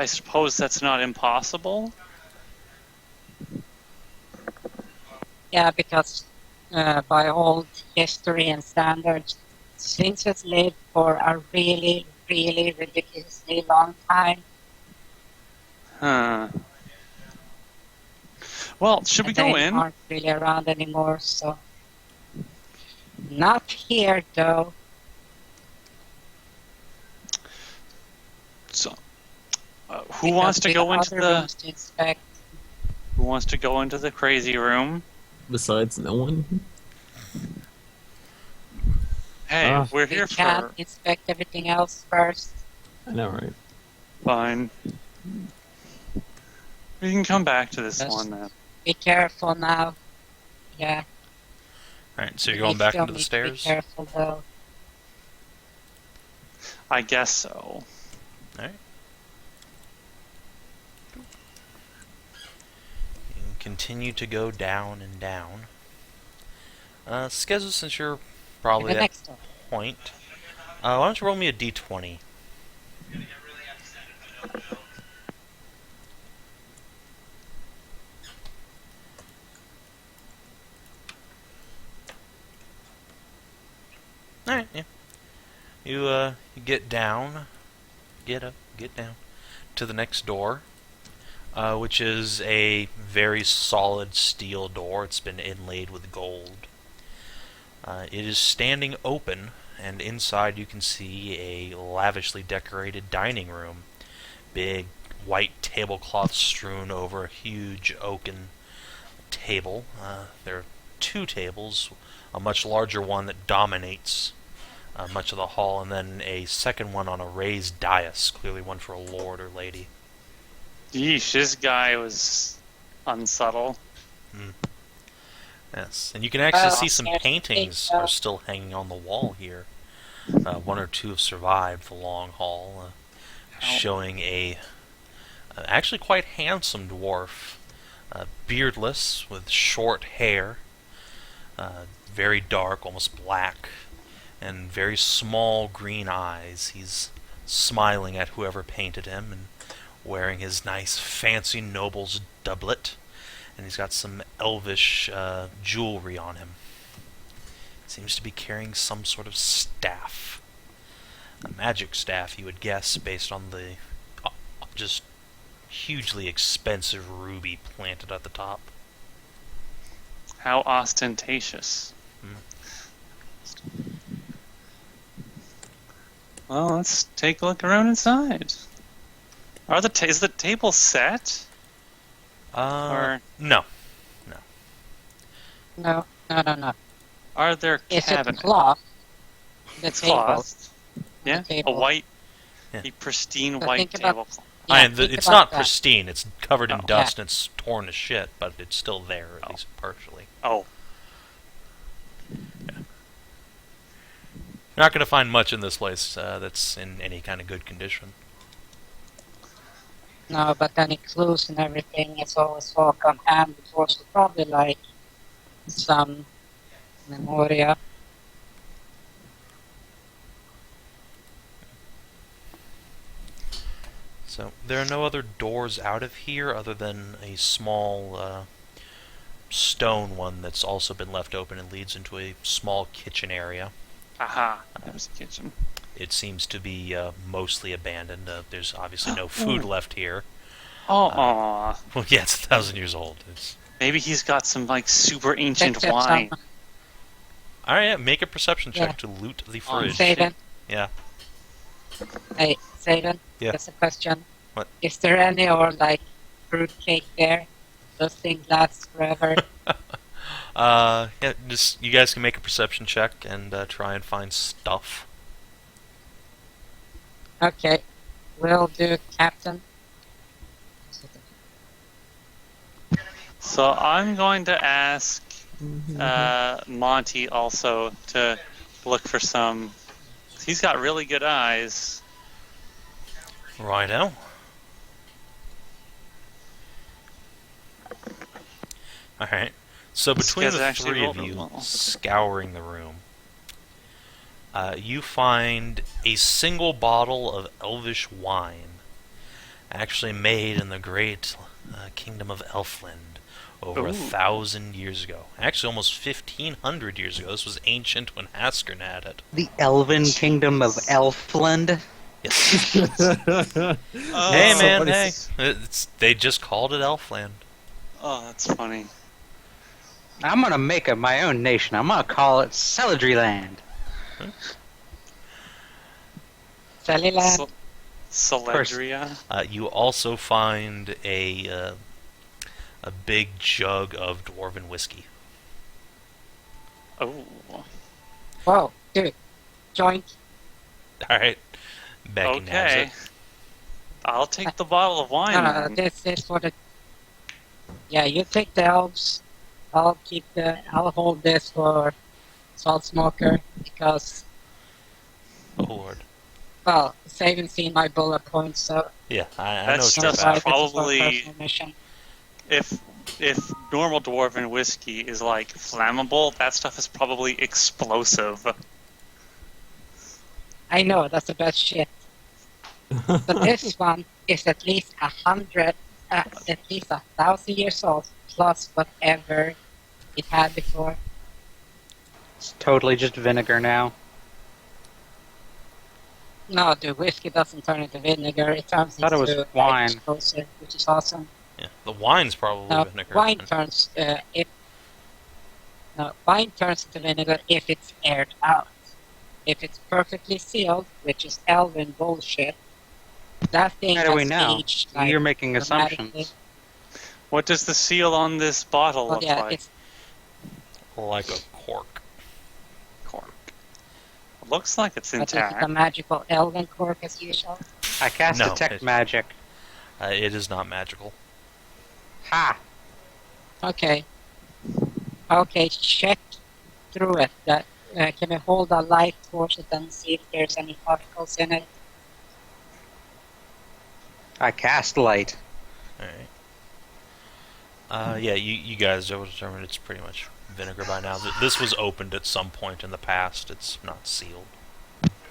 suppose that's not impossible. Yeah, because by old history and standards, sphinxes lived for a really, really ridiculously long time. Huh. Well, should we and go they in? aren't really around anymore, so... Not here, though. So, who wants to go into rooms to inspect. Who wants to go into the crazy room? Besides no one? Hey, we're We here can't for... inspect everything else first. I know, right? Fine. We can come back to this Yes. one then. Be careful now. Yeah. Alright, so you're we going back still into the need to stairs? Be careful, though. I guess so. Alright. You can continue to go down and down. Skezza, since you're probably The at next one. point, why don't you roll me a d20? Alright, yeah. You get down, get down to the next door, which is a very solid steel door. It's been inlaid with gold. It is standing open, and inside you can see a lavishly decorated dining room. Big white tablecloth strewn over a huge oaken table. There are two tables, a much larger one that dominates much of the hall, and then a second one on a raised dais, clearly one for a lord or lady. Yeesh, this guy was unsubtle. Yes, and you can actually see some yes, paintings are still hanging on the wall here. One or two have survived the long haul, showing a actually quite handsome dwarf, beardless, with short hair, very dark, almost black, and very small green eyes. He's smiling at whoever painted him and wearing his nice fancy noble's doublet, and he's got some elvish jewelry on him. Seems to be carrying some sort of staff. A magic staff, you would guess, based on the just hugely expensive ruby planted at the top. How ostentatious. Well, let's take a look around inside. Is the table set? Or No. No. are there Is it cabinets? cloth? The table. Cloth? Yeah, table. a white, Yeah. a pristine So white think about- tablecloth. Yeah, It's think not about that. pristine. It's covered in Oh. dust and it's torn to shit, but it's still there, at least partially. Oh, You're not going to find much in this place that's in any kind of good condition. No, but any clues and everything is always welcome. And also probably like some memoria. So there are no other doors out of here other than a small stone one that's also been left open and leads into a small kitchen area. aha, there's the kitchen. It seems to be mostly abandoned. There's obviously no food left here. Oh, aw. Well, yeah, it's 1,000 years old. Maybe he's got some, like, super ancient Except wine. some- Alright, yeah, make a perception check Yeah. to loot the Oh, fridge. Savin, Yeah. hey, Savin, Yeah. just a question. What? Is there any or like fruit cake there? Those things last forever. Yeah, just you guys can make a perception check and try and find stuff. Okay, we'll do Captain. So I'm going to ask Monty also to look for some. He's got really good eyes. Righto. Alright. So between Skezza the actually three of rolled a you well. scouring the room, you find a single bottle of elvish wine, actually made in the great kingdom of Elfland over Ooh. 1,000 years ago. Actually, almost 1,500 years ago. This was ancient when Haskarn had it. The Elven Kingdom of Elfland. Yes. Oh, Hey, so man, funny. hey. They just called it Elfland. Oh, that's funny. I'm gonna make up my own nation. I'm gonna call it Celadrie Land. Celluland. Celadria. You also find a big jug of dwarven whiskey. Oh. Whoa, dude. Joint. All right, Backy nabs Okay. it. I'll take the bottle of wine. No, then. this is for the. Yeah, you take the elves. I'll hold this for Salt Smoker because, Oh Lord. well, Savin seen my bullet points, so Yeah, I know That what you're stuff's about. this is for probably- personal mission. If normal dwarven whiskey is like flammable, that stuff is probably explosive. I know that's the best shit. But this one is at least 1,000 years old plus whatever it had before. It's totally just vinegar now. No, the whiskey doesn't turn into vinegar. It turns Thought it was into wine. explosive, which is awesome. Yeah, the wine's probably No, vinegar. wine turns wine turns into vinegar if it's aired out. If it's perfectly sealed, which is elven bullshit, that thing How do we has know? aged like You're making dramatically. assumptions. What does the seal on this bottle Well, look yeah, like? it's Like a cork. Cork. Looks like it's but is it intact. a magical elven cork as usual? I cast No, detect it- magic. It is not magical. Ha! Okay. Okay, check through it. Can we hold a light towards it and see if there's any particles in it? I cast light. Alright. Yeah, you guys will determine it's pretty much vinegar by now. This was opened at some point in the past. It's not sealed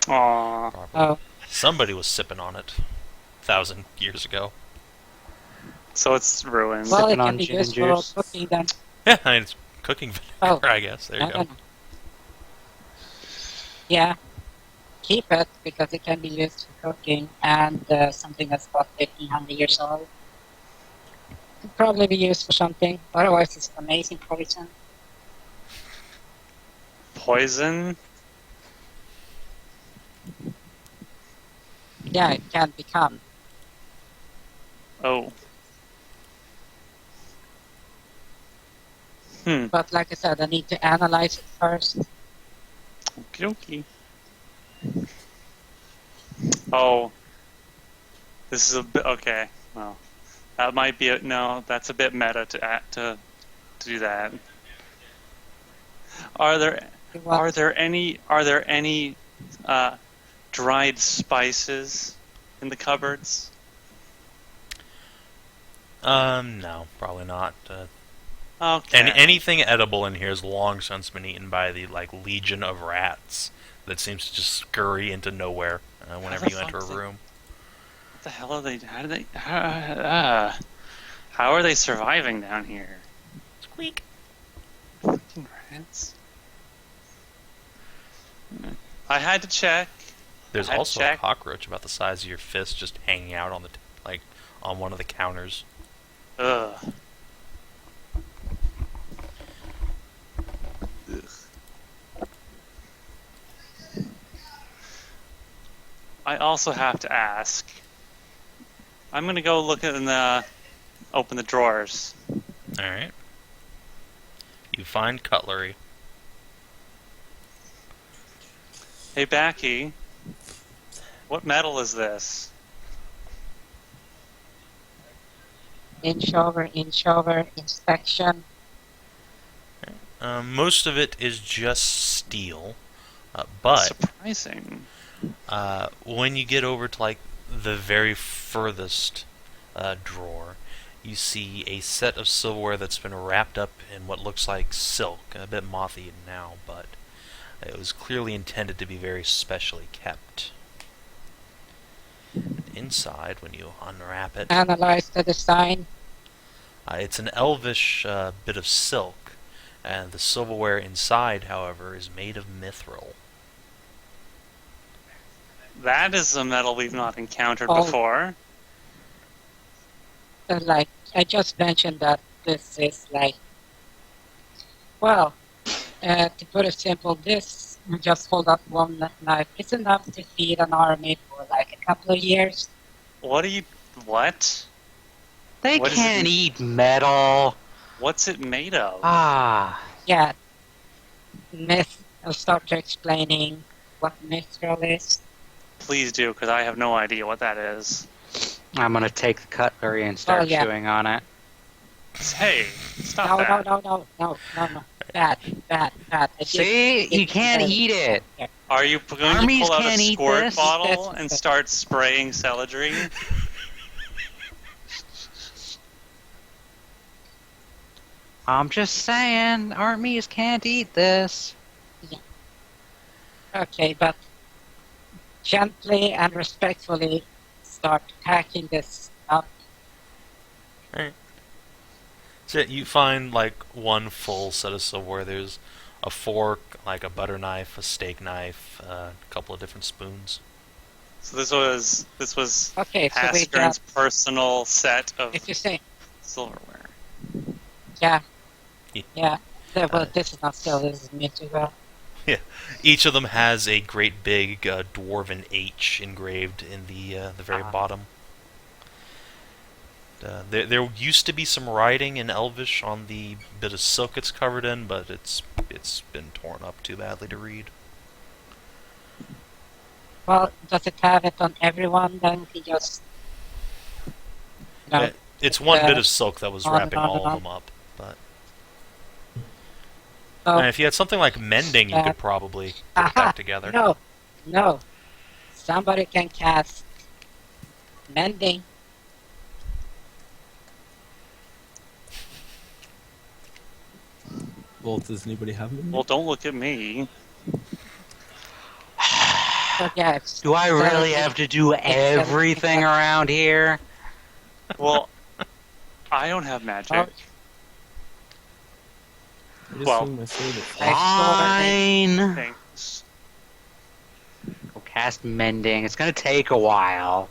Aww. properly. Oh, Somebody was sipping on it 1,000 years ago. So it's ruined. well, it Sipping can on be gin and used for juice. cooking then. Yeah, I mean, it's cooking vinegar, Oh. I guess. There you I go. don't know. Yeah, keep it because it can be used for cooking and something that's about 1,500 years old. Could probably be used for something. Otherwise, it's amazing poison. Poison? Yeah, it can become. Oh. But like I said, I need to analyze it first. Okie dokie. Oh. This is a bit. Okay. Well. That might be. No, that's a bit meta to do that. Are there any dried spices in the cupboards? No, probably not. Okay. Anything edible in here has long since been eaten by the legion of rats that seems to just scurry into nowhere whenever the you enter a fuck's it- room. What the hell are they? How are they surviving down here? Squeak. Fucking rats. I had to check. There's I'd also check. a cockroach about the size of your fist just hanging out on the on one of the counters. Ugh. I also have to ask. I'm gonna go look in open the drawers. All right. You find cutlery. Hey, Backy. What metal is this? Inch over, inspection. Most of it is just steel, but Surprising. when you get over to the very furthest drawer, you see a set of silverware that's been wrapped up in what looks like silk, a bit moth-eaten now, but it was clearly intended to be very specially kept. Inside, when you unwrap it, Analyze the design. it's an elvish bit of silk, and the silverware inside, however, is made of mithril. That is a metal we've not encountered Oh. before. I just mentioned that this is to put it simple, this just hold up one knife. It's enough to feed an army for a couple of years. What? They What is can't it? eat metal. What's it made of? Ah. Yeah, I'll start to explaining what mithril is. Please do, because I have no idea what that is. I'm gonna take the cutlery and start yeah. chewing on it. Hey, stop No, that. no. Bad. See? You can't eat it. Are you going to Armies pull out a can't eat squirt this. bottle Yes. and start spraying Celadrie? I'm just saying, armies can't eat this. Okay, but gently and respectfully start packing this up. So you find one full set of silverware. There's a fork, a butter knife, a steak knife, a couple of different spoons. So this was Okay, so we Haskarn's got. personal set of If you say, silverware. yeah, Yeah. yeah. Well, this is not skill. This is me too. Well, Each of them has a great big dwarven H engraved in the very bottom. There used to be some writing in Elvish on the bit of silk it's covered in, but it's been torn up too badly to read. well, does it have it on everyone? Then he just. No. It's one uh, bit of silk that was on wrapping and on all and of them up. But Oh, and if you had something like mending, you could probably put it aha! back together. No. Somebody can cast mending. Well, does anybody have them? Well, don't look at me. So yeah, it's Do I really seven- have to do everything around here? Well, I don't have magic. Oh, I just well, swing my sword at- Fine. Thanks. Go cast mending. It's gonna take a while.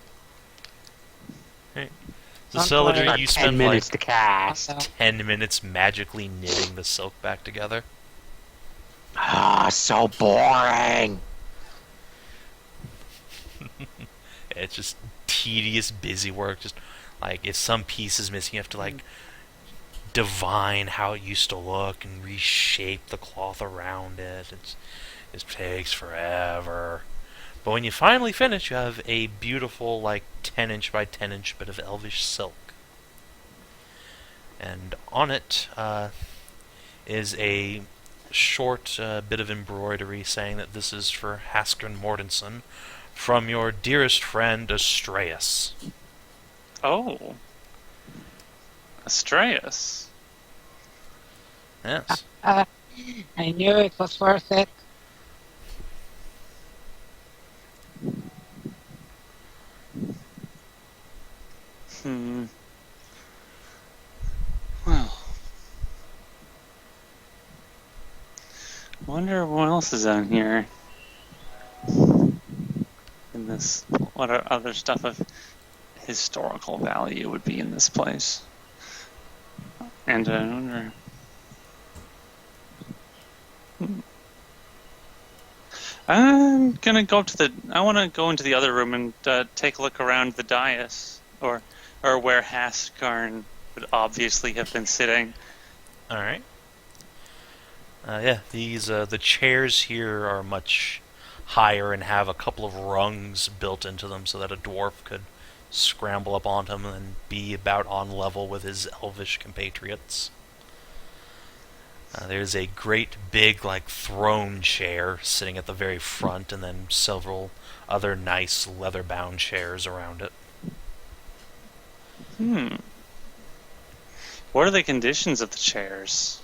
So Don't Celadrie, worry. About you 10 spend minutes like to cast. Also, 10 minutes magically knitting the silk back together. Ah, so boring. It's just tedious, busy work. Just like if some piece is missing, you have to like divine how it used to look and reshape the cloth around it. It takes forever. But when you finally finish, you have a beautiful, like 10-inch by 10-inch bit of elvish silk, and on it is a short bit of embroidery saying that this is for Haskarn Mordantson, from your dearest friend Astraeus. Oh. Astraeus. Yes. I knew it was worth it. Well. Wonder what else is down here. In this, what other stuff of historical value would be in this place? And I wonder. I'm gonna go up to the. I want to go into the other room and take a look around the dais, or where Haskarn would obviously have been sitting. All right. Yeah, these the chairs here are much higher and have a couple of rungs built into them so that a dwarf could scramble up onto them and be about on level with his elvish compatriots. There's a great big like throne chair sitting at the very front, and then several other nice leather-bound chairs around it. What are the conditions of the chairs?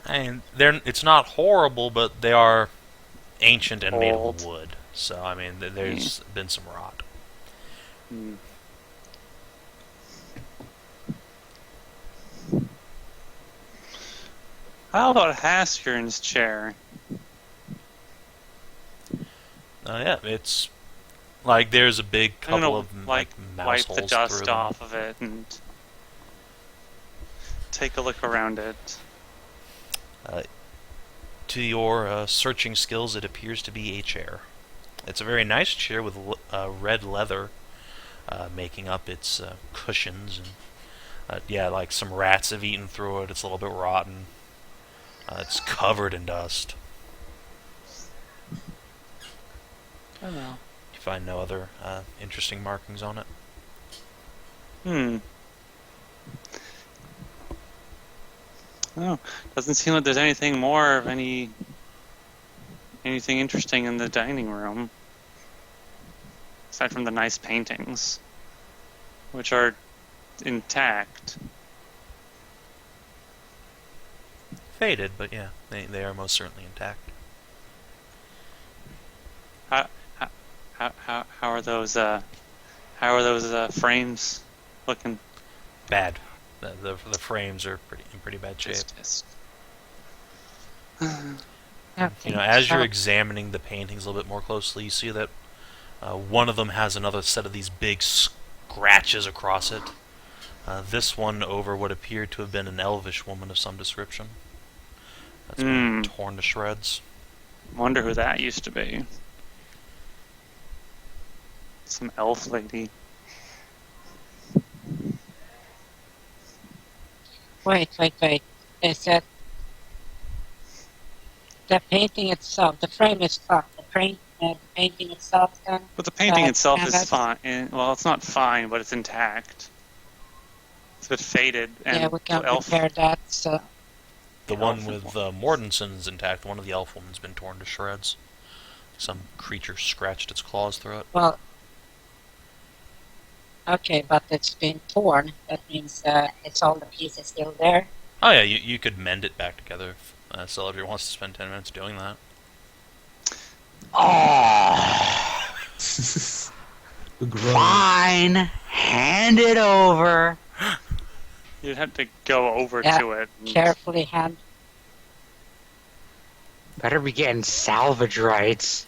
And it's not horrible, but they are ancient and made Old. of wood. So, I mean, there's been some rot. How about Haskarn's chair? Yeah, it's like there's a big I'm gonna couple of like mouse wipe the holes dust through them. off of it and take a look around it. To your searching skills, it appears to be a chair. It's a very nice chair with red leather making up its cushions, and yeah, like some rats have eaten through it. It's a little bit rotten. It's covered in dust. I don't know. You find no other interesting markings on it. Oh, doesn't seem like there's anything more of anything interesting in the dining room, aside from the nice paintings, which are intact. Faded, but yeah, they are most certainly intact. How are those frames looking? Bad. The frames are in pretty bad shape. Okay, You know, as you're so- examining the paintings a little bit more closely, you see that One of them has another set of these big scratches across it. This one over what appeared to have been an elvish woman of some description. That's been torn to shreds. Wonder who that used to be. Some elf lady. Wait. Is that the painting itself? The frame is fucked. The painting itself, then. But the painting itself is that's- fine. Well, it's not fine, but it's intact. It's a bit faded. And Yeah, we can elf. repair that. So The one with Mordanson's intact. One of the elf woman's been torn to shreds. Some creature scratched its claws through it. well. Okay, but it's been torn. That means it's all the pieces still there. Oh yeah, you could mend it back together if Celadrie wants to spend 10 minutes doing that. Oh, The groan. fine. Hand it over. You'd have to go over Yeah, to it. Carefully hand. Better be getting salvage rights.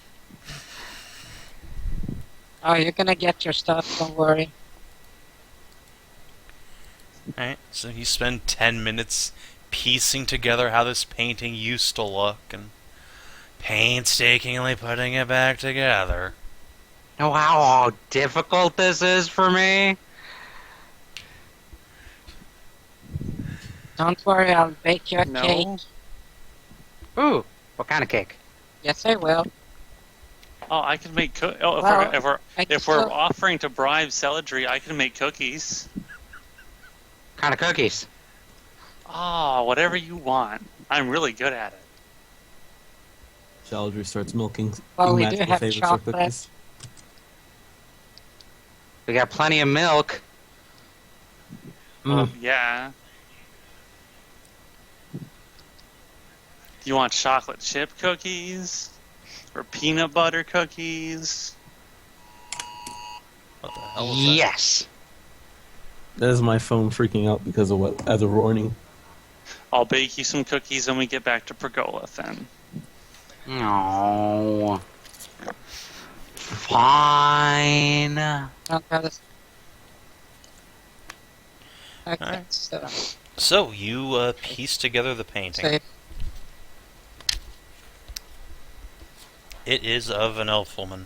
Oh, you're gonna get your stuff. Don't worry. Alright, so you spend 10 minutes piecing together how this painting used to look and painstakingly putting it back together. Know how difficult this is for me? Don't worry, I'll bake you a No. cake. Ooh, what kind of cake? Yes, I will. Oh, I can make if Well, we're I can if we're still- offering to bribe Celadrie, I can make cookies. Kind of cookies? Oh, whatever you want. I'm really good at it. Celadrie starts milking Well, we do magical have favorites for chocolate. cookies. We got plenty of milk. Well, yeah. You want chocolate chip cookies? Or peanut butter cookies? What the hell was that? Yes. That is my phone freaking out because of what? As a warning. I'll bake you some cookies when we get back to Pergola then. No. Fine. Don't have this. Okay, Alright. so So, you piece together the painting. save. It is of an elf woman.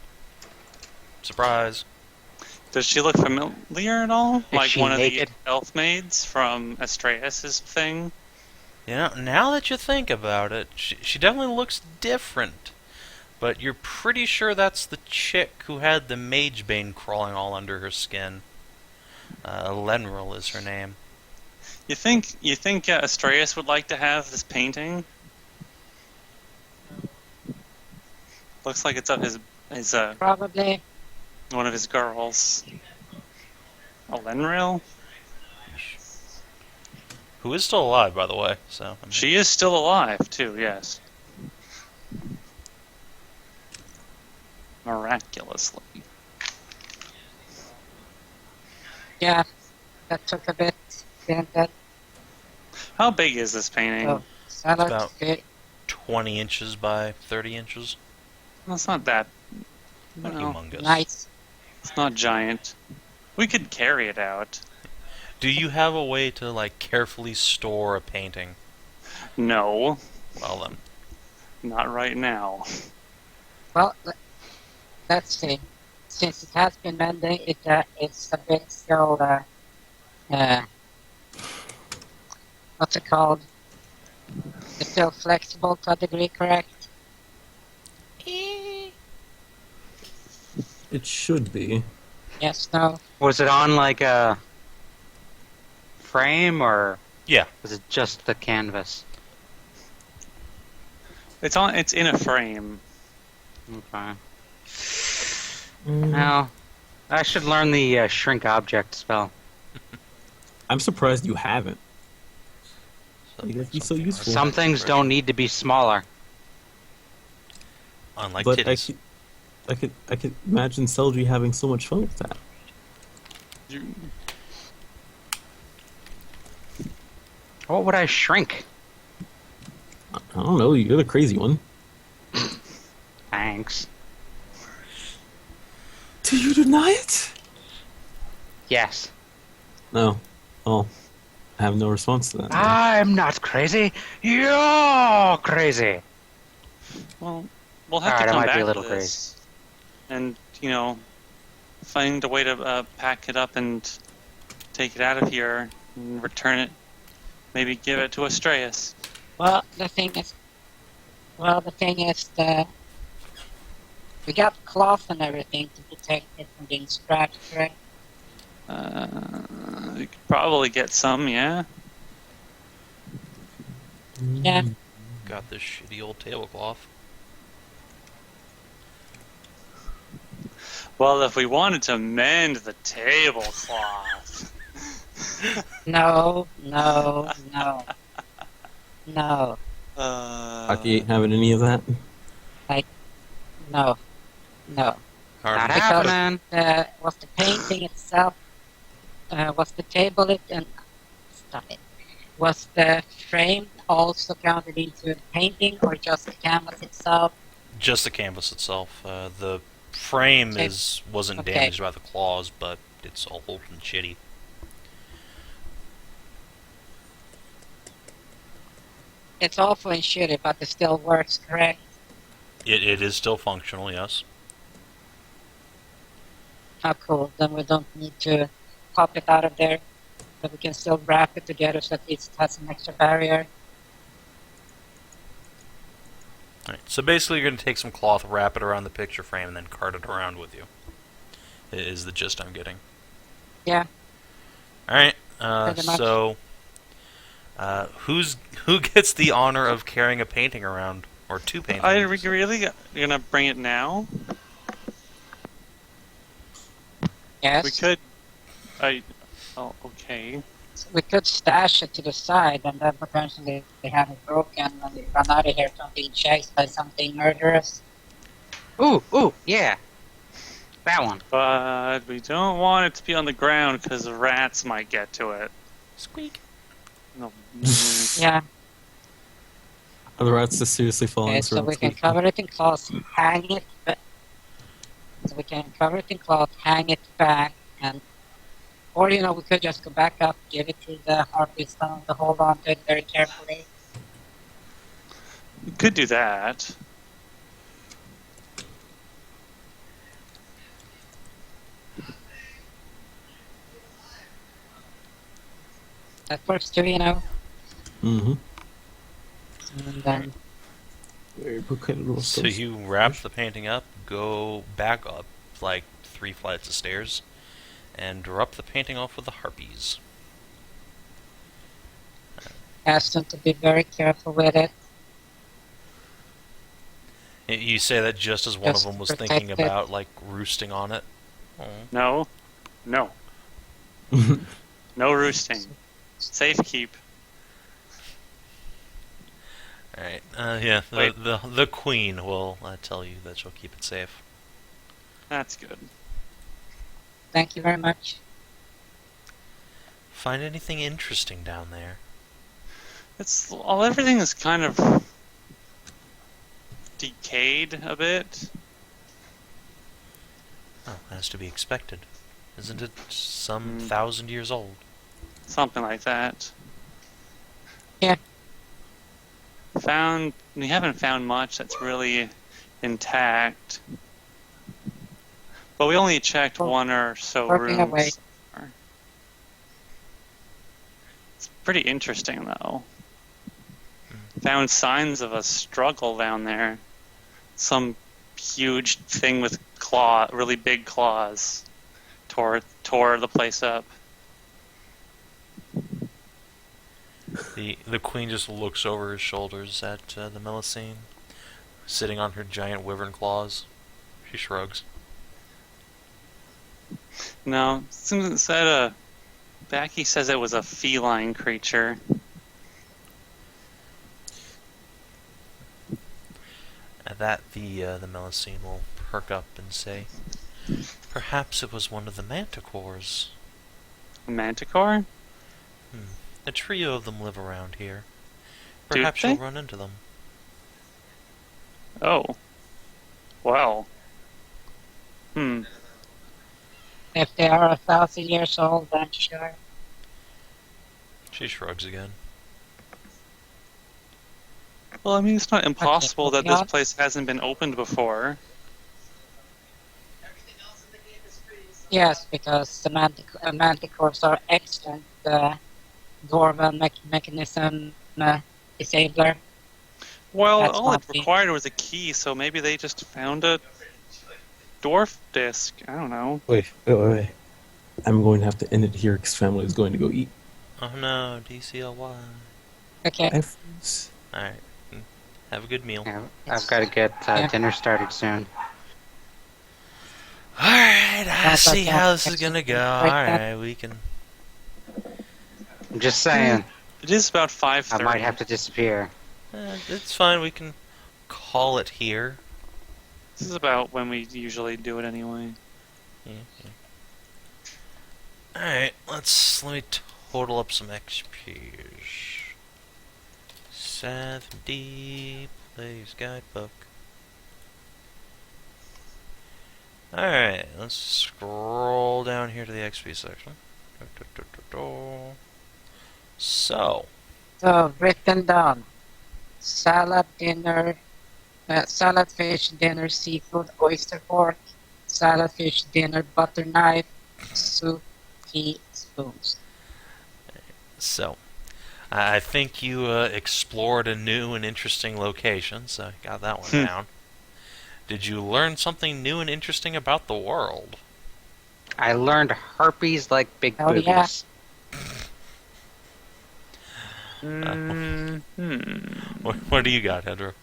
Surprise. Does she look familiar at all? Is Like she one naked? of the elf maids from Astraeus' thing? You know, now that you think about it, she definitely looks different. But you're pretty sure that's the chick who had the Magebane crawling all under her skin. Lenril is her name. You think Astraeus would like to have this painting? Looks like it's of his Probably. one of his girls. A Lenril? Who is still alive, by the way. So I mean, She is still alive too, yes. Miraculously. Yeah, that took a bit. Didn't that? How big is this painting? Oh, so that's about- good. 20 inches by 30 inches. Well, it's not that. Not No, humongous. Nice. it's not giant. We could carry it out. Do you have a way to, like, carefully store a painting? No, Well then. not right now. Well, let's see. Since it has been mending, it's a bit still. What's it called? It's still flexible to a degree, correct? It should be. Yes, no. Was it on like a frame or Yeah. was it just the canvas? It's in a frame. Okay. Well, I should learn the shrink object spell. I'm surprised you haven't. Like, that'd be so useful. Some things don't need to be smaller. Unlike But titties. I could imagine Celadrie having so much fun with that. You, What would I shrink? I don't know. You're the crazy one. Thanks. Do you deny it? Yes. No. Oh, I have no response to that. I'm not crazy. You're crazy. Well, we'll have Alright, to I come might back be a to little this. And, find a way to pack it up and take it out of here and return it. Maybe give it to Astraeus. Well, the thing is, that we got cloth and everything to protect it from being scratched, right? You could probably get some, yeah? Yeah. Got this shitty old tablecloth. Well, if we wanted to mend the tablecloth... No. Backy ain't having any of that. No. Not Harpies. happening. Was the painting itself, was the table stop it. Was the frame also counted into the painting or just the canvas itself? Just the canvas itself. The frame Okay. wasn't Okay. damaged by the claws, but it's all old and shitty. It's awful and shitty, but it still works, correct? It is still functional, yes. How cool. Then we don't need to pop it out of there. But we can still wrap it together so at least it has an extra barrier. Alright, so basically you're going to take some cloth, wrap it around the picture frame, and then cart it around with you. Is the gist I'm getting. Yeah. Alright, Pretty much. so... who gets the honor of carrying a painting around? Or two paintings? Are we really gonna bring it now? Yes. We could... Oh, okay. We could stash it to the side and then potentially they have it broken when we run out of here from being chased by something murderous. Ooh, yeah. That one. But we don't want it to be on the ground because rats might get to it. Squeak. No. Yeah. Are the rats just seriously falling? Okay, so we can cover it in cloth, hang it hang it back, and or we could just go back up, give it to the harpies to hold on to it very carefully. We could do that. That works too, Mm-hmm. And then Very little So you wrap the painting up, go back up like 3 flights of stairs, and drop the painting off with the harpies. ask them to be very careful with it. You say that just as one of Just them was protect thinking it. about, like, roosting on it. Oh. No. No roosting. Safe keep. Alright, yeah, Wait. the queen will tell you that she'll keep it safe. That's good. Thank you very much. Find anything interesting down there? Everything is kind of decayed a bit. Oh, as to be expected. Isn't it some Hmm. 1,000 years old? Something like that. Yeah. We haven't found much that's really intact. But we only checked Well, one or so working rooms. away. It's pretty interesting though. Found signs of a struggle down there. Some huge thing with really big claws tore the place up. The queen just looks over her shoulders at the Melusine, sitting on her giant wyvern claws. She shrugs. No, it said Backy says it was a feline creature. At that, the Melusine will perk up and say, "Perhaps it was one of the manticores. A manticore? A trio of them live around here. Do Perhaps they? you'll run into them." Oh. Well. If they are 1,000 years old, then sure. She shrugs again. Well, I mean, it's not impossible that moving this on. place hasn't been opened before. Yes, because the manticores are excellent dwarven mechanism disabler. Well, That's all it not the- required was a key, so maybe they just found a dwarf disc. I don't know. Wait. I'm going to have to end it here because family is going to go eat. Oh no, DCLY. Okay. Alright. Have a good meal. Yeah, I've got to get dinner started soon. Alright, I Sounds like see that. how this is gonna go. Right then. Alright, we can... I'm just saying, It is about 5:30. I might have to disappear. It's fine, we can call it here. This is about when we usually do it anyway. Alright, let me total up some XPs. Sav&D Player's Guidebook. Alright, let's scroll down here to the XP section. So, written down. Salad dinner, salad fish dinner, seafood, oyster pork, salad fish dinner, butter knife, soup, tea, spoons. I think you explored a new and interesting location, so I got that one down. Did you learn something new and interesting about the world? I learned harpies like big Oh, boobies. yeah. What do you got, Hedrah?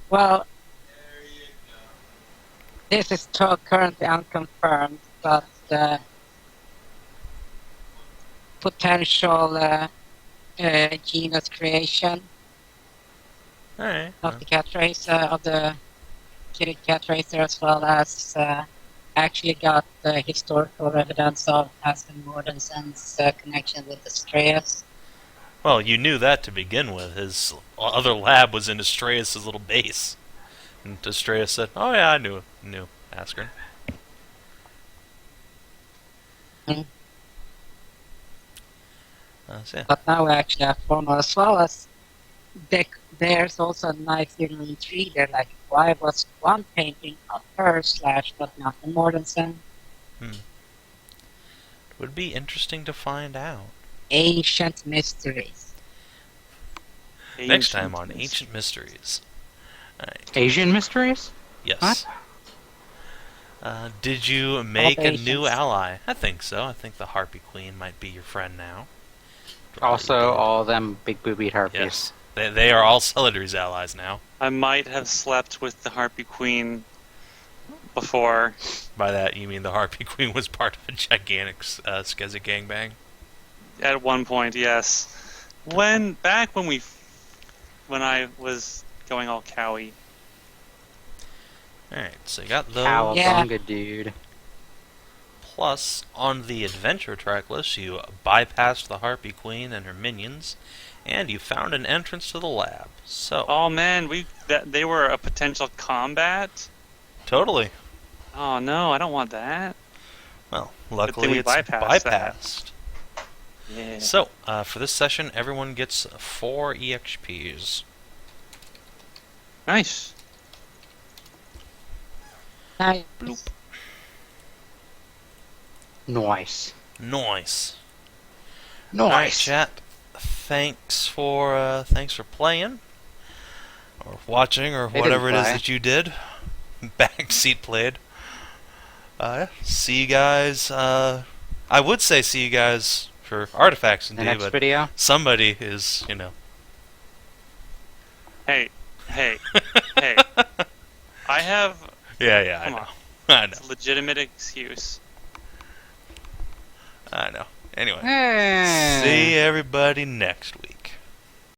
Well, this is currently unconfirmed, but potential genus creation Alright. of the cat race, of the kitted cat racer, as well as actually got historical evidence of Haskarn Mordantson's connection with Astreus. Well, you knew that to begin with. His other lab was in Astreus' little base. And Astreus said, oh yeah, I knew Haskarn. Mm. So yeah. But now we actually have formal, as well as there's also a nice little intrigue there, like why was one painting of her / but not the Mordantson? It would be interesting to find out. Ancient mysteries. Next time on Ancient Mysteries. Alright. Asian mysteries? Yes. Did you make a new Asians. ally? I think so. I think the Harpy Queen might be your friend now. Also, all them big boobied harpies. Yes. They are all Celadrie's allies now. I might have slept with the Harpy Queen before. By that, you mean the Harpy Queen was part of a gigantic Skezza gangbang? At one point, yes. When I was going all cowy. Alright, so you got those. Cowabunga, dude. Plus, on the adventure track list, you bypassed the Harpy Queen and her minions, and you found an entrance to the lab. So, Oh man, they were a potential combat. totally. Oh no, I don't want that. Well, thing luckily we it's bypassed that. bypassed. Yeah. So, for this session, everyone gets 4 EXPs. Nice. Nice. Bloop. Nice. Nice. Alright, Nice. chat. Thanks for playing, or watching, or didn't whatever it is play. that you did. Backseat played. See you guys. I would say see you guys for Artifacts and The D, next but video? somebody is, Hey. Hey. I have Yeah, Come I know. on. I know. a legitimate excuse. I know. Anyway, Hey. see everybody next week.